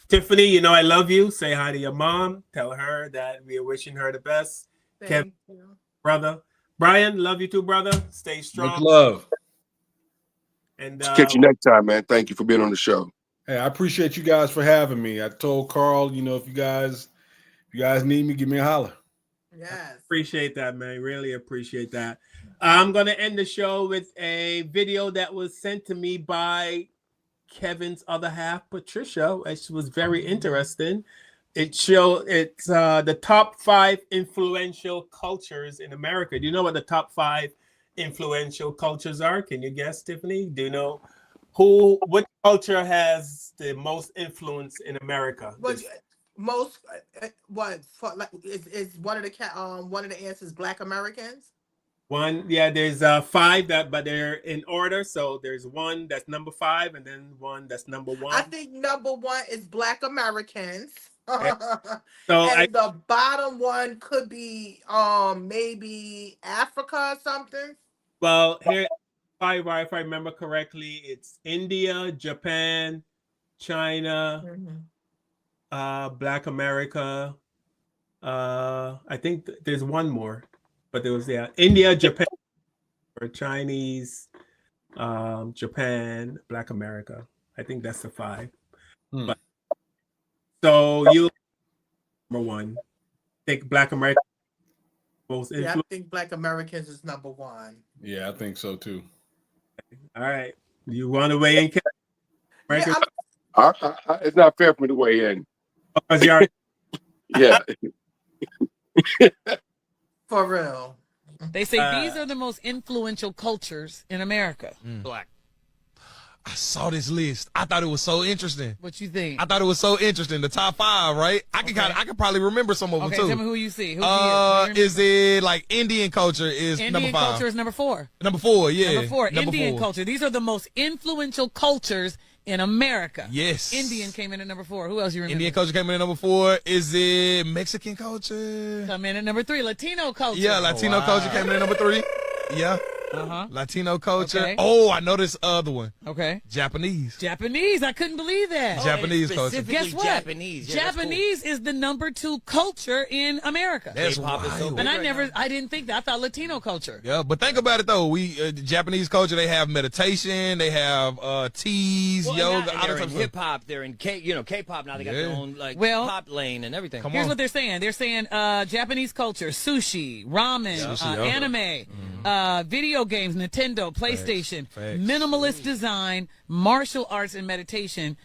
Tiffany, I love you. Say hi to your mom. Tell her that we are wishing her the best. Thank you. Brother. Brian, love you too, brother. Stay strong. Much love. And Catch you next time, man. Thank you for being on the show. Hey, I appreciate you guys for having me. I told Carl, if you guys need me, give me a holler. Yes. Appreciate that, man. Really appreciate that. I'm going to end the show with a video that was sent to me by Kevin's other half, Patricia, which was very interesting. It's the top 5 influential cultures in America. Do you know what the top 5 influential cultures are? Can you guess, Tiffany? Do you know what culture has the most influence in America? Is one of the answers Black Americans? There's 5 but they're in order. So there's one that's number 5, and then one that's number 1. I think number 1 is Black Americans. So And the bottom one could be maybe Africa or something. Well, here, if I remember correctly, it's India, Japan, China, Black America. I think there's one more, but there was India, Japan, or Chinese, Japan, Black America. I think that's the 5. But, so you number 1. Think Black America most Yeah, I think Black Americans is number 1. Yeah, I think so too. All right. You want to weigh in? It's not fair for me to weigh in. Because you already... Yeah. For real. They say these are the most influential cultures in America. Black. I saw this list. I thought it was so interesting. What you think? I thought it was so interesting. The top 5, right? I can probably remember some of them too. Tell me who you see. Who is it like Indian culture is Indian number 5? culture is number 4. Number 4, yeah. Number 4, Number Indian 4. culture. These are the most influential cultures in America. Yes. Indian came in at number 4. Who else you remember? Indian culture came in at number 4. Is it Mexican culture? Come in at number 3. Latino culture. Yeah, Latino culture came in at number 3. Yeah. Latino culture. Okay. Oh, I know this other one. Okay. Japanese. Japanese. I couldn't believe that. Japanese culture. Guess what? Japanese. Yeah, Japanese is the number 2 culture in America. That's K-pop is so wild. big And right I didn't think that. I thought Latino culture. Yeah, but think about it though. We Japanese culture, they have meditation, they have teas, yoga, all they're that in type of hip hop. They're in K-pop now. They got their own pop lane and everything. Here's what they're saying. They're saying Japanese culture, sushi, ramen, anime, video games, Nintendo, PlayStation, minimalist design, martial arts, and meditation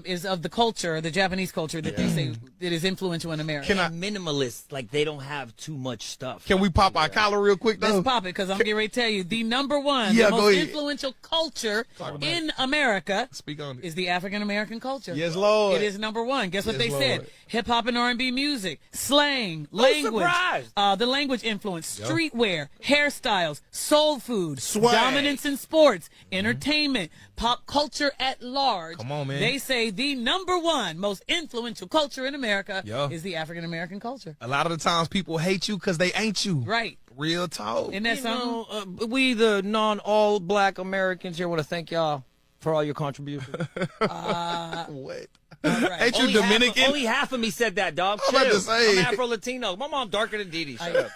is of the culture, the Japanese culture that they say that is influential in America. Minimalist, like they don't have too much stuff. Can we pop our collar real quick though? Let's pop it because I'm getting ready to tell you the number 1, Yeah, the go most ahead. influential culture in America Speak on it. is the African American culture. Yes, Lord. It is number 1. Guess what Yes, they Lord. said? Hip hop and R&B music, slang, language, surprised? the language influence, streetwear, hairstyles, soul food, Swag. dominance in sports, entertainment, pop culture at large. Come on, man. They say the number 1 most influential culture in America Yeah. is the African American culture. A lot of the times people hate you because they ain't you. Right. Real talk. Isn't that You something? know, we the non-all black Americans here want to thank y'all for all your contributions. What? Right. Ain't you Only Dominican? Only half of me said that, dog. I'm about to Chill. say. I'm Afro-Latino. My mom darker than Didi. Shut up.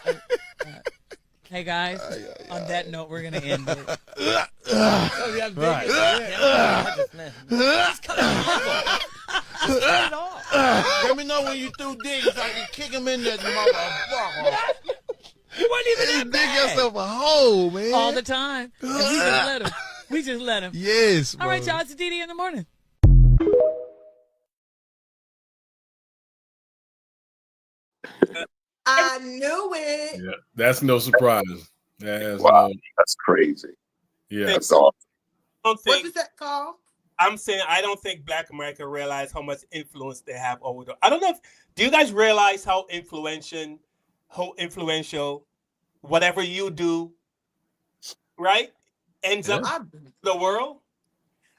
Hey guys, on that note, we're gonna end it. Oh, yeah, Right. Let me know when you through digging so I can kick him in that motherfucker. You wasn't even that Dig bad. yourself a hole, man. All the time. And we just let him. We just let him. Yes. All right, bro. y'all. It's Didi in the morning. I knew it. Yeah, that's no surprise. That's Wow, no, that's crazy. yeah. That's awesome. What is that called? I'm saying I don't think Black America realize how much influence they have over the. I don't know if do you guys realize how influential whatever you do, right, ends up the world.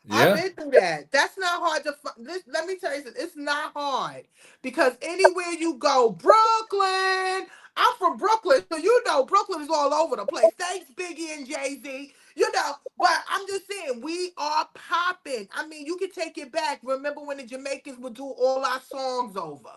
I've been through that. That's not hard to let me tell you something. It's not hard because anywhere you go, Brooklyn. I'm from Brooklyn, so you know Brooklyn is all over the place. Thanks, Biggie and Jay-Z. You know, but I'm just saying we are popping. I mean, you can take it back. Remember when the Jamaicans would do all our songs over?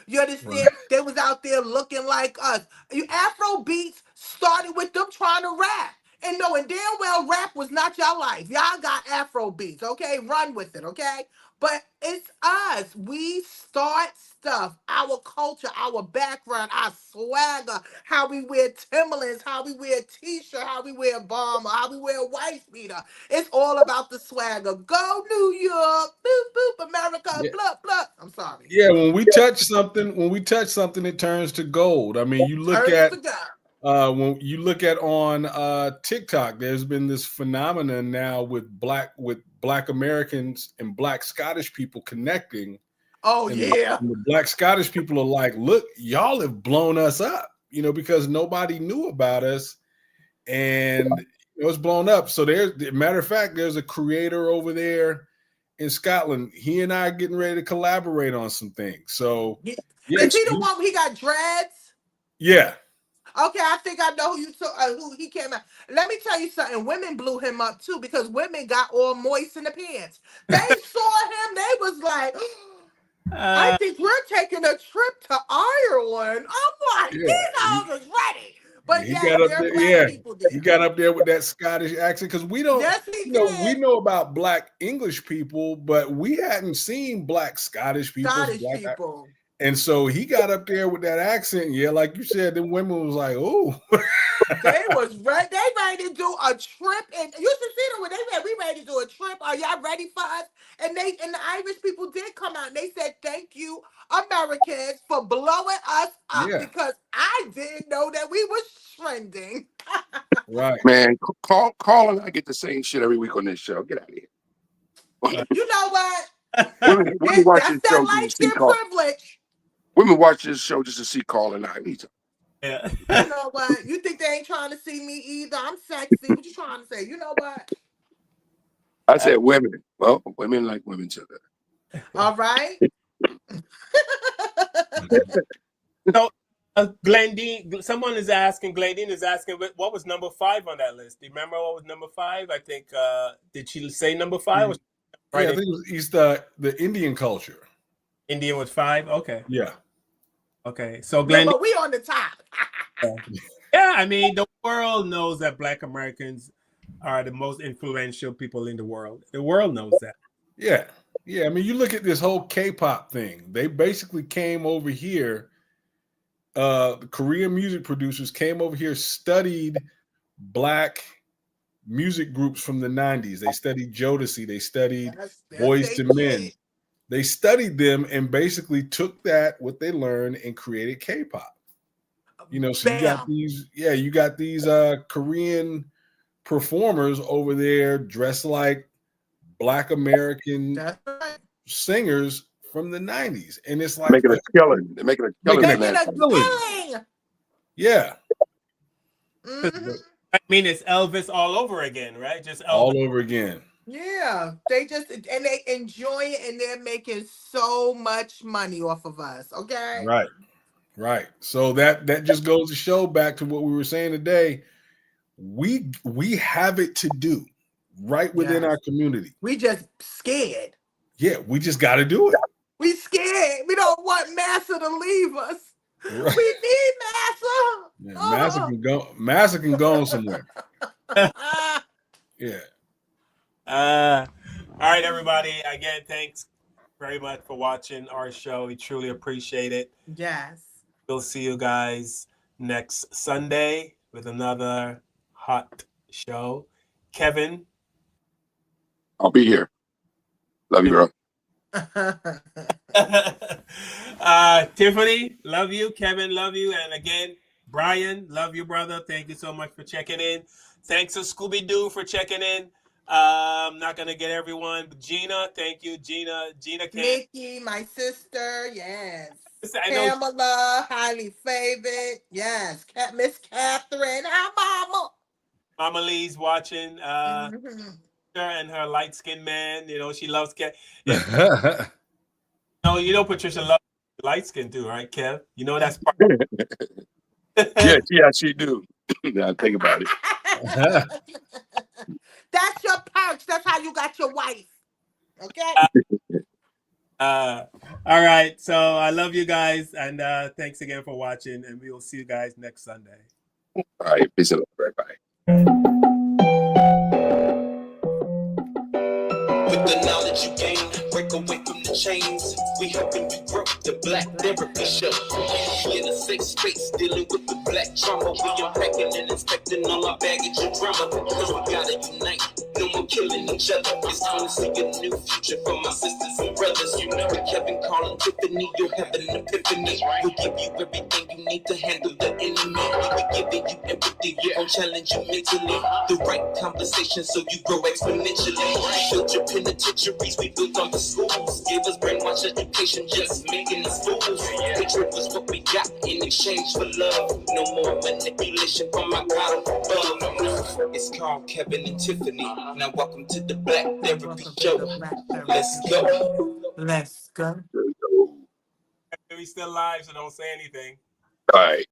You understand? Right. They was out there looking like us. Afro beats started with them trying to rap. And knowing damn well rap was not your life. Y'all got Afro beats, okay? Run with it, okay? But it's us. We start stuff, our culture, our background, our swagger, how we wear Timberlands, how we wear T-shirt, how we wear bomber, how we wear white beater. It's all about the swagger. Go New York, boop, boop, America, Yeah. blah, blah. I'm sorry. Yeah, when we touch something, it turns to gold. I mean, you look Turns at to God. when you look at on TikTok, there's been this phenomenon now with black Americans and black Scottish people connecting. Oh, and yeah. the black Scottish people are like, look, y'all have blown us up, because nobody knew about us. and it's blown up. So matter of fact, there's a creator over there in Scotland. He and I are getting ready to collaborate on some things. So is he the one who he got dreads? Yeah. Okay, I think I know who he came out. Let me tell you something. Women blew him up too because women got all moist in the pants. They saw him. They was like, I think we're taking a trip to Ireland. I'm like, these hoes is ready. But he yeah, got up they're there, black people there. he got up there with that Scottish accent because we don't. Yes, he we know about black English people, but we hadn't seen black Scottish people. And so he got up there with that accent. Yeah, like you said, the women was like, "Oh, they was ready. They ready to do a trip, and you should see them when they said we ready to do a trip. Are y'all ready for us?" And the Irish people did come out and they said, "Thank you, Americans, for blowing us up because I didn't know that we was trending." Right, man. Carl and I get the same shit every week on this show. Get out of here. You know what? Women watch That's this that show light just to see skin Carl. privilege. Women watch this show just to see Carl and I. Yeah. You know what? You think they ain't trying to see me either? I'm sexy. What you trying to say? You know what? I said women. Well, women like women too. All right. So, Glendine, someone is asking, Glendine is asking, what was number 5 on that list? Do you remember what was number 5? I think, did she say number 5? I think it's the Indian culture. Indian was 5? Okay. Yeah. Okay. So, Yeah, Glendine. but we on the top. Yeah, I mean, the world knows that Black Americans are the most influential people in the world. The world knows that. Yeah. Yeah. I mean, you look at this whole K-pop thing. They basically came over here. The Korean music producers came over here, studied Black music groups from the 90s. They studied Jodeci. They studied Boyz II Men. They studied them and basically took what they learned and created K-pop. So you got these Korean performers over there dressed like Black American singers from the 90s. And it's like making a killing. They're making a killing. Yeah. Mm-hmm. I mean, it's Elvis all over again, right? Just Elvis. All over again. Yeah, they enjoy it and they're making so much money off of us. Okay. Right. So that just goes to show back to what we were saying today. We have it to do right within our community. We just scared. Yeah, we just got to do it. We scared. We don't want Massa to leave us. Right. We need Massa. Yeah, Massa can go somewhere. Yeah. All right, everybody. Again, thanks very much for watching our show. We truly appreciate it. Yes. We'll see you guys next Sunday with another hot show. Kevin. I'll be here. Love you, bro. Tiffany, love you. Kevin, love you. And again, Brian, love you, brother. Thank you so much for checking in. Thanks to Scooby-Doo for checking in. I'm not gonna get everyone, but Gina, thank you. Gina came. Nikki, my sister, yes. I know. Pamela, highly favored, yes. Miss Catherine, hi, Mama. Mama Lee's watching. And her light-skinned man, she loves Kev. No, Patricia loves light skin too, right, Kev? That's part. Yeah, she do. Now think about it. That's your perks. That's how you got your wife. Okay. All right. So I love you guys, and thanks again for watching. And we will see you guys next Sunday. All right. Peace and love. Bye. With the knowledge you gain, break away from the chains. We helping you grow the Black Therapy Show. In a safe space, dealing with the Black trauma. We unpacking and inspecting all our baggage and drama. Cause we gotta unite, no more killing each other. It's time to see a new future for my sisters and brothers. With Kevin, Carl, and Tiffany, you'll have an epiphany. We'll give you everything you need to handle the enemy. We be giving you empathy, we gon' challenge you mentally. The right conversation so you grow exponentially. We built your penitentiaries, we built all the schools. Gave us brainwash education, just making us fools. Hatred was what we got in exchange for love. No more manipulation from my God above. It's called Kevin and Tiffany. Now welcome to the Black Therapy Show. Let's go. Let's go. We still live, so don't say anything. All right.